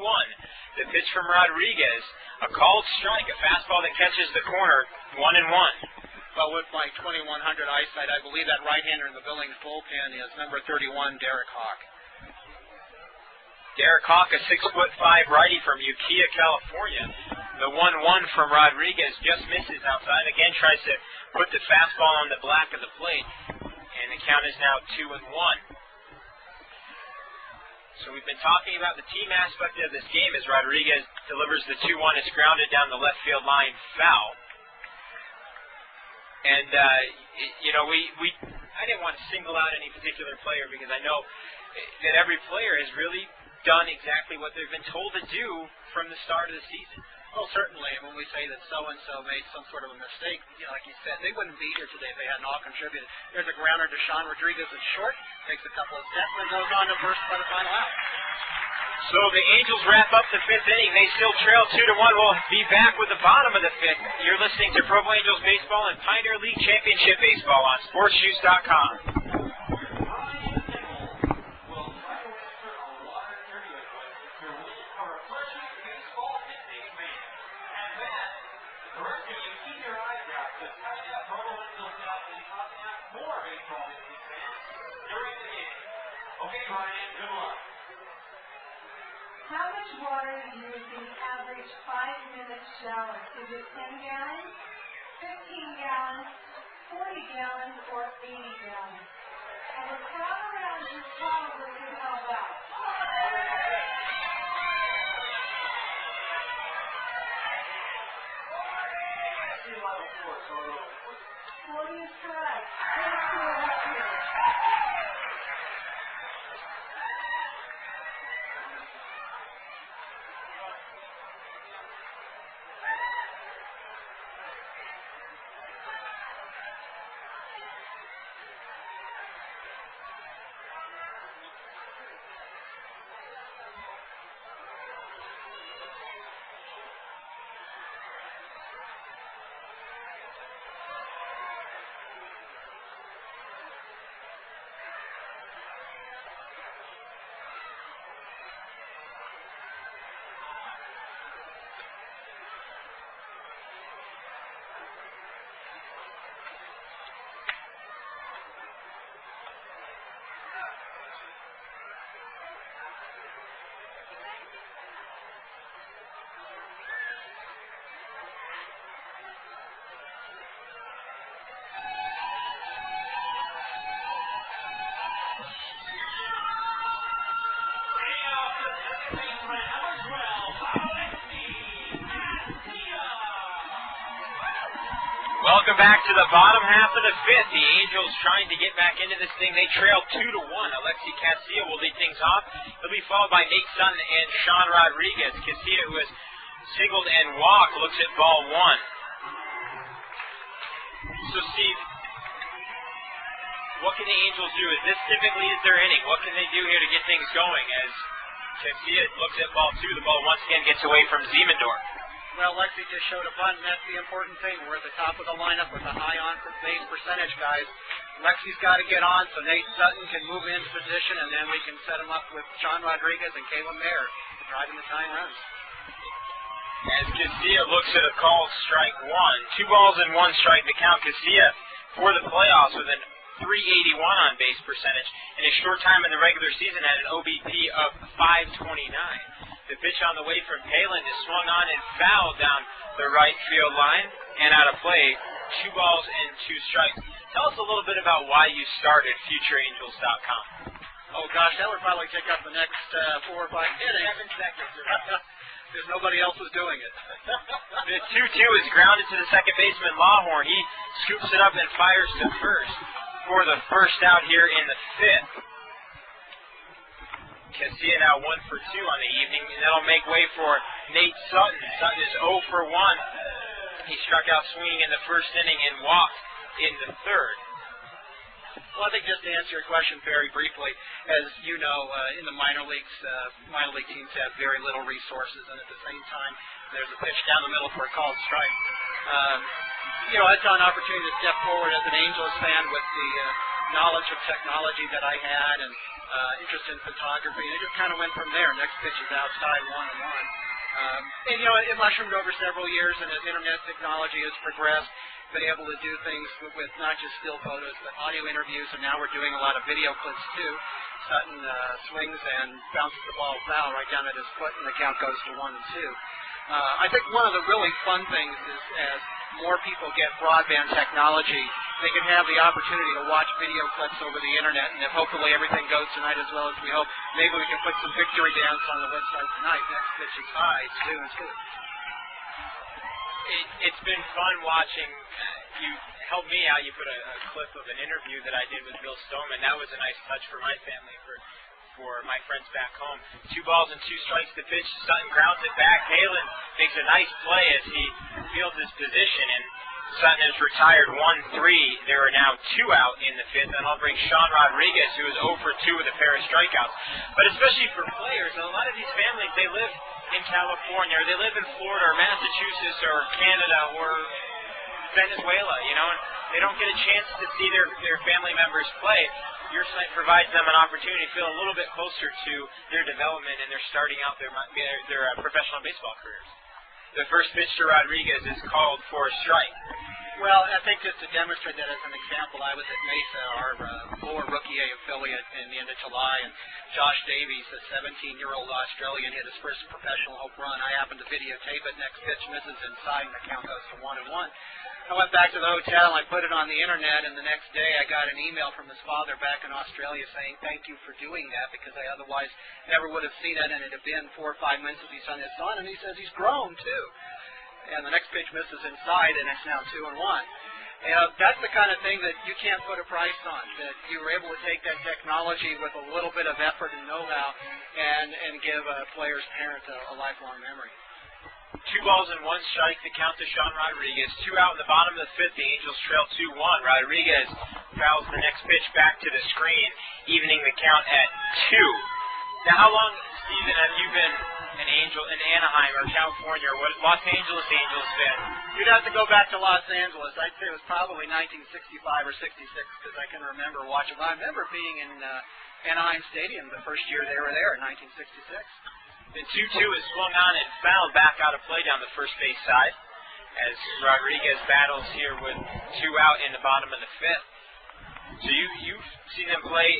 Speaker 1: The pitch from Rodriguez. A called strike, a fastball that catches the corner, 1-1.
Speaker 4: Well, with my 2100 eyesight, I believe that right-hander in the Billings bullpen is number 31, Derek Hawk.
Speaker 1: Derek Hawk, a 6'5" righty from Ukiah, California. The 1-1 from Rodriguez just misses outside. Again, tries to put the fastball on the black of the plate. And the count is now 2-1. So we've been talking about the team aspect of this game as Rodriguez delivers the 2-1. It's grounded down the left field line, foul. And, I didn't want to single out any particular player because I know that every player has really done exactly what they've been told to do from the start of the season.
Speaker 4: Well, certainly, when we say that so-and-so made some sort of a mistake, like you said, they wouldn't be here today if they hadn't all contributed. There's a grounder to Sean Rodriguez at short, takes a couple of steps, and goes on to first by the final out.
Speaker 1: So the Angels wrap up the 5th inning. They still trail 2-1. We'll be back with the bottom of the 5th. You're listening to Provo Angels Baseball and Pioneer League Championship Baseball on SportsJuice.com.
Speaker 2: Okay, Brian, good luck.
Speaker 3: How much water do you use in the average 5-minute shower? Is it 10 gallons, 15 gallons, 40 gallons, or 80 gallons? And the crowd around you probably can help out.
Speaker 2: See a lot of sports, so
Speaker 3: 40 is correct. Let's do it up here.
Speaker 1: Welcome back to the bottom half of the fifth. The Angels trying to get back into this thing. They trail 2-1. Alexi Casilla will lead things off. He'll be followed by Nate Sutton and Sean Rodriguez. Casilla, who has singled and walked, looks at ball one. So, Steve, what can the Angels do? Is this typically is their inning? What can they do here to get things going as Casilla looks at ball two? The ball once again gets away from Ziemendorf.
Speaker 4: Well, Alexi just showed a bunt, and that's the important thing. We're at the top of the lineup with a high on-base percentage, guys. Alexi's got to get on so Nate Sutton can move into position, and then we can set him up with Sean Rodriguez and Caleb Mayer driving the tying runs.
Speaker 1: As Casilla looks at a called strike one. 2 balls and 1 strike to count. Casilla for the playoffs with an .381 on base percentage. In a short time in the regular season had an OBP of .529. The pitch on the way from Palin is swung on and fouled down the right field line and out of play. 2 balls and 2 strikes. Tell us a little bit about why you started FutureAngels.com.
Speaker 4: Oh, gosh, that would probably take up the next 4 or 5 innings.
Speaker 1: 7 seconds.
Speaker 4: Because nobody else was doing it.
Speaker 1: The 2-2 is grounded to the second baseman, Lawhorn. He scoops it up and fires to first for the first out here in the fifth. Casilla now 1 for 2 on the evening, and that'll make way for Nate Sutton. Sutton is 0 for 1. He struck out swinging in the first inning and walked in the third.
Speaker 4: Well, I think just to answer your question very briefly, as you know, in the minor leagues, minor league teams have very little resources, and at the same time, there's a pitch down the middle for a called strike. I saw an opportunity to step forward as an Angels fan with the knowledge of technology that I had and interest in photography, and it just kind of went from there. Next pitch is outside 1-1. It mushroomed over several years, and as internet technology has progressed, been able to do things with not just still photos, but audio interviews, and now we're doing a lot of video clips too. Sutton swings and bounces the ball foul right down at his foot, and the count goes to 1-2. I think one of the really fun things is as more people get broadband technology, they can have the opportunity to watch video clips over the internet, and if hopefully everything goes tonight as well as we hope, maybe we can put some victory dance on the website tonight. Next pitch is high, it's 2-2.
Speaker 1: It's been fun watching. You helped me out. You put a clip of an interview that I did with Bill Stoneman. That was a nice touch for my family, for my friends back home. 2 balls and 2 strikes to pitch. Sutton grounds it back. Palin makes a nice play as he fields his position, and Sutton is retired 1-3. There are now 2 out in the fifth, and I'll bring Sean Rodriguez, who is 0 for 2 with a pair of strikeouts. But especially for players, a lot of these families, they live in California, or they live in Florida, or Massachusetts, or Canada, or Venezuela, and they don't get a chance to see their family members play. Your site provides them an opportunity to feel a little bit closer to their development, and they're starting out their professional baseball careers. The first pitch to Rodriguez is called for a strike.
Speaker 4: Well, I think just to demonstrate that as an example, I was at Mesa, our lower Rookie A affiliate, in the end of July, and Josh Davies, a 17-year-old Australian, hit his first professional home run. I happened to videotape it. Next pitch misses inside, and the count goes to 1-1. I went back to the hotel, I put it on the internet, and the next day I got an email from his father back in Australia saying, thank you for doing that, because I otherwise never would have seen it, and it had been 4 or 5 minutes since he's on his son, and he says he's grown, too. And the next pitch misses inside, and it's now 2-1. That's the kind of thing that you can't put a price on, that you were able to take that technology with a little bit of effort and know-how and give a player's parent a lifelong memory.
Speaker 1: 2 balls and 1 strike, the count to Sean Rodriguez. 2 out in the bottom of the 5th. The Angels trail 2-1. Rodriguez fouls the next pitch back to the screen, evening the count at 2. Now, how long, Steven, have you been an Angel in Anaheim or California or what Los Angeles Angels fan?
Speaker 4: You'd have to go back to Los Angeles. I'd say it was probably 1965 or 66 because I can remember watching. I remember being in Anaheim Stadium the first year they were there in 1966.
Speaker 1: The 2-2 is swung on and fouled back out of play down the first base side as Rodriguez battles here with 2 out in the bottom of the 5th. So you've seen them play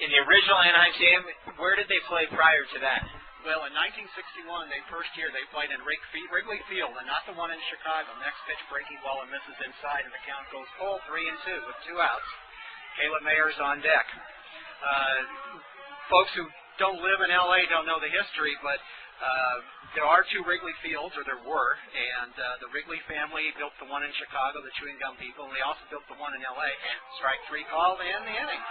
Speaker 1: in the original Anaheim Stadium. Where did they play prior to that?
Speaker 4: Well, in 1961, their first year, they played in Wrigley Field, and not the one in Chicago. Next pitch, breaking ball, and misses inside, and the count goes full 3-2 with 2 outs. Caleb Mayer's on deck. Folks who don't live in L.A. don't know the history, but there are 2 Wrigley Fields, or there were, and the Wrigley family built the one in Chicago, the Chewing Gum people, and they also built the one in L.A. Strike 3 call to end the inning.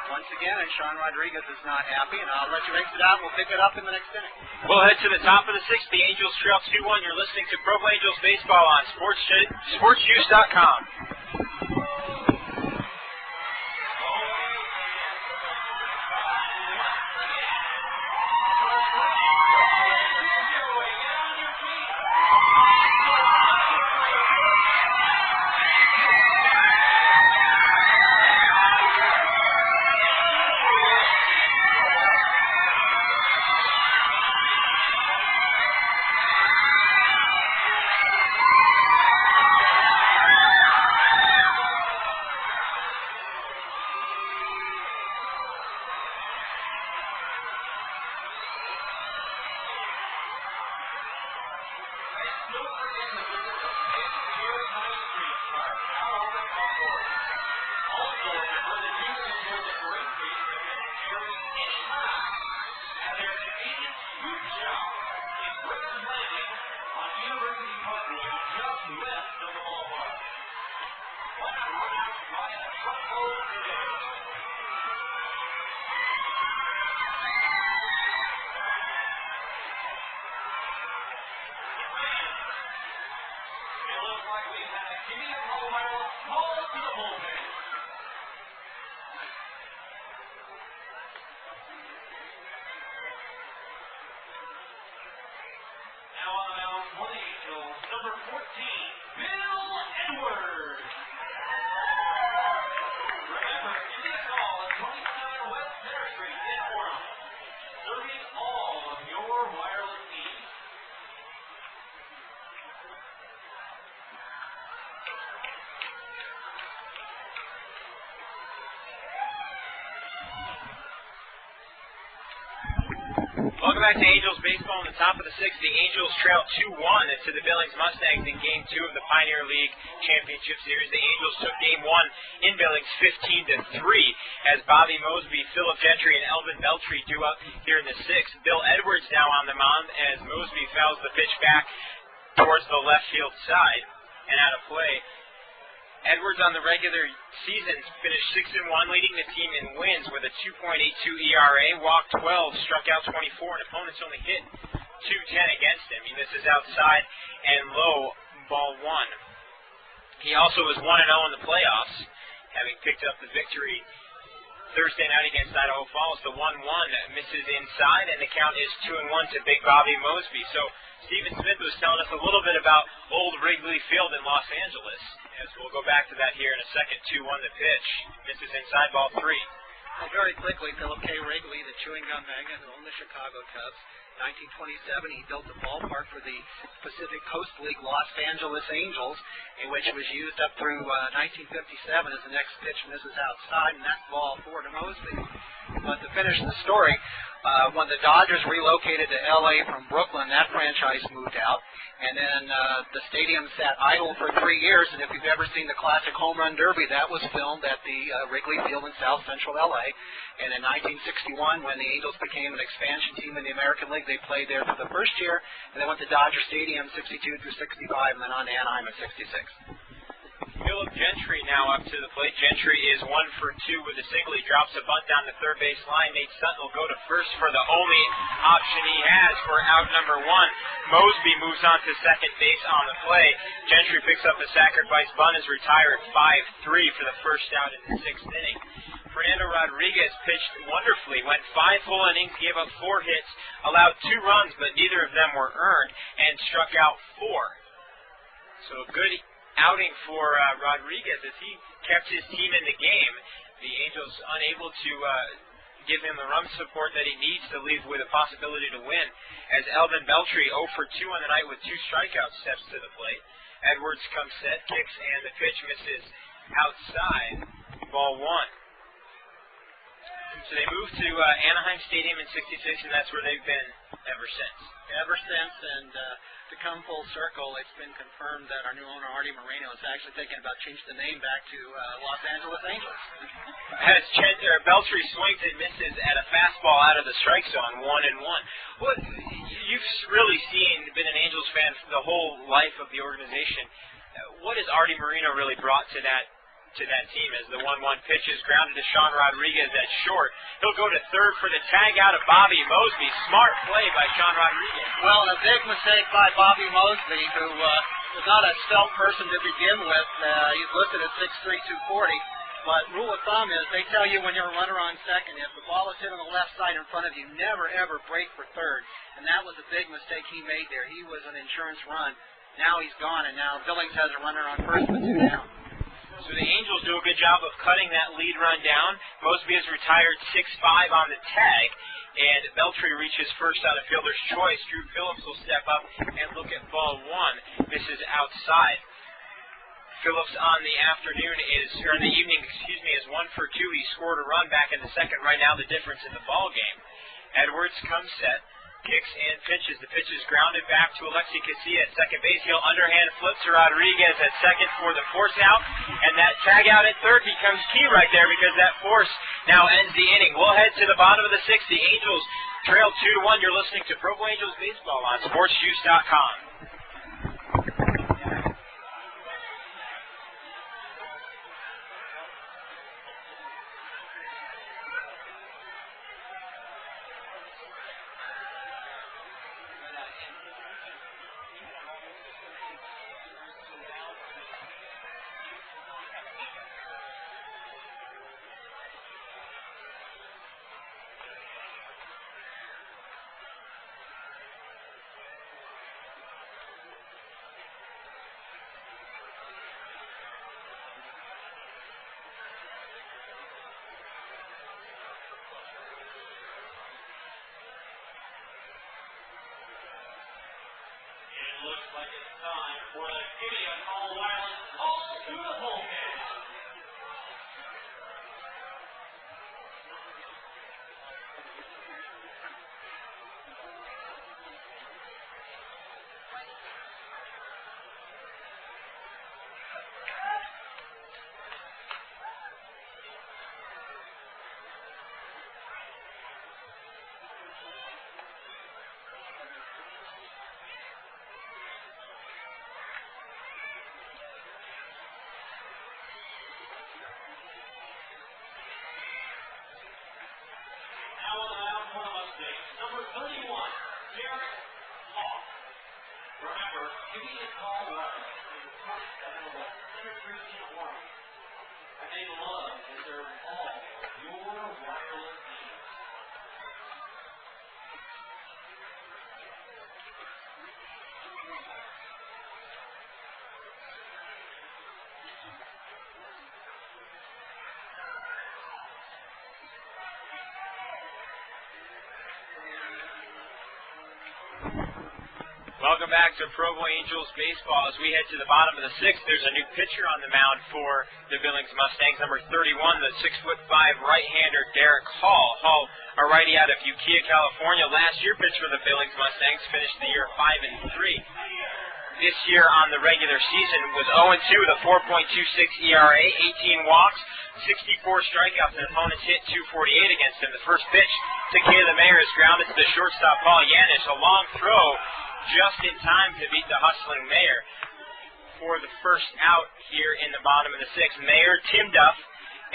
Speaker 4: Once again, and Sean Rodriguez is not happy, and I'll let you exit out, and we'll pick it up in the next inning.
Speaker 1: We'll head to the top of the 6th. The Angels trail 2-1. You're listening to Provo Angels Baseball on SportsJuice.com. Welcome back to Angels Baseball on the top of the 6th. The Angels trail 2-1 to the Billings Mustangs in Game 2 of the Pioneer League Championship Series. The Angels took Game 1 in Billings 15-3 as Bobby Mosby, Philip Gentry, and Elvin Beltry do up here in the 6th. Bill Edwards now on the mound as Mosby fouls the pitch back towards the left field side and out of play. Edwards on the regular season finished 6-1, leading the team in wins with a 2.82 ERA, walked 12, struck out 24, and opponents only hit .210 against him. He misses outside and low, ball 1. He also was 1-0 in the playoffs, having picked up the victory Thursday night against Idaho Falls. The 1-1 misses inside, and the count is 2-1 to Big Bobby Mosby. So Stephen Smith was telling us a little bit about old Wrigley Field in Los Angeles, as we'll go back to that here in a second. 2-1 the pitch. Misses inside, ball 3.
Speaker 4: Well, very quickly, Philip K. Wrigley, the chewing gum magnate who owned the Chicago Cubs, 1927, he built a ballpark for the Pacific Coast League Los Angeles Angels, in which was used up through 1957 as the next pitch misses outside, and that's ball 4 to Mosby. But to finish the story, when the Dodgers relocated to L.A. from Brooklyn, that franchise moved out, and then the stadium sat idle for 3 years, and if you've ever seen the classic Home Run Derby, that was filmed at the Wrigley Field in South Central L.A., and in 1961, when the Angels became an expansion team in the American League, they played there for the first year, and they went to Dodger Stadium 62 through 65, and then on to Anaheim in 66.
Speaker 1: Philip Gentry now up to the plate. Gentry is 1 for 2 with a single. He drops a bunt down the third base line. Nate Sutton will go to first for the only option he has for out number 1. Mosby moves on to second base on the play. Gentry picks up a sacrifice bunt, is retired 5-3 for the first out in the 6th inning. Fernando Rodriguez pitched wonderfully, went 5 full innings, gave up 4 hits, allowed 2 runs, but neither of them were earned, and struck out 4. So a good outing for Rodriguez as he kept his team in the game. The Angels unable to give him the run support that he needs to leave with a possibility to win, as Elvin Beltry 0 for 2 on the night with 2 strikeouts steps to the plate. Edwards comes set, kicks, and the pitch misses outside. Ball 1. So they moved to Anaheim Stadium in 66, and that's where they've been ever since.
Speaker 4: And to come full circle, it's been confirmed that our new owner, Artie Moreno, is actually thinking about changing the name back to Los Angeles Angels.
Speaker 1: As Beltry swings and misses at a fastball out of the strike zone, 1-1. Well, you've really been an Angels fan the whole life of the organization. What has Artie Moreno really brought to that team as the 1-1 pitch is grounded to Sean Rodriguez at short? He'll go to third for the tag out of Bobby Mosby. Smart play by Sean Rodriguez.
Speaker 4: Well, a big mistake by Bobby Mosby, who was not a stealth person to begin with. He's listed at 6'3", 240. But rule of thumb is they tell you when you're a runner on second, if the ball is hit on the left side in front of you, never, ever break for third. And that was a big mistake he made there. He was an insurance run. Now he's gone, and now Billings has a runner on first with 2 down.
Speaker 1: So the Angels do a good job of cutting that lead run down. Mosby is retired 6-5 on the tag, and Beltry reaches first out of fielder's choice. Drew Phillips will step up and look at ball 1. Misses outside. Phillips on the evening is 1 for 2. He scored a run back in the second. Right now the difference in the ball game. Edwards comes set. Kicks and pitches. The pitch is grounded back to Alexi Casilla at second base. He'll underhand flip to Rodriguez at second for the force out. And that tag out at third becomes key right there because that force now ends the inning. We'll head to the bottom of the 6th. The Angels trail 2-1. You're listening to Provo Angels Baseball on SportsJuice.com.
Speaker 2: Looks like it's time for the Casilla call wireless call to the bullpen. Number 31, Derek Hawk. Remember, Casilla call wireless is the first ever penetration warning. And they love to serve all your wireless needs.
Speaker 1: Welcome back to Provo Angels baseball. As we head to the bottom of the sixth, there's a new pitcher on the mound for the Billings Mustangs, number 31, the 6'5" right-hander Derek Hall. Hall, a righty out of Ukiah, California. Last year pitched for the Billings Mustangs, finished the year 5-3. This year on the regular season was 0-2 with a 4.26 ERA, 18 walks, 64 strikeouts, and opponents hit 248 against him. The first pitch to Kayla Mayer is grounded to the shortstop Paul Janish. A long throw just in time to beat the hustling Mayer for the first out here in the bottom of the sixth. Mayer, Tim Duff,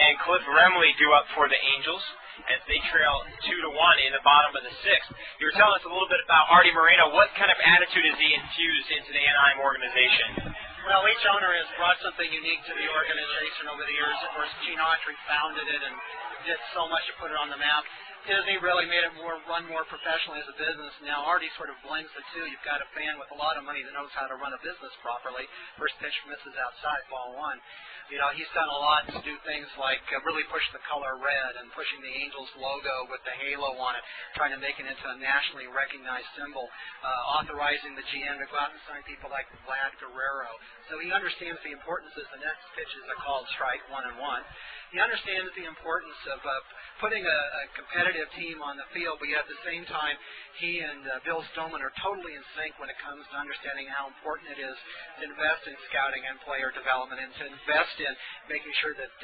Speaker 1: and Cliff Remley due up for the Angels as they trail 2-1 in the bottom of the sixth. You were telling us a little bit about Artie Moreno. What kind of attitude has he infused into the Anaheim organization?
Speaker 4: Well, each owner has brought something unique to the organization over the years. Of course, Gene Autry founded it and did so much to put it on the map. Disney really made it run more professionally as a business. Now Artie sort of blends the two. You've got a fan with a lot of money that knows how to run a business properly. First pitch misses outside, ball one. You know, he's done a lot to do things like really push the color red and pushing the Angels logo with the halo on it, trying to make it into a nationally recognized symbol, authorizing the GM to go out and sign people like Vlad Guerrero. So he understands the importance as the next pitch is a called strike, 1-1. He understands the importance of putting a competitive team on the field, but yet at the same time, he and Bill Stoneman are totally in sync when it comes to understanding how important it is to invest in scouting and player development and to invest in making sure that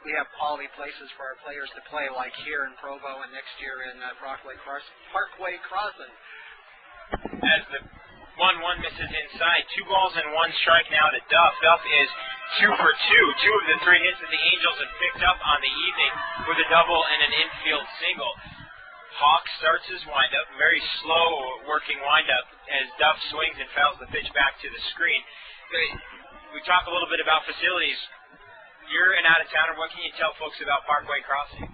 Speaker 4: we have quality places for our players to play, like here in Provo and next year in Parkway Crossing.
Speaker 1: As the 1-1 misses inside, 2 balls and 1 strike now to Duff. Duff is 2 for 2. 2 of the 3 hits that the Angels have picked up on the evening with a double and an infield single. Hawk starts his windup, very slow working windup as Duff swings and fouls the pitch back to the screen. We talk a little bit about facilities. You're an out-of-towner. What can you tell folks about Parkway Crossing?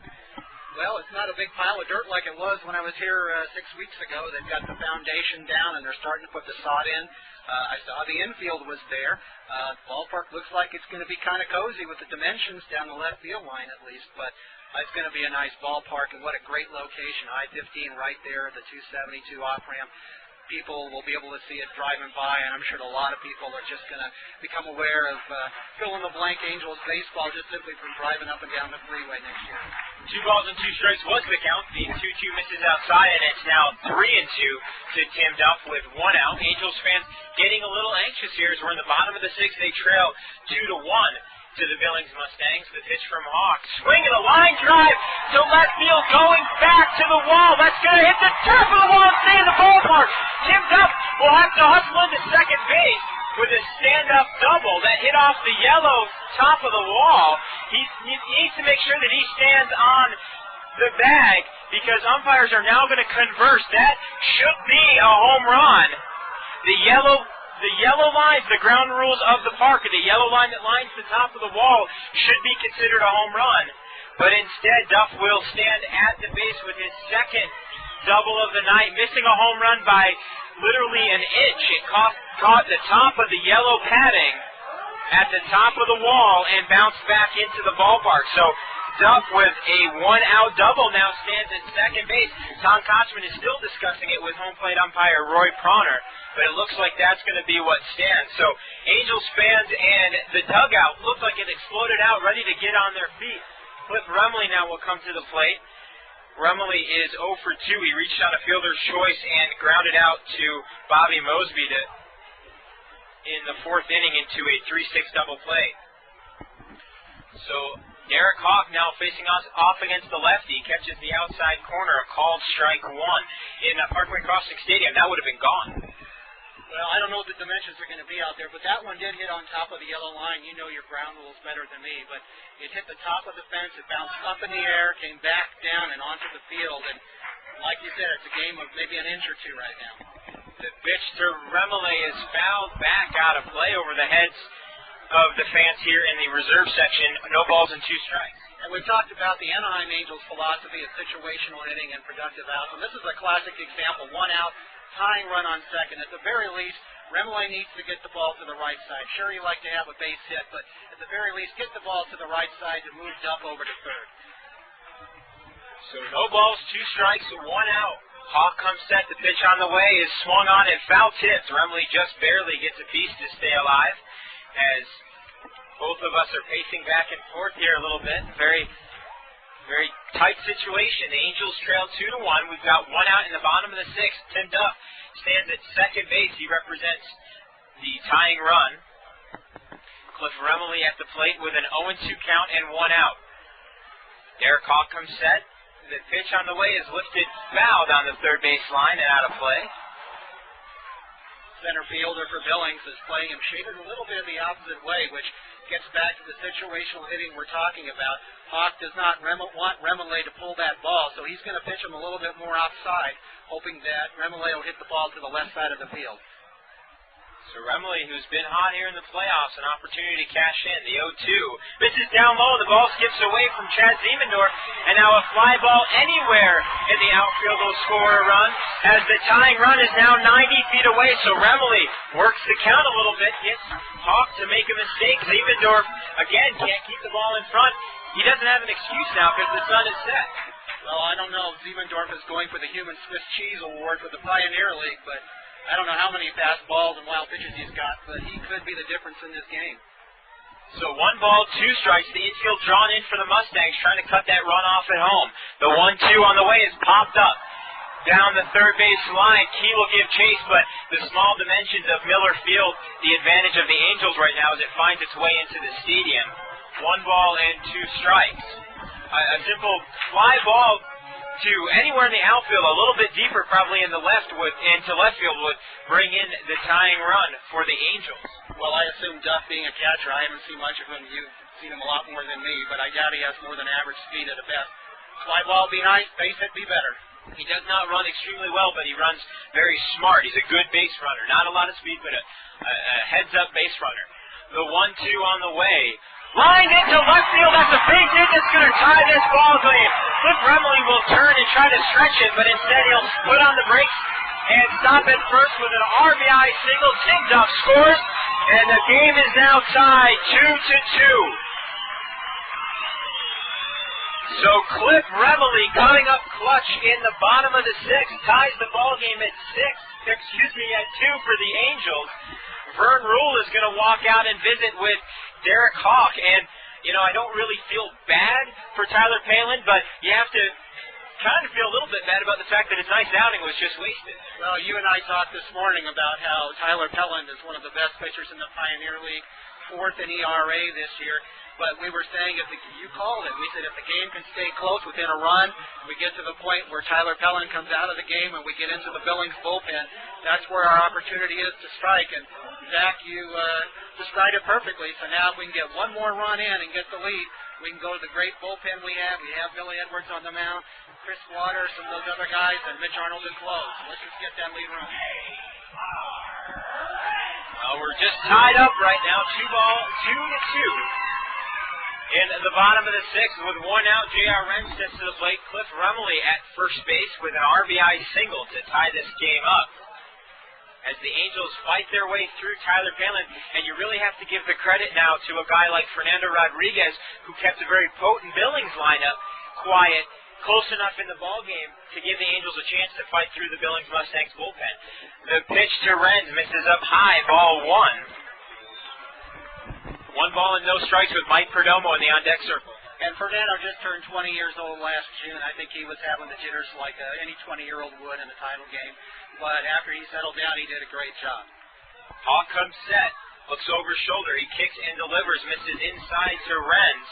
Speaker 4: Well, it's not a big pile of dirt like it was when I was here 6 weeks ago. They've got the foundation down, and they're starting to put the sod in. I saw the infield was there. The ballpark looks like it's going to be kind of cozy with the dimensions down the left field line at least, but it's going to be a nice ballpark, and what a great location. I-15 right there, the 272 off-ramp. People will be able to see it driving by, and I'm sure a lot of people are just going to become aware of fill-in-the-blank Angels baseball just simply from driving up and down the freeway next year.
Speaker 1: 2 balls and 2 strikes was the count. The 2-2 misses outside, and it's now 3-2 to Tim Duff with 1 out. Angels fans getting a little anxious here as we're in the bottom of the sixth. They trail 2-1 to the Billings Mustangs. The pitch from Hawk. Swing and a line drive to left field, going back to the wall. That's going to hit the top of the wall and stay in the ballpark. Tim Duff will have to hustle into second base with a stand-up double that hit off the yellow top of the wall. He needs to make sure that he stands on the bag because umpires are now going to converse. That should be a home run. The yellow lines, the ground rules of the park, the yellow line that lines the top of the wall should be considered a home run. But instead, Duff will stand at the base with his second double of the night, missing a home run by literally an inch. It caught the top of the yellow padding at the top of the wall and bounced back into the ballpark. So Duff with a 1-out double now stands at second base. Tom Kochman is still discussing it with home plate umpire Roy Proner, but it looks like that's going to be what stands. So Angels fans and the dugout looked like it exploded out, ready to get on their feet. Cliff Remley now will come to the plate. Remley is 0 for 2. He reached on a fielder's choice and grounded out to Bobby Mosby in the 4th inning into a 3-6 double play. So Derek Hawk now facing us off against the lefty, catches the outside corner, a called strike 1 in Parkway Crossing Stadium. That would have been gone.
Speaker 4: Well, I don't know what the dimensions are going to be out there, but that one did hit on top of the yellow line. You know your ground rules better than me, but it hit the top of the fence, it bounced up in the air, came back down and onto the field, and like you said, it's a game of maybe an inch or two right now.
Speaker 1: The pitch to Remley is fouled back out of play over the heads of the fans here in the reserve section. No balls and 2 strikes.
Speaker 4: And we've talked about the Anaheim Angels' philosophy of situational hitting and productive outs, and this is a classic example. 1 out, tying run on second. At the very least, Remley needs to get the ball to the right side. Sure, you like to have a base hit, but at the very least, get the ball to the right side to move Duff over to third.
Speaker 1: So no balls, 2 strikes, 1 out Hawk comes set. The pitch on the way is swung on and foul tipped. Remley just barely gets a piece to stay alive as both of us are pacing back and forth here a little bit. Very tight situation. The Angels trail 2-1. We've got one out in the bottom of the sixth. Tim Duff stands at second base. He represents the tying run. Cliff Remley at the plate with an 0-2 count and one out. Derek Hawk comes set. The pitch on the way is lifted foul down the third base line and out of play.
Speaker 4: Center fielder for Billings is playing him shaded a little bit the opposite way, which gets back to the situational hitting we're talking about. Hawk does not want Remley to pull that ball, so he's going to pitch him a little bit more offside, hoping that Remley will hit the ball to the left side of the field.
Speaker 1: So Remley, who's been hot here in the playoffs, an opportunity to cash in. The 0-2. Misses down low. The ball skips away from Chad Ziemendorf. And now a fly ball anywhere in the outfield will score a run. As the tying run is now 90 feet away. So Remley works the count a little bit. Gets Hawk to make a mistake. Ziemendorf, again, can't keep the ball in front. He doesn't have an excuse now because the sun is set.
Speaker 4: Well, I don't know if Ziemendorf is going for the Human Swiss Cheese Award for the Pioneer League, but I don't know how many fastballs and wild pitches he's got, but he could be the difference in this game.
Speaker 1: So 1 ball, 2 strikes. The infield drawn in for the Mustangs, trying to cut that run off at home. The 1-2 on the way is popped up down the third base line. Key will give chase, but the small dimensions of Miller Field, the advantage of the Angels right now as it finds its way into the stadium. 1 ball and 2 strikes. A simple fly ball to anywhere in the outfield, a little bit deeper probably in the left into left field would bring in the tying run for the Angels.
Speaker 4: Well, I assume Duff being a catcher, I haven't seen much of him. You've seen him a lot more than me, but I doubt he has more than average speed at the best. Fly ball be nice, base hit be better.
Speaker 1: He does not run extremely well, but he runs very smart. He's a good base runner. Not a lot of speed, but a heads-up base runner. The 1-2 on the way. Lined into left field. That's a big hit that's going to tie this ball game. Cliff Remley will turn and try to stretch it, but instead he'll put on the brakes and stop at first with an RBI single. Tim Duff scores, and the game is now tied 2-2. So Cliff Remley coming up clutch in the bottom of the sixth ties the ball game at 2 for the Angels. Vern Rule is going to walk out and visit with Derek Hawk, and I don't really feel bad for Tyler Palin, but you have to kind of feel a little bit bad about the fact that his nice outing was just wasted.
Speaker 4: Well, you and I talked this morning about how Tyler Palin is one of the best pitchers in the Pioneer League, 4th in ERA this year. But we were saying, you called it. We said if the game can stay close within a run, we get to the point where Tyler Palin comes out of the game and we get into the Billings bullpen, that's where our opportunity is to strike. And, Zach, you described it perfectly. So now if we can get one more run in and get the lead, we can go to the great bullpen we have. We have Billy Edwards on the mound, Chris Waters, some of those other guys, and Mitch Arnold is close. Let's just get that lead run.
Speaker 1: Well, we're just tied up right now, 2-2. In the bottom of the sixth, with one out, J.R. Wren steps to the plate. Cliff Remley at first base with an RBI single to tie this game up. As the Angels fight their way through Tyler Palin, and you really have to give the credit now to a guy like Fernando Rodriguez, who kept a very potent Billings lineup quiet, close enough in the ball game to give the Angels a chance to fight through the Billings Mustangs bullpen. The pitch to Renz misses up high, ball 1. 1 ball and no strikes with Mike Perdomo in the on-deck circle.
Speaker 4: And Fernando just turned 20 years old last June. I think he was having the jitters like any 20-year-old would in a title game. But after he settled down, he did a great job.
Speaker 1: Hawk comes set, looks over shoulder. He kicks and delivers, misses inside to Renz.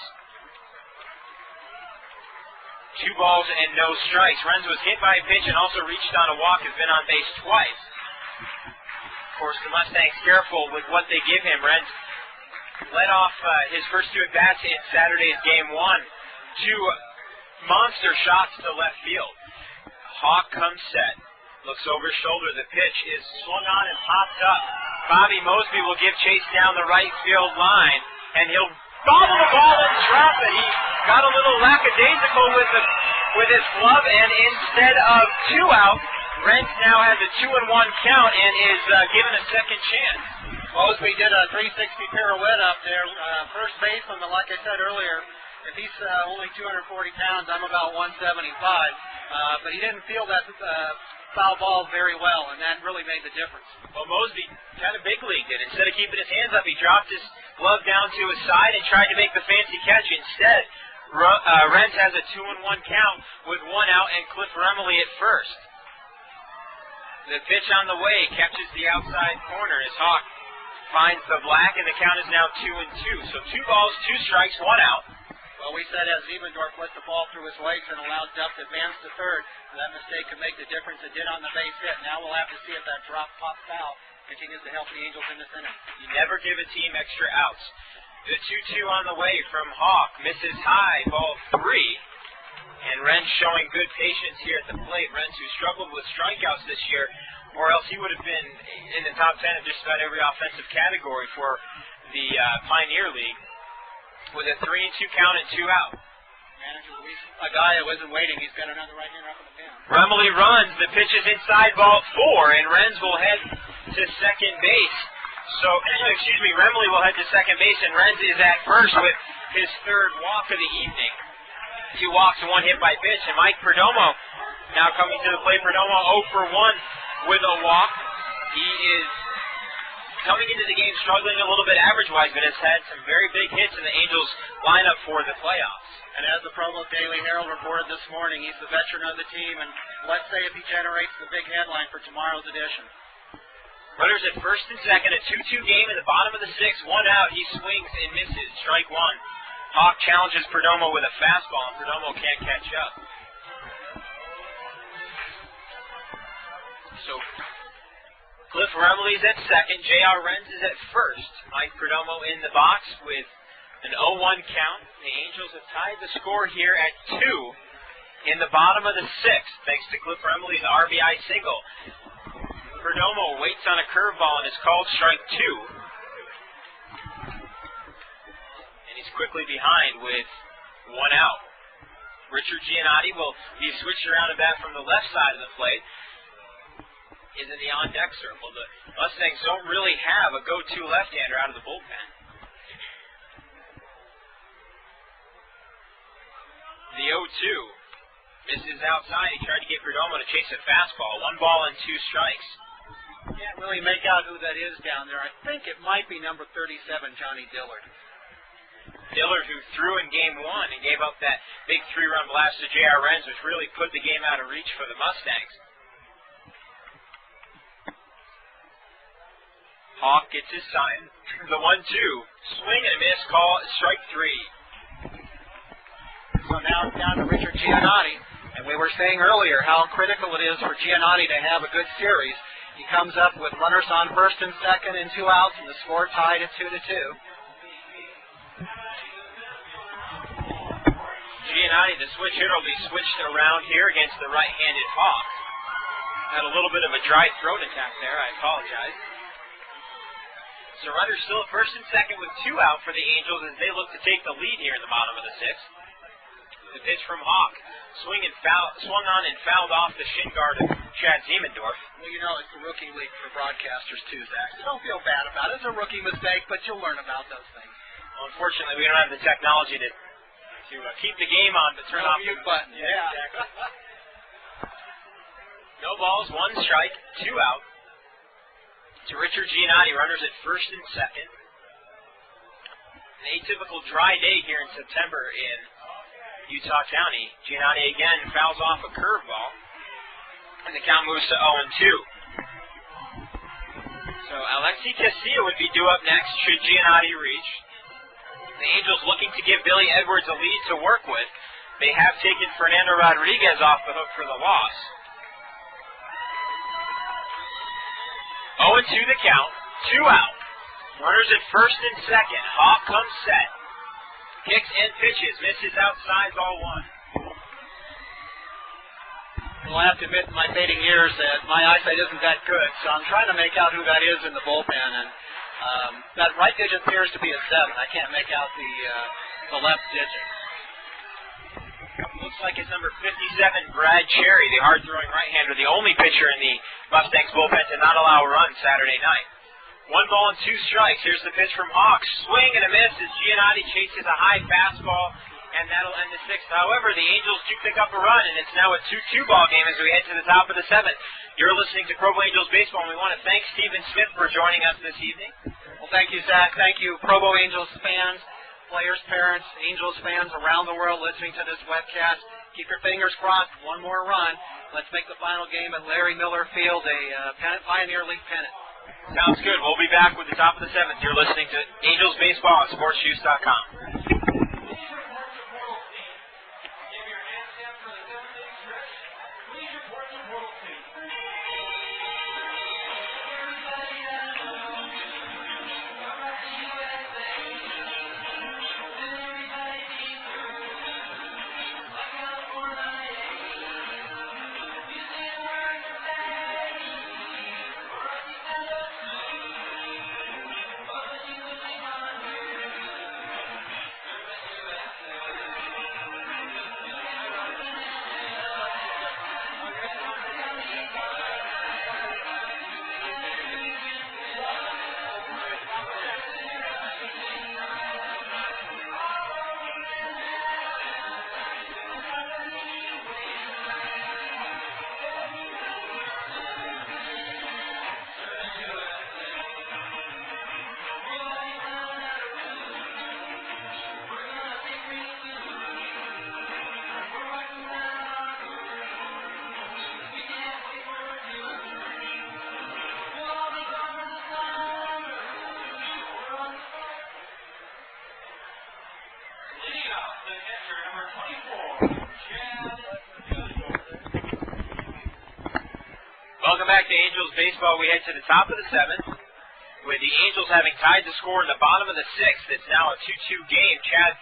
Speaker 1: 2 balls and no strikes. Renz was hit by a pitch and also reached on a walk, has been on base twice. Of course, the Mustangs careful with what they give him. Renz led off his first 2 at-bats in Saturday's Game 1. 2 monster shots to left field. Hawk comes set. Looks over shoulder. The pitch is swung on and popped up. Bobby Mosby will give chase down the right field line, and he'll bobble the ball and drop it. He got a little lackadaisical with his glove, and instead of 2 out, Renz now has a 2-1 count and is given a second chance.
Speaker 4: Mosby did a 360 pirouette up there. First baseman, like I said earlier, if he's only 240 pounds, I'm about 175. but he didn't feel that foul ball very well, and that really made the difference.
Speaker 1: Well, Mosby kind of big leagued it. Instead of keeping his hands up, he dropped his glove down to his side and tried to make the fancy catch. Instead, Renz has a 2-1 count with 1 out and Cliff Remley at first. The pitch on the way catches the outside corner as Hawk finds the black, and the count is now 2-2. So 2 balls, 2 strikes, 1 out.
Speaker 4: Well, we said as Evendorf let the ball through his legs and allowed Duff to advance to third, that mistake could make the difference it did on the base hit. Now we'll have to see if that drop pop foul continues to help the Angels in this inning.
Speaker 1: You never give a team extra outs. The 2-2 on the way from Hawk misses high, ball 3. And Renz showing good patience here at the plate. Renz, who struggled with strikeouts this year, or else he would have been in the top 10 of just about every offensive category for the Pioneer League, with a 3-2 count and 2 out.
Speaker 4: Manager Luis Agaya wasn't waiting. He's got another right-hander up in the pen.
Speaker 1: Remley runs. The pitch is inside, ball 4, and Renz will head to second base. So, Remley will head to second base, and Renz is at first with his 3rd walk of the evening. 2 walks and 1 hit by pitch, and Mike Perdomo now coming to the plate. Perdomo 0 for 1 with a walk. He is coming into the game struggling a little bit average-wise, but has had some very big hits in the Angels lineup for the playoffs.
Speaker 4: And as the Provo Daily Herald reported this morning, he's the veteran of the team, and let's say if he generates the big headline for tomorrow's edition.
Speaker 1: Runners at first and second, a 2-2 game in the bottom of the 6th, 1 out. He swings and misses, strike 1. Hawk challenges Perdomo with a fastball, and Perdomo can't catch up. So, Cliff Remley's at second, J.R. Renz is at first. Mike Perdomo in the box with an 0-1 count. The Angels have tied the score here at 2 in the bottom of the 6th, thanks to Cliff Remley's RBI single. Perdomo waits on a curveball and is called strike 2. He's quickly behind with 1 out. Richard Giannotti will be switched around to bat from the left side of the plate. Is in the on-deck circle. The Mustangs don't really have a go-to left-hander out of the bullpen. The 0-2 misses outside. He tried to get Perdomo to chase a fastball. 1 ball and 2 strikes.
Speaker 4: Can't really make out who that is down there. I think it might be number 37, Johnny Dillard.
Speaker 1: Dillard, who threw in game 1 and gave up that big 3-run blast to J.R. Renz, which really put the game out of reach for the Mustangs. Hawk gets his sign. The 1-2. Swing and a miss. Call strike 3.
Speaker 4: So now it's down to Richard Giannotti. And we were saying earlier how critical it is for Giannotti to have a good series. He comes up with runners on first and second and 2 outs, and the score tied at 2-2.
Speaker 1: Giannotti, the switch hitter, will be switched around here against the right-handed Hawk. Had a little bit of a dry throat attack there. I apologize. So runners still at first and second with 2 out for the Angels as they look to take the lead here in the bottom of the 6th. The pitch from Hawk. Swung on and fouled off the shin guard of Chad Ziemendorf.
Speaker 4: Well, you know, it's the rookie league for broadcasters too, Zach. So don't feel bad about it. It's a rookie mistake, but you'll learn about those things.
Speaker 1: Well, unfortunately, we don't have the technology to keep the game on, but turn off
Speaker 4: the mute button.
Speaker 1: Yeah, exactly. No balls, 1 strike, 2 out. To Richard Giannotti, runners at first and second. An atypical dry day here in September in Utah County. Giannotti again fouls off a curveball, and the count moves to 0-2. So Alexi Casilla would be due up next should Giannotti reach. The Angels looking to give Billy Edwards a lead to work with. They have taken Fernando Rodriguez off the hook for the loss. 0-2 the count, 2 out. Runners at first and second. Hawk comes set. Kicks and pitches, misses outside, ball 1.
Speaker 4: Well, I have to admit in my fading years that my eyesight isn't that good, so I'm trying to make out who that is in the bullpen, and that right digit appears to be a 7. I can't make out the left digit.
Speaker 1: Looks like it's number 57, Brad Cherry, the hard-throwing right-hander, the only pitcher in the Mustangs bullpen to not allow a run Saturday night. 1 ball and 2 strikes. Here's the pitch from Hawks. Swing and a miss as Giannotti chases a high fastball and that'll end the 6th. However, the Angels do pick up a run, and it's now a 2-2 ball game as we head to the top of the 7th. You're listening to Provo Angels Baseball, and we want to thank Stephen Smith for joining us this evening.
Speaker 4: Well, thank you, Zach. Thank you, Provo Angels fans, players, parents, Angels fans around the world listening to this webcast. Keep your fingers crossed. One more run. Let's make the final game at Larry Miller Field a Pioneer League pennant.
Speaker 1: Sounds good. We'll be back with the top of the 7th. You're listening to Angels Baseball on SportsJuice.com. Welcome back to Angels Baseball. We head to the top of the 7th with the Angels having tied the score in the bottom of the 6th. It's now a 2-2 game. Chad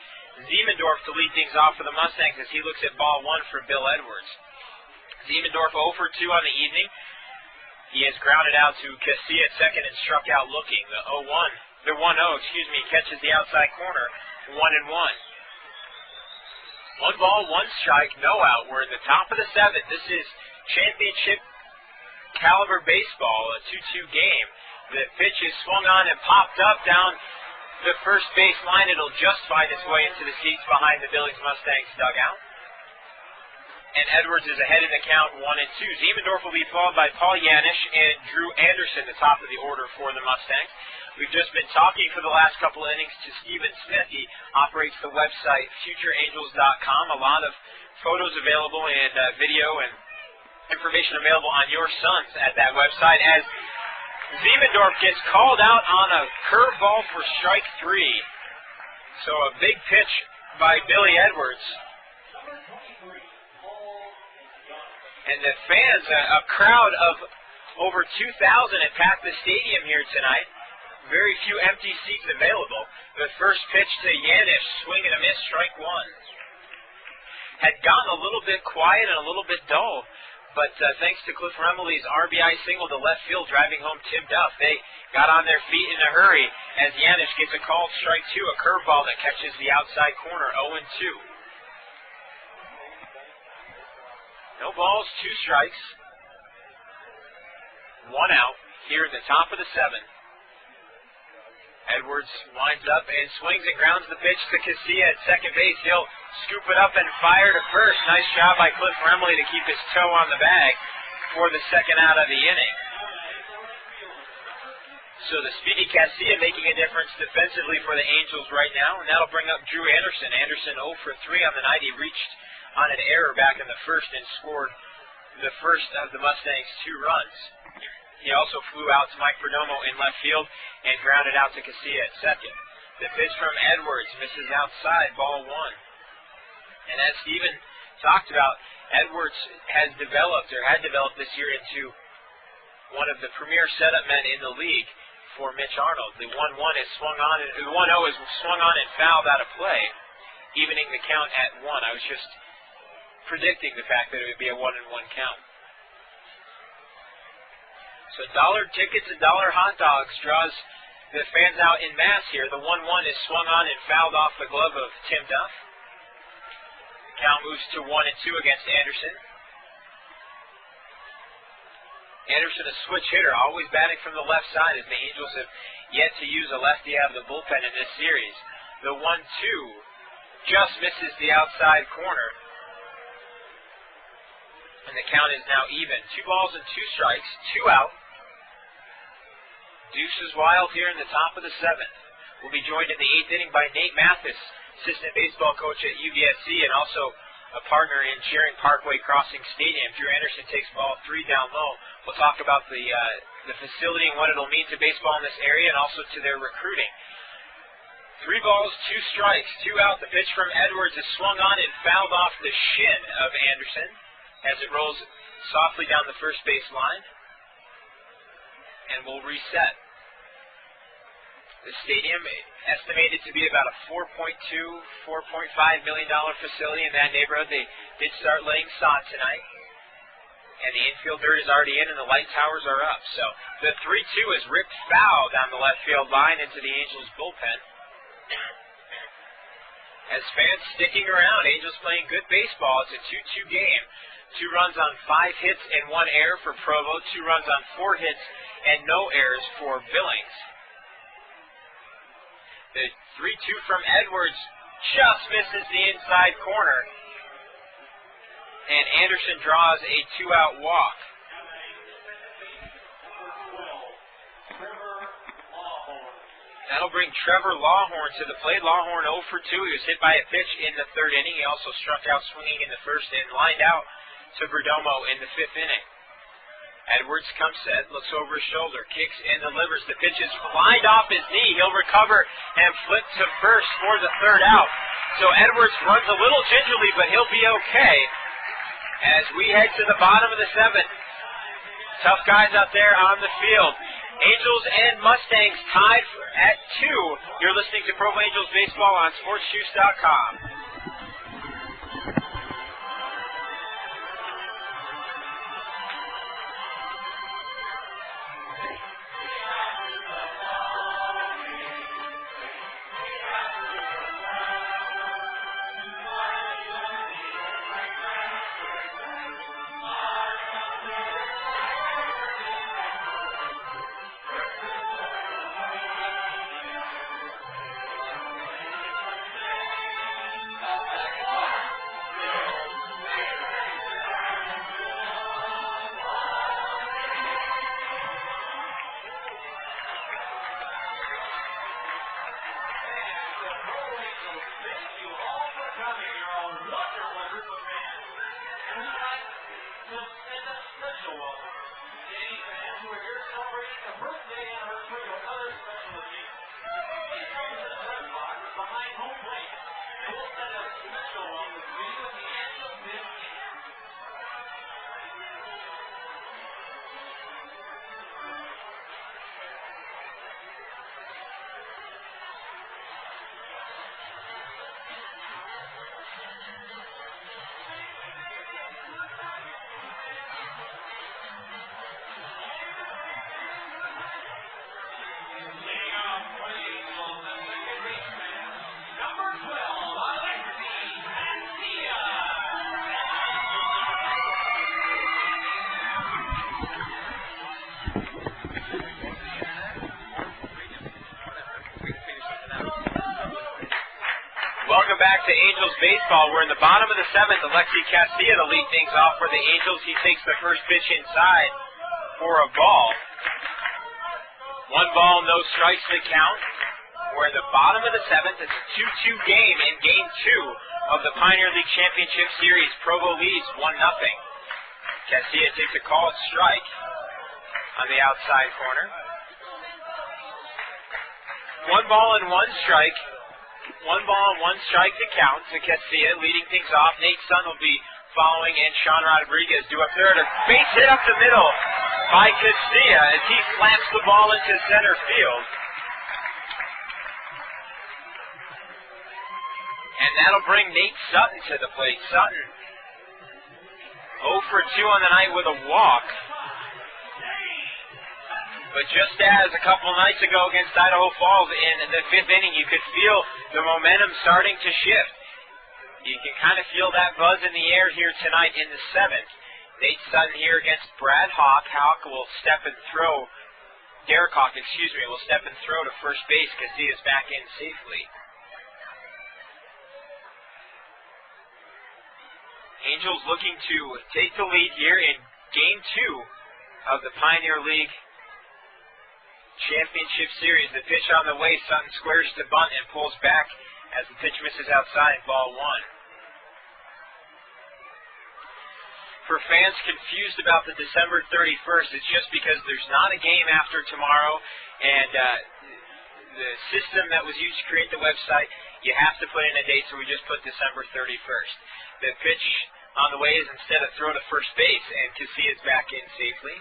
Speaker 1: Ziemendorf to lead things off for the Mustangs as he looks at ball 1 for Bill Edwards. Ziemendorf 0 for 2 on the evening. He has grounded out to Casilla at second and struck out looking. The 1-0, catches the outside corner. 1-1. 1 ball, 1 strike, no out. We're in the top of the 7th. This is championship caliber baseball, a 2-2 game. The pitch is swung on and popped up down the first base line. It'll just find its way into the seats behind the Billings Mustangs dugout. And Edwards is ahead in the count 1-2. Ziemendorf will be followed by Paul Janish and Drew Anderson, the top of the order for the Mustangs. We've just been talking for the last couple of innings to Stephen Smith. He operates the website futureangels.com. A lot of photos available and video and information available on your sons at that website as Ziemendorf gets called out on a curveball for strike 3. So a big pitch by Billy Edwards. And the fans, a crowd of over 2,000 had packed the stadium here tonight. Very few empty seats available. The first pitch to Janish, swing and a miss, strike 1. Had gotten a little bit quiet and a little bit dull, but thanks to Cliff Remley's RBI single to left field driving home Tim Duff, they got on their feet in a hurry as Janish gets a called strike 2, a curveball that catches the outside corner, 0-2. No balls, 2 strikes. 1 out here in the top of the 7th. Edwards winds up and swings and grounds the pitch to Casilla at second base. He'll scoop it up and fire to first. Nice job by Cliff Remley to keep his toe on the bag for the second out of the inning. So the speedy Casilla making a difference defensively for the Angels right now, and that'll bring up Drew Anderson. Anderson 0 for 3 on the night. He reached on an error back in the first and scored the first of the Mustangs' 2 runs. He also flew out to Mike Perdomo in left field and grounded out to Casilla at second. The pitch from Edwards misses outside, ball 1. And as Steven talked about, Edwards had developed this year into one of the premier setup men in the league for Mitch Arnold. The 1-1 is swung on, the 1-0 is swung on and fouled out of play, evening the count at 1. I was just predicting the fact that it would be a 1-1 count. So dollar tickets and dollar hot dogs draws the fans out in mass here. The 1-1 is swung on and fouled off the glove of Tim Duff. Count moves to 1-2 against Anderson. Anderson, a switch hitter, always batting from the left side as the Angels have yet to use a lefty out of the bullpen in this series. The 1-2 just misses the outside corner. And the count is now even. 2 balls and 2 strikes, 2 out. Deuce is wild here in the top of the 7th. We'll be joined in the 8th inning by Nate Mathis, assistant baseball coach at UVSC and also a partner in Shearing Parkway Crossing Stadium. Drew Anderson takes ball 3 down low. We'll talk about the facility and what it'll mean to baseball in this area and also to their recruiting. 3 balls, 2 strikes, 2 out. The pitch from Edwards is swung on and fouled off the shin of Anderson as it rolls softly down the first base line. And we'll reset. The stadium estimated to be about a $4.2, $4.5 million facility in that neighborhood. They did start laying sod tonight. And the infield dirt is already in and the light towers are up. So the 3-2 is ripped foul down the left field line into the Angels bullpen. As fans sticking around, Angels playing good baseball. It's a 2-2 game. 2 runs on 5 hits and 1 error for Provo. 2 runs on 4 hits and no errors for Billings. The 3-2 from Edwards just misses the inside corner. And Anderson draws a 2-out walk. That'll bring Trevor Lawhorn to the plate. Lawhorn 0 for 2. He was hit by a pitch in the 3rd inning. He also struck out swinging in the 1st and lined out to Verdomo in the 5th inning. Edwards comes set, looks over his shoulder, kicks and delivers. The pitch is flied off his knee. He'll recover and flip to first for the 3rd out. So Edwards runs a little gingerly, but he'll be okay as we head to the bottom of the 7th. Tough guys out there on the field. Angels and Mustangs tied at 2. You're listening to Provo Angels Baseball on SportsJuice.com. Back to Angels baseball. We're in the bottom of the 7th. Alexi Casilla to lead things off for the Angels. He takes the first pitch inside for a ball. 1 ball, no strikes to count. We're in the bottom of the 7th. It's a 2-2 game in Game 2 of the Pioneer League Championship Series. Provo leads 1-0. Casilla takes a called strike on the outside corner. 1 ball and 1 strike. 1 ball and 1 strike to count to Casilla, leading things off. Nate Sun will be following, and Sean Rodriguez due up third. A base hit up the middle by Casilla as he slams the ball into center field. And that'll bring Nate Sutton to the plate. Sutton 0 for 2 on the night with a walk. But just as a couple nights ago against Idaho Falls in the 5th inning, you could feel the momentum starting to shift. You can kind of feel that buzz in the air here tonight in the 7th. Nate Sutton here against Brad Hawk. Hawk will step and throw. Derek Hawk, will step and throw to first base because he is back in safely. Angels looking to take the lead here in Game 2 of the Pioneer League Championship Series. The pitch on the way, Sutton squares to bunt and pulls back as the pitch misses outside, ball 1. For fans confused about the December 31st, it's just because there's not a game after tomorrow, and the system that was used to create the website, you have to put in a date, so we just put December 31st. The pitch on the way is instead a throw to first base, and Casilla is back in safely.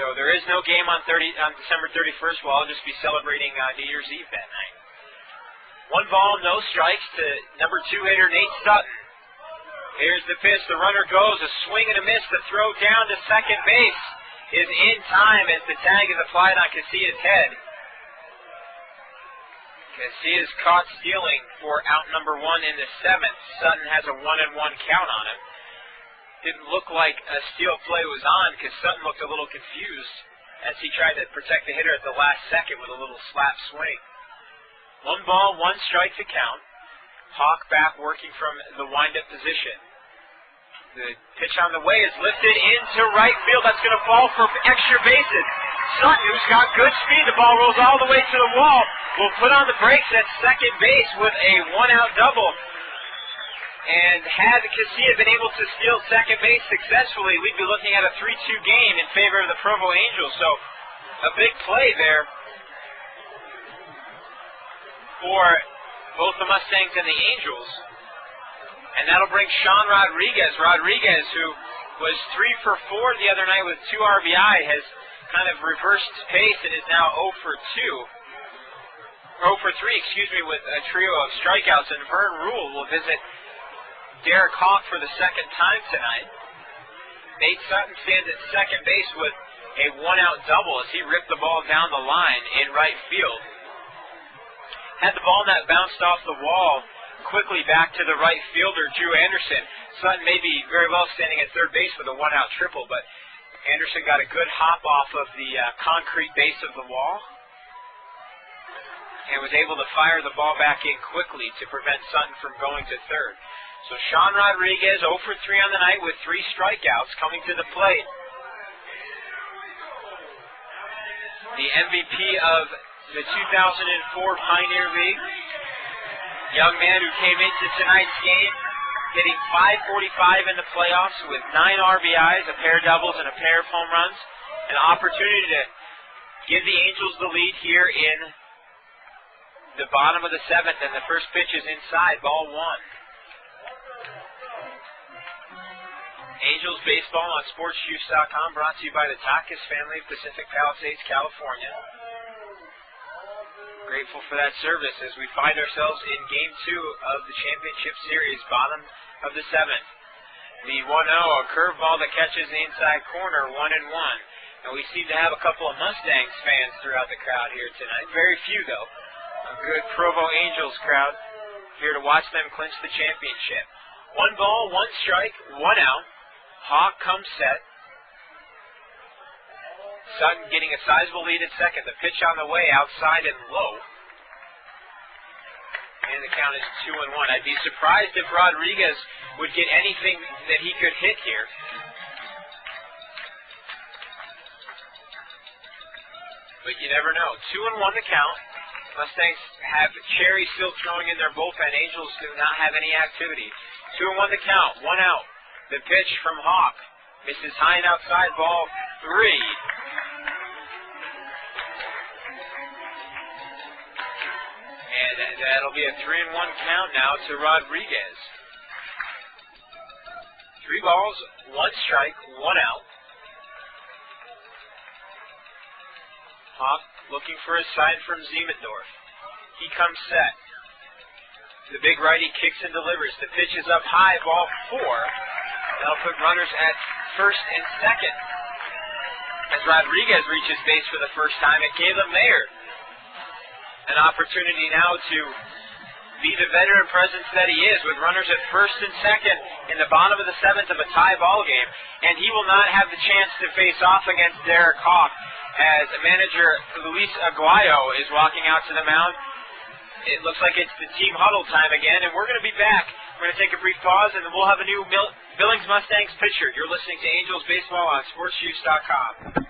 Speaker 1: So there is no game on December 31st. We'll all just be celebrating New Year's Eve that night. 1 ball, no strikes to number 2 hitter Nate Sutton. Here's the pitch. The runner goes. A swing and a miss. The throw down to second base is in time as the tag is applied on Casilla's head. Casilla is caught stealing for out number 1 in the 7th. Sutton has a 1-1 count on him. Didn't look like a steal play was on because Sutton looked a little confused as he tried to protect the hitter at the last second with a little slap swing. 1 ball, 1 strike to count. Hawk back working from the windup position. The pitch on the way is lifted into right field. That's going to fall for extra bases. Sutton, who's got good speed, the ball rolls all the way to the wall, will put on the brakes at second base with a 1-out double. And had Casilla been able to steal second base successfully, we'd be looking at a 3-2 game in favor of the Provo Angels. So a big play there for both the Mustangs and the Angels. And that'll bring Sean Rodriguez. Rodriguez, who was 3 for 4 the other night with 2 RBI, has kind of reversed pace and is now 0 for 3, with a trio of strikeouts. And Vern Rule will visit Derek Hawk for the second time tonight. Nate Sutton stands at second base with a 1-out double as he ripped the ball down the line in right field. Had the ball net bounced off the wall quickly back to the right fielder, Drew Anderson. Sutton may be very well standing at third base with a 1-out triple, but Anderson got a good hop off of the concrete base of the wall and was able to fire the ball back in quickly to prevent Sutton from going to third. So Sean Rodriguez 0 for 3 on the night with 3 strikeouts coming to the plate. The MVP of the 2004 Pioneer League, young man who came into tonight's game hitting .545 in the playoffs with 9 RBIs, a pair of doubles, and a pair of home runs. An opportunity to give the Angels the lead here in the bottom of the 7th, and the first pitch is inside, ball 1. Angels Baseball on SportsJuice.com, brought to you by the Takas family of Pacific Palisades, California. Grateful for that service as we find ourselves in Game 2 of the Championship Series, bottom of the 7th. The 1-0, a curveball that catches the inside corner, 1-1. And we seem to have a couple of Mustangs fans throughout the crowd here tonight. Very few, though. A good Provo Angels crowd here to watch them clinch the championship. 1 ball, 1 strike, 1 out. Hawk comes set. Sutton getting a sizable lead at second. The pitch on the way, outside and low. And the count is 2-1. I'd be surprised if Rodriguez would get anything that he could hit here. But you never know. 2-1 the count. Mustangs have Cherry still throwing in their bullpen. Angels do not have any activity. 2-1 the count. 1 out. The pitch from Hawk. Misses high and outside, ball 3. And that'll be a 3-1 count now to Rodriguez. 3 balls, 1 strike, 1 out. Hawk looking for a sign from Ziemendorf. He comes set. The big righty kicks and delivers. The pitch is up high, ball 4. That'll put runners at first and second. As Rodriguez reaches base for the first time, it gave the Mayor an opportunity now to be the veteran presence that he is, with runners at first and second in the bottom of the 7th of a tie ball game. And he will not have the chance to face off against Derek Hawk as manager Luis Aguayo is walking out to the mound. It looks like it's the team huddle time again, and we're going to be back We're going to take a brief pause, and then we'll have a new Billings Mustangs pitcher. You're listening to Angels Baseball on SportsJuice.com.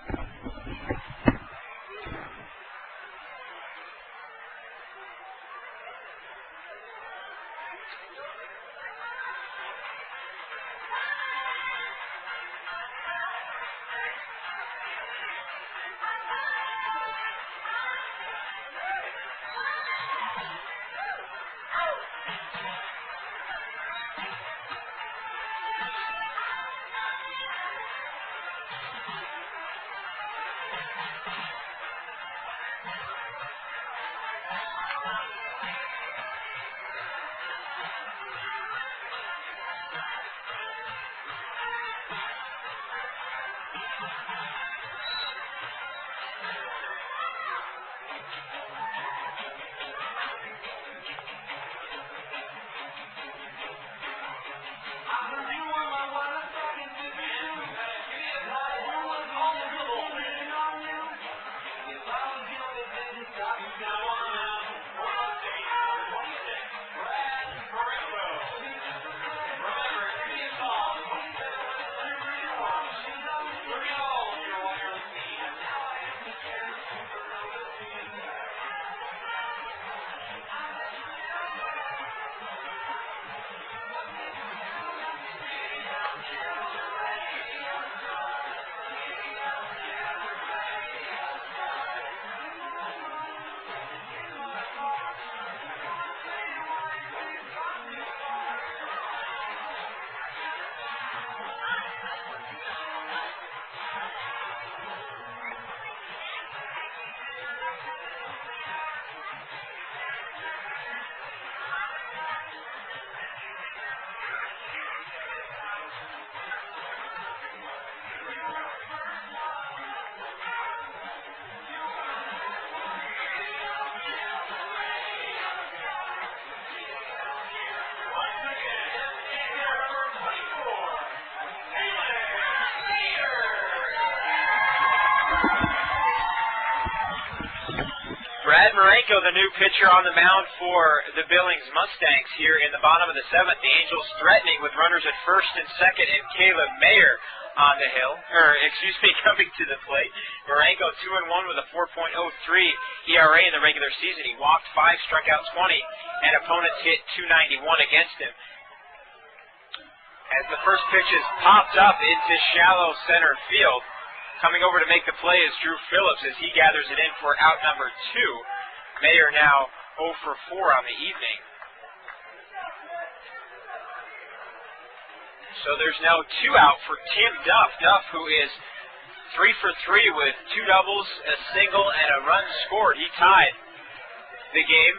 Speaker 1: Brad Marenko, the new pitcher on the mound for the Billings Mustangs here in the bottom of the seventh. The Angels threatening with runners at first and second, and Caleb Mayer on the hill, coming to the plate. Marenko 2-1 with a 4.03 ERA in the regular season. He walked 5, struck out 20, and opponents hit 291 against him. As the first pitch is popped up into shallow center field, coming over to make the play is Drew Phillips as he gathers it in for out number 2. Mayer now 0 for 4 on the evening. So there's now 2 out for Tim Duff. Duff, who is 3 for 3 with 2 doubles, a single, and a run scored. He tied the game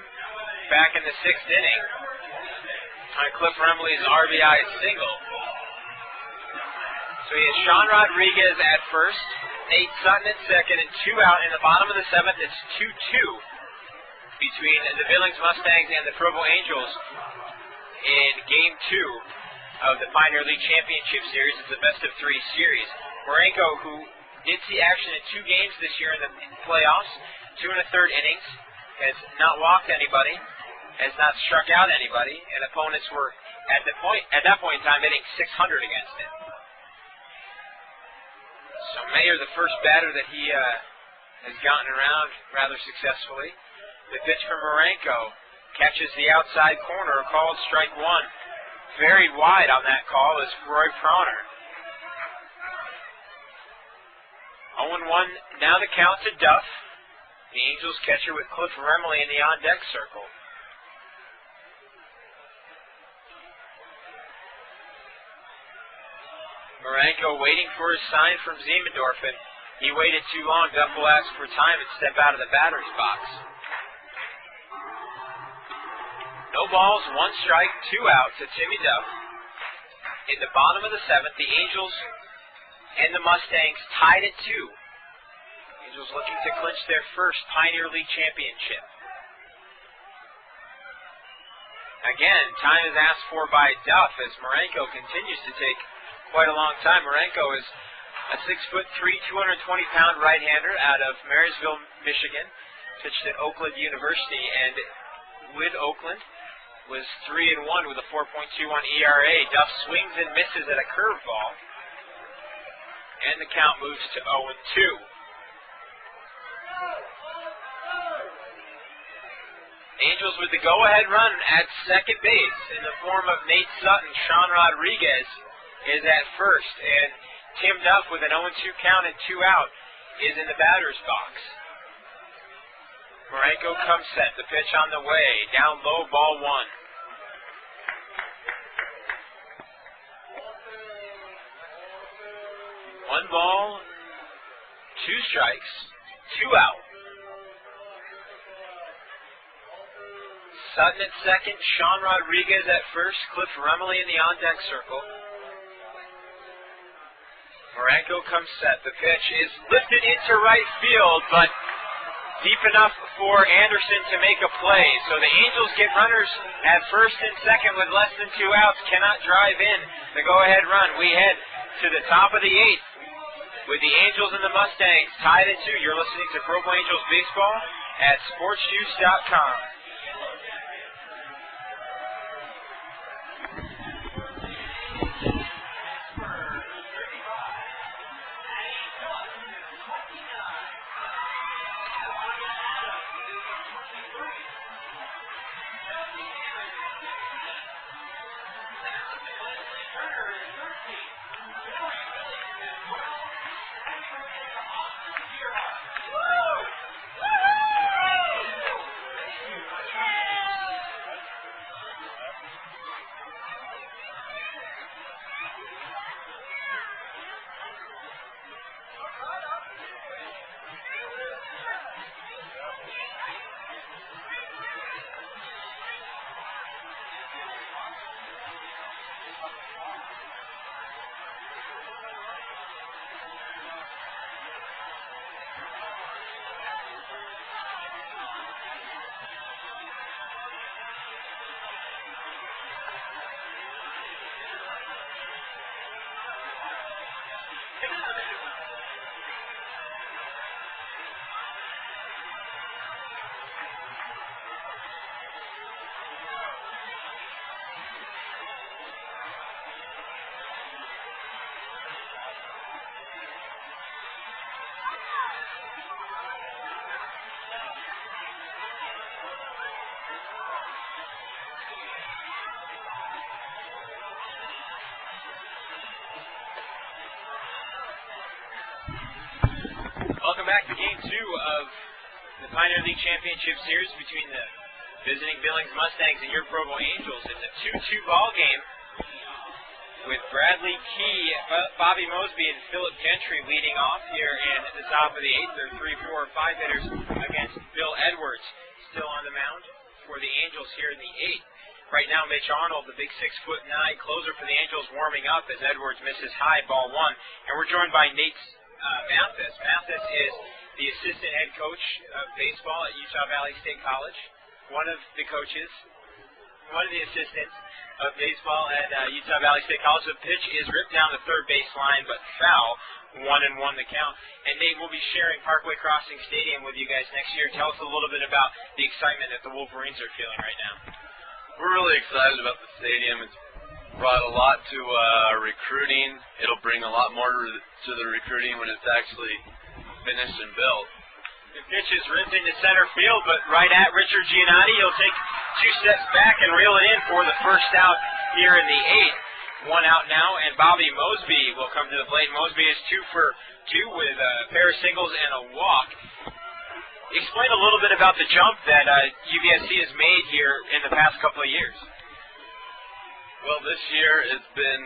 Speaker 1: back in the 6th inning on Cliff Remley's RBI single. So he has Sean Rodriguez at first, Nate Sutton at second, and 2 out in the bottom of the 7th. It's 2-2 between the Billings Mustangs and the Provo Angels in Game 2 of the Pioneer League Championship Series. It's a best-of-3 series. Marenko, who did see action in 2 games this year in the playoffs, 2 1/3 innings, has not walked anybody, has not struck out anybody, and opponents were at that point in time hitting .600 against him. So Mayer, the first batter that he has gotten around rather successfully. The pitch from Marenko catches the outside corner, called strike 1. Very wide on that call is Roy Prauner. 0-1 now the count to Duff, the Angels catcher, with Cliff Remley in the on-deck circle. Marenko waiting for his sign from Ziemendorf, and he waited too long. Duff will ask for time and step out of the batter's box. No balls, 1 strike, 2 out to Timmy Duff. In the bottom of the 7th, the Angels and the Mustangs tied at 2. Angels looking to clinch their first Pioneer League championship. Again, time is asked for by Duff as Marenko continues to take quite a long time. Marenko is a 6'3", 220-pound right-hander out of Marysville, Michigan. Pitched at Oakland University, and with Oakland, was 3-1 with a 4.21 ERA. Duff swings and misses at a curveball. And the count moves to 0-2. Angels with the go-ahead run at second base in the form of Nate Sutton. Sean Rodriguez is at first. And Tim Duff with an 0-2 count and 2 out is in the batter's box. Marenko comes set. The pitch on the way. Down low, ball 1. 1 ball, 2 strikes, 2 out. Sutton at second, Sean Rodriguez at first, Cliff Remley in the on-deck circle. Marenko comes set. The pitch is lifted into right field, but deep enough for Anderson to make a play. So the Angels get runners at first and second with less than 2 outs, cannot drive in the go-ahead run. We head to the top of the 8th with the Angels and the Mustangs tied at 2. You're listening to Provo Angels Baseball at sportsjuice.com. Welcome back to Game 2 of the Pioneer League Championship Series between the visiting Billings Mustangs and your Provo Angels. It's a 2-2 ball game with Bradley Key, Bobby Mosby, and Philip Gentry leading off here in the top of the 8th. There are 3, 4, 5 hitters against Bill Edwards still on the mound for the Angels here in the 8th. Right now, Mitch Arnold, the big 6'9" closer for the Angels, warming up as Edwards misses high, ball 1. And we're joined by Nate Mathis. Mathis is the assistant head coach of baseball at Utah Valley State College, one of the coaches, one of the assistants of baseball at Utah Valley State College. The pitch is ripped down the third baseline, but foul, 1-1 the count. And Nate, we'll be sharing Parkway Crossing Stadium with you guys next year. Tell us a little bit about the excitement that the Wolverines are feeling right now.
Speaker 5: We're really excited about the stadium. It's brought a lot to recruiting. It'll bring a lot more to the recruiting when it's actually finished and built.
Speaker 1: The pitch is ripped into center field, but right at Richard Giannotti. He'll take 2 steps back and reel it in for the first out here in the 8th. 1 out now, and Bobby Mosby will come to the plate. Mosby is 2 for 2 with a pair of singles and a walk. Explain a little bit about the jump that UVSC has made here in the past couple of years.
Speaker 5: Well, this year has been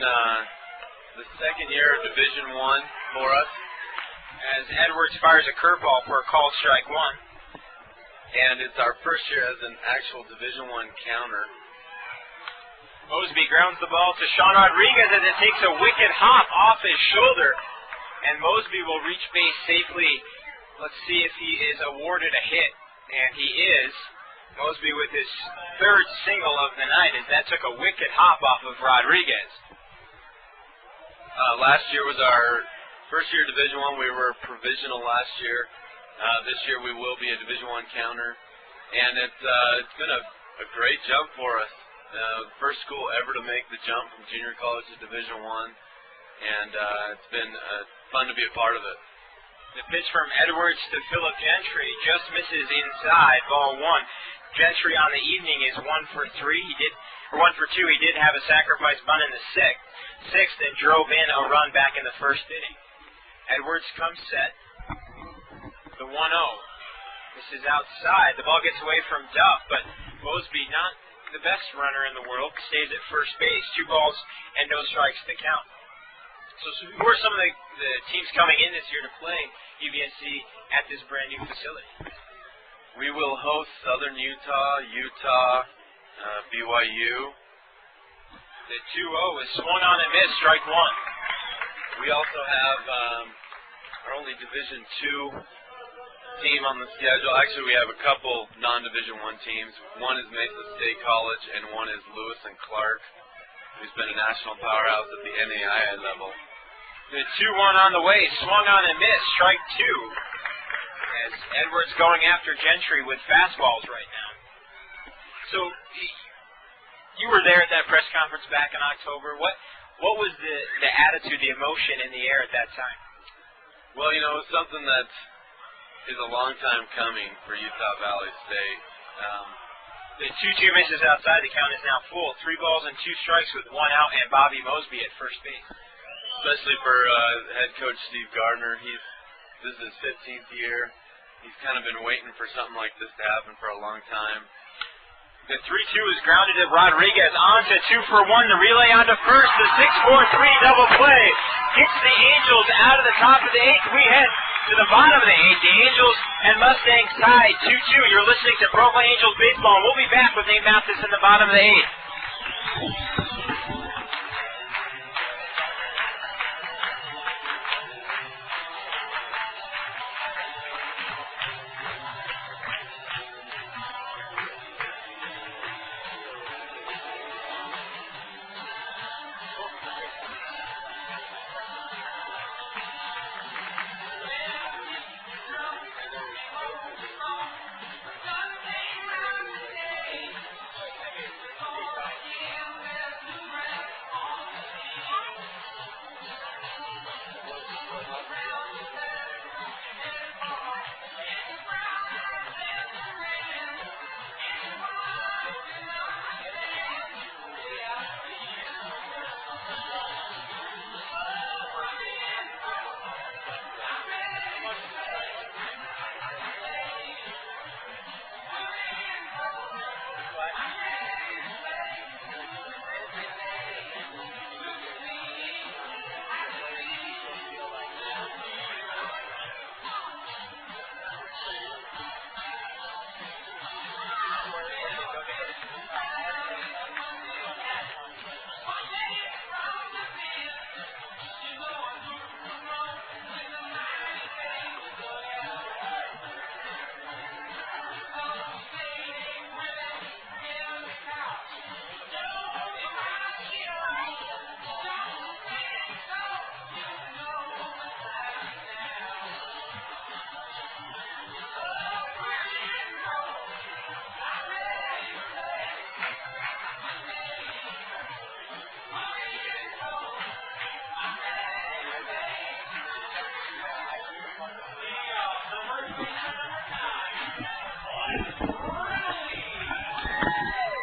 Speaker 5: the second year of Division I for us.
Speaker 1: As Edwards fires a curveball for a called strike 1.
Speaker 5: And it's our first year as an actual Division I counter.
Speaker 1: Mosby grounds the ball to Sean Rodriguez as it takes a wicked hop off his shoulder. And Mosby will reach base safely. Let's see if he is awarded a hit. And he is. Mosby with his 3rd single of the night as that took a wicked hop off of Rodriguez.
Speaker 5: Last year was our first year Division I. We were provisional last year. This year we will be a Division I counter. And it's been a great jump for us. First school ever to make the jump from junior college to Division I, and it's been fun to be a part of it.
Speaker 1: The pitch from Edwards to Philip Gentry just misses inside, ball one. Gentry on the evening is 1 for 1 for 2. He did have a sacrifice bunt in the sixth and drove in a run back in the first inning. Edwards comes set. The 1-0. This is outside. The ball gets away from Duff, but Mosby, not the best runner in the world, stays at first base. 2 balls and no strikes to count. So who are some of the teams coming in this year to play UVSC at this brand new facility?
Speaker 5: We will host Southern Utah, BYU.
Speaker 1: The 2-0 is swung on and missed, strike one.
Speaker 5: We also have our only Division II team on the schedule. Actually, we have a couple non-Division I teams. One is Mesa State College, and one is Lewis and Clark, who's been a national powerhouse at the NAIA level.
Speaker 1: The 2-1 on the way, swung on and missed, strike two. As Edwards going after Gentry with fastballs right now. So, you were there at that press conference back in October. What was the attitude, the emotion in the air at that time?
Speaker 5: Well, you know, it was something that is a long time coming for Utah Valley State.
Speaker 1: The 2-2 misses outside. The count is now full. 3 balls and 2 strikes with 1 out, and Bobby Mosby at first base.
Speaker 5: Especially for head coach Steve Gardner. This is his 15th year. He's kind of been waiting for something like this to happen for a long time.
Speaker 1: The 3-2 is grounded at Rodriguez. On to 2 for 1. The relay onto first. The 6-4-3 double play gets the Angels out of the top of the 8th. We head to the bottom of the 8th. The Angels and Mustangs tied 2-2. You're listening to Provo Angels Baseball. We'll be back with Nate Mathis in the bottom of the 8th.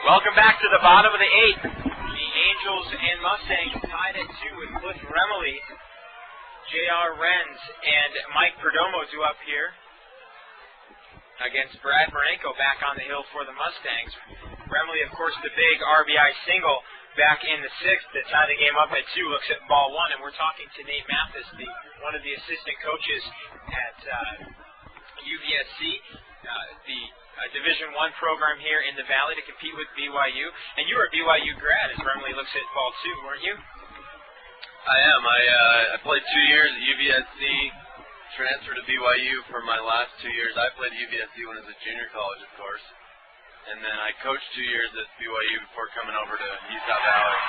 Speaker 1: Welcome back to the bottom of the 8th. The Angels and Mustangs tied at 2 with Cliff Remley, J.R. Renz, and Mike Perdomo due up here against Brad Marenko back on the hill for the Mustangs. Remley, of course, the big RBI single back in the 6th that tied the game up at 2, looks at ball 1, and we're talking to Nate Mathis, one of the assistant coaches at UVSC, the Division I program here in the Valley to compete with BYU. And you were a BYU grad as Remley looks at ball 2, weren't you?
Speaker 5: I am. I played 2 years at UVSC, transferred to BYU for my last 2 years. I played at UVSC when I was at junior college, of course. And then I coached 2 years at BYU before coming over to Utah Valley.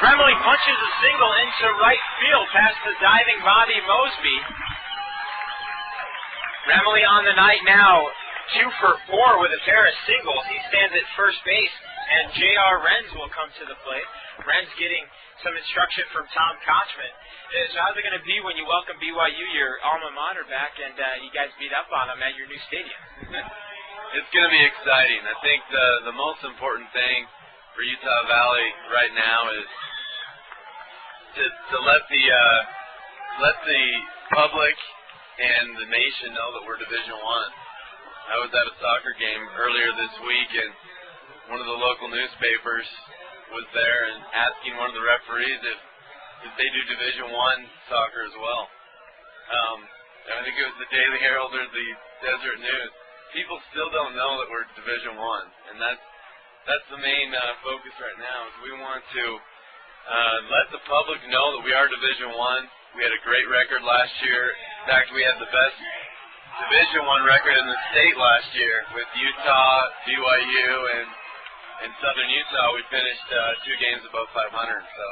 Speaker 1: Remley punches a single into right field past the diving Bobby Mosby. Remley on the night now, 2 for 4 with a pair of singles. He stands at first base And J.R. Renz will come to the plate. Renz getting some instruction from Tom Kochman. So how's it going to be when you welcome BYU, your alma mater, back, and you guys beat up on them at your new stadium?
Speaker 5: It's going to be exciting. I think the most important thing for Utah Valley right now is to let the public and the nation know that we're Division I. I was at a soccer game earlier this week, and one of the local newspapers was there and asking one of the referees if they do Division I soccer as well. I think it was the Daily Herald or the Desert News. People still don't know that we're Division I, and that's the main focus right now. Is we want to let the public know that we are Division I. We had a great record last year. In fact, we had the best Division I record in the state last year with Utah, BYU, and Southern Utah. We finished 2 games above 500. So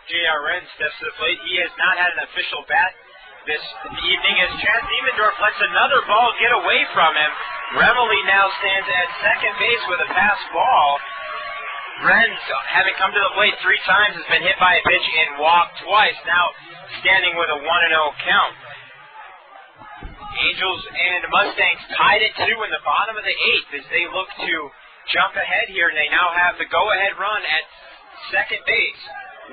Speaker 1: J.R. Renz steps to the plate. He has not had an official bat this evening as Chad Siemendorf lets another ball get away from him. Remily now stands at second base with a pass ball. Renz, having come to the plate 3 times, has been hit by a pitch and walked twice. Now standing with a 1-0 count. Angels and Mustangs tied at 2 in the bottom of the 8th as they look to jump ahead here, and they now have the go-ahead run at second base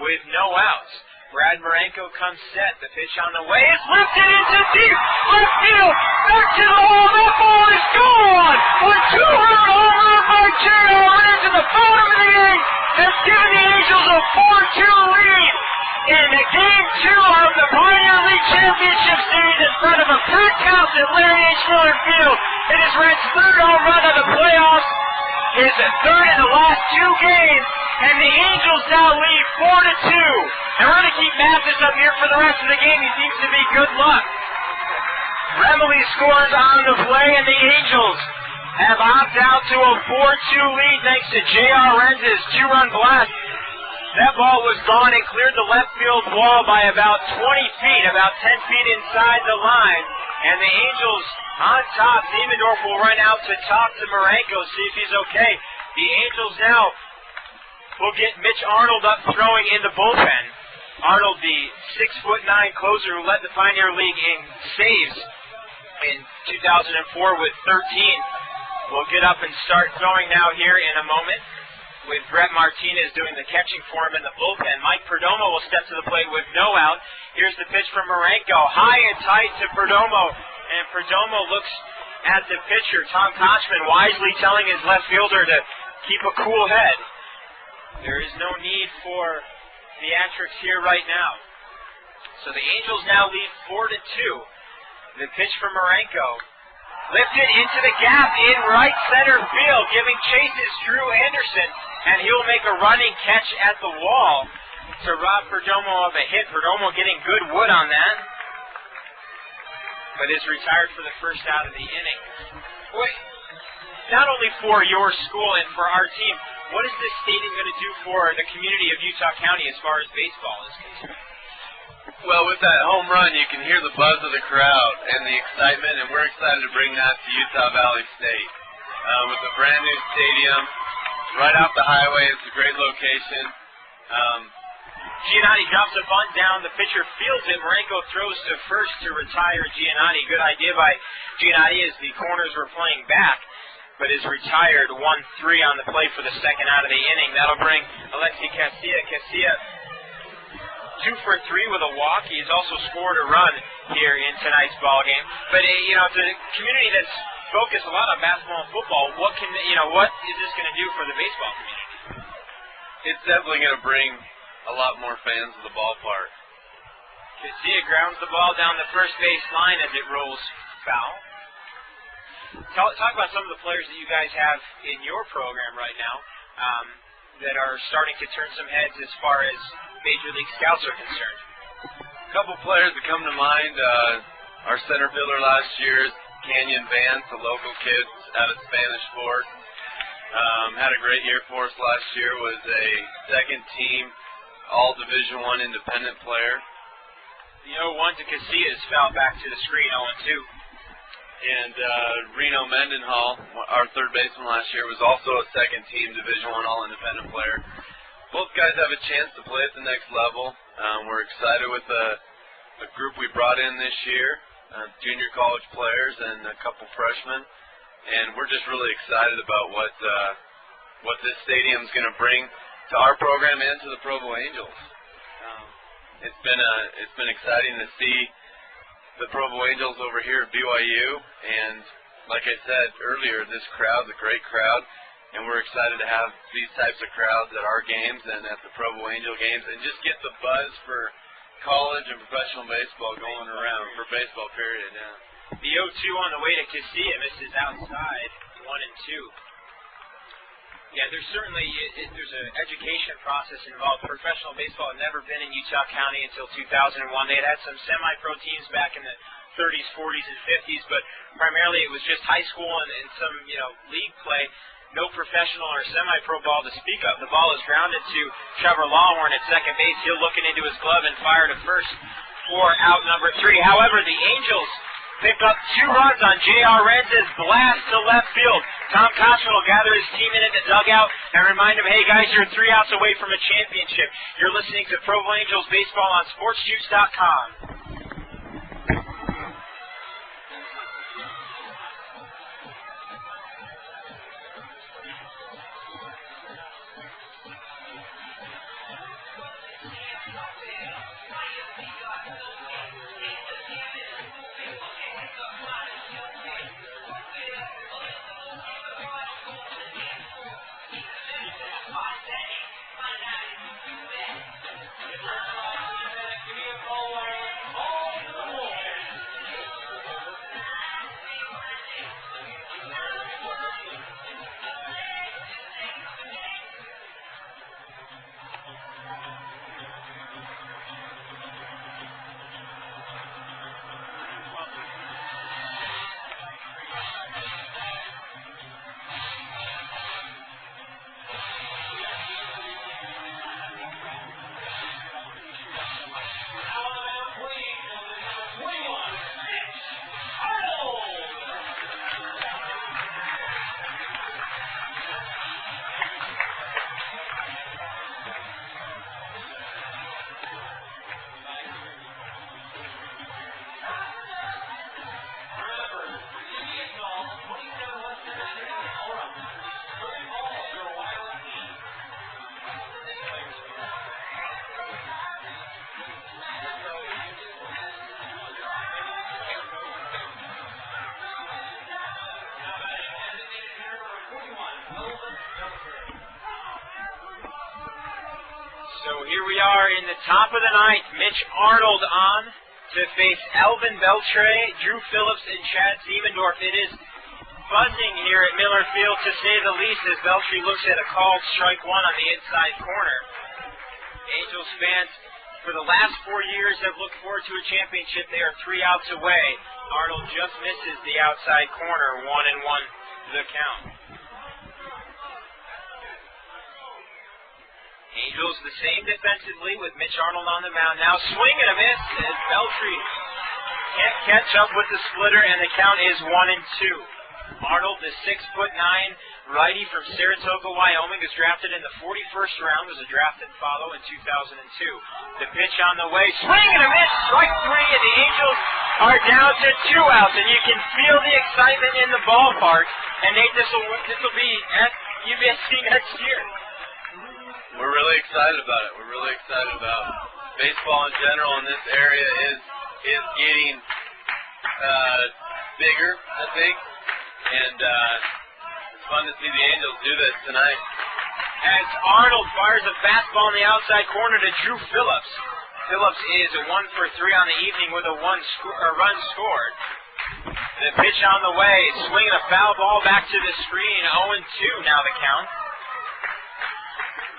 Speaker 1: with no outs. Brad Marenko comes set. The pitch on the way is lifted into deep left field. Back to the hole. That ball is gone. A 2-run home run by J.R. Renz in the bottom of the 8th has given the Angels a 4-2 lead in the Game 2 of the Pioneer League Championship Series in front of a packed house at Larry H. Miller Field. It is Renz's 3rd home run of the playoffs, his 3rd in the last 2 games, and the Angels now lead 4-2. And we're going to keep Mathis up here for the rest of the game. He seems to be good luck. Remily scores on the play, and the Angels have opted out to a 4-2 lead thanks to J.R. Renz's 2-run blast. That ball was gone and cleared the left field wall by about 20 feet, about 10 feet inside the line. And the Angels on top. Siemendorf will run out to talk to Marenko, see if he's okay. The Angels now will get Mitch Arnold up throwing in the bullpen. Arnold, the 6'9" closer who led the Pioneer League in saves in 2004 with 13, will get up and start throwing now here in a moment, with Brett Martinez doing the catching for him in the bullpen. Mike Perdomo will step to the plate with no out. Here's the pitch from Marenko. High and tight to Perdomo. And Perdomo looks at the pitcher, Tom Kochman, wisely telling his left fielder to keep a cool head. There is no need for theatrics here right now. So the Angels now lead 4-2. The pitch from Marenko. Lifted into the gap in right center field, giving chase is Drew Anderson, and he'll make a running catch at the wall to rob Perdomo of a hit. Perdomo getting good wood on that, but is retired for the first out of the inning. Wait, not only for your school and for our team, what is this stadium going to do for the community of Utah County as far as baseball is concerned?
Speaker 5: Well, with that home run, you can hear the buzz of the crowd and the excitement, and we're excited to bring that to Utah Valley State. With a brand new stadium, right off the highway, it's a great location.
Speaker 1: Giannotti drops a bunt down. The pitcher fields it. Marenko throws to first to retire Giannotti. Good idea by Giannotti as the corners were playing back, but is retired 1-3 on the play for the second out of the inning. That'll bring Alexi Casilla. Casilla 2 for 3 with a walk. He's also scored a run here in tonight's ball game. But it's a community that's focused a lot on basketball and football. What is this going to do for the baseball community?
Speaker 5: It's definitely going to bring a lot more fans to the ballpark.
Speaker 1: Casilla grounds the ball down the first base line as it rolls foul. Talk about some of the players that you guys have in your program right now that are starting to turn some heads as far as Major League Scouts are concerned.
Speaker 5: A couple players that come to mind, our center fielder last year, Canyon Vance, a local kid out of Spanish Fork. Had a great year for us last year, was a second team all Division I independent player.
Speaker 1: The 0-1 to Casillas foul back to the screen, 0-2.
Speaker 5: And Reno Mendenhall, our third baseman last year, was also a second-team Division I All-Independent player. Both guys have a chance to play at the next level. We're excited with the group we brought in this year, junior college players and a couple freshmen. And we're just really excited about what this stadium is going to bring to our program and to the Provo Angels. It's been exciting to see the Provo Angels over here at BYU, and like I said earlier, this crowd's a great crowd, and we're excited to have these types of crowds at our games and at the Provo Angel games, and just get the buzz for college and professional baseball going around, for baseball period. Yeah.
Speaker 1: The 0-2 on the way to Casilla misses outside, 1-2. Yeah, there's certainly there's an education process involved. Professional baseball had never been in Utah County until 2001. They had some semi-pro teams back in the 30s, 40s, and 50s, but primarily it was just high school and some league play. No professional or semi-pro ball to speak of. The ball is grounded to Trevor Lawhorn at second base. He'll look into his glove and fire to first for out number 3. However, the Angels pick up 2 runs on J.R. Renz's blast to left field. Tom Costner will gather his team in the dugout and remind him, hey guys, you're 3 outs away from a championship. You're listening to Provo Angels Baseball on SportsJuice.com. So here we are in the top of the ninth. Mitch Arnold on to face Alvin Beltre, Drew Phillips, and Chad Siemendorf. It is buzzing here at Miller Field, to say the least, as Beltre looks at a called strike 1 on the inside corner. Angels fans, for the last 4 years, have looked forward to a championship. They are 3 outs away. Arnold just misses the outside corner, 1-1 the count. Angels the same defensively with Mitch Arnold on the mound. Now swing and a miss as Beltre can't catch up with the splitter, and the count is 1-2. Arnold, the 6'9" righty from Saratoga, Wyoming, was drafted in the 41st round, was a draft and follow in 2002. The pitch on the way, swing and a miss, strike 3, and the Angels are down to 2 outs, and you can feel the excitement in the ballpark. And Nate, this will be at UBSC next year.
Speaker 5: We're really excited about it. We're really excited about baseball in general, and this area is getting bigger, I think, and it's fun to see the Angels do this tonight.
Speaker 1: As Arnold fires a fastball in the outside corner to Drew Phillips. Phillips is 1 for 3 on the evening with a run scored. The pitch on the way, swinging a foul ball back to the screen, 0-2 now the count.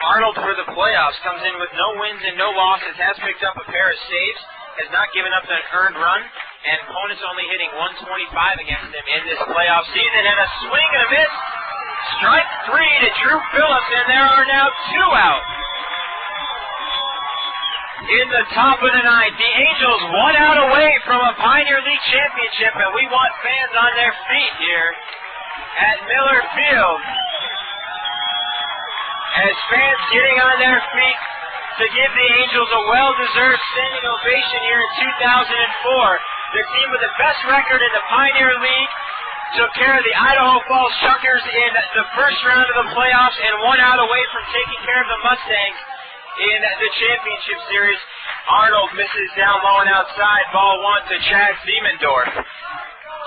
Speaker 1: Arnold for the playoffs comes in with no wins and no losses, has picked up a pair of saves, has not given up an earned run, and opponents only hitting 125 against him in this playoff season. And a swing and a miss, strike 3 to Drew Phillips, and there are now 2 out. in the top of the ninth. The Angels 1 out away from a Pioneer League championship, and we want fans on their feet here at Miller Field. As fans getting on their feet to give the Angels a well-deserved standing ovation here in 2004. The team with the best record in the Pioneer League took care of the Idaho Falls Chuckers in the first round of the playoffs and 1 out away from taking care of the Mustangs in the championship series. Arnold misses down low and outside. Ball 1 to Chad Siemendorf.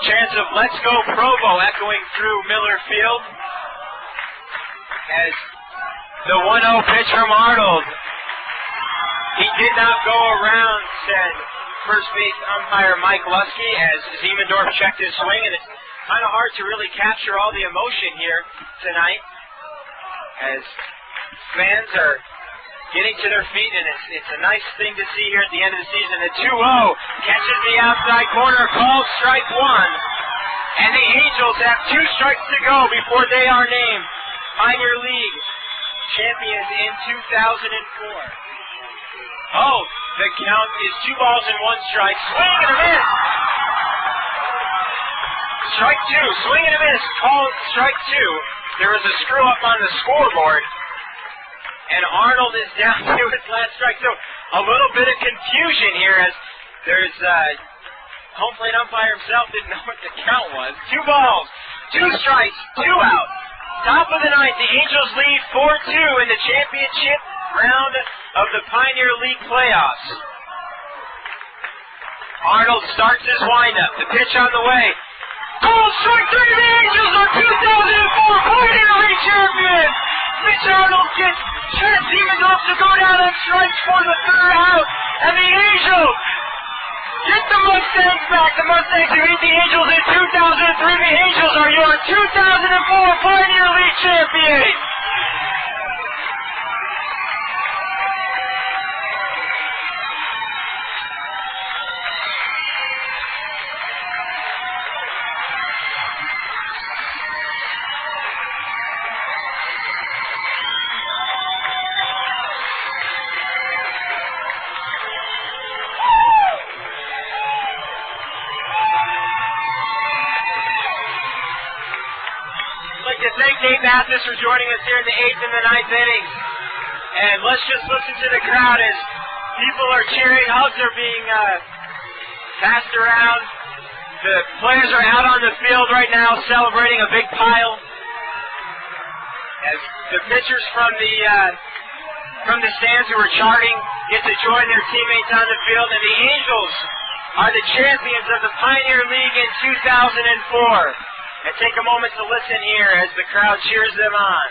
Speaker 1: Chance of Let's Go Provo echoing through Miller Field. As the 1-0 pitch from Arnold. He did not go around, said first base umpire Mike Lusky, as Siemendorf checked his swing, and it's kind of hard to really capture all the emotion here tonight as fans are getting to their feet, and it's a nice thing to see here at the end of the season. The 2-0 catches the outside corner, called strike 1, and the Angels have 2 strikes to go before they are named Pioneer League champions in 2004. Oh, the count is 2 balls and 1 strike. Swing and a miss. Strike 2. Swing and a miss. Called strike 2. There was a screw up on the scoreboard. And Arnold is down to his last strike. So a little bit of confusion here as there's home plate umpire himself didn't know what the count was. 2 balls, 2 strikes, 2 out. Top of the ninth, the Angels lead 4-2 in the championship round of the Pioneer League playoffs. Arnold starts his windup. The pitch on the way. Called strike 3. The Angels are 2004 Pioneer League champions. Mitch Arnold gets Chad Siemendorf to go down on strikes for the 3rd out, and the Angels get the Mustangs back. The Mustangs who beat the Angels in 2003. The Angels are your 2004 Pioneer League champions. Thank Dave Mathis for joining us here in the 8th and the 9th innings. And let's just listen to the crowd as people are cheering. Hugs are being passed around. The players are out on the field right now celebrating a big pile. As the pitchers from the stands who are charting get to join their teammates on the field. And the Angels are the champions of the Pioneer League in 2004. And take a moment to listen here as the crowd cheers them on.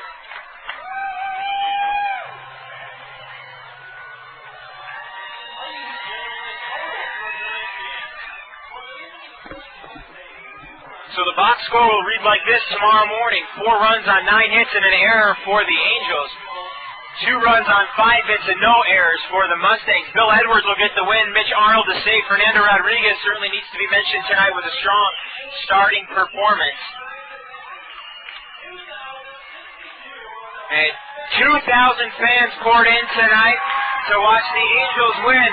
Speaker 1: So the box score will read like this tomorrow morning. 4 runs on 9 hits and an error for the Angels. 2 runs on 5 hits and no errors for the Mustangs. Bill Edwards will get the win. Mitch Arnold to save. Fernando Rodriguez certainly needs to be mentioned tonight with a strong starting performance. And 2,000 fans poured in tonight to watch the Angels win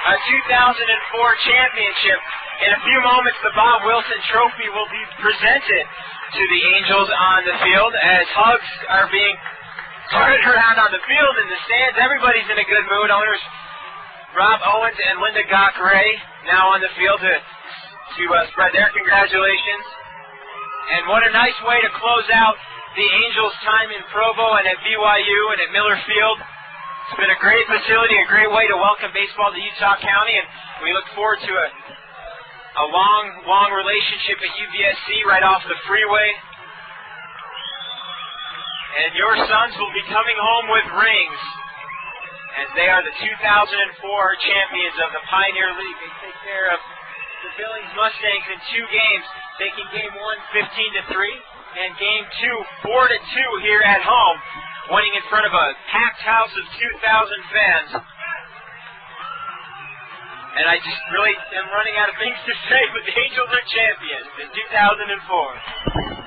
Speaker 1: a 2004 championship. In a few moments, the Bob Wilson Trophy will be presented to the Angels on the field as hugs are being spread around on the field in the stands. Everybody's in a good mood. Owners Rob Owens and Linda Gock-Ray now on the field to spread their congratulations. And what a nice way to close out the Angels' time in Provo and at BYU and at Miller Field. It's been a great facility, a great way to welcome baseball to Utah County, and we look forward to a long relationship at UVSC right off the freeway. And your sons will be coming home with rings as they are the 2004 champions of the Pioneer League. They take care of the Billings Mustangs in 2 games, taking Game 1 15-3 and Game 2 4-2 here at home, winning in front of a packed house of 2,000 fans. And I just really am running out of things to say, but the Angels are champions in 2004.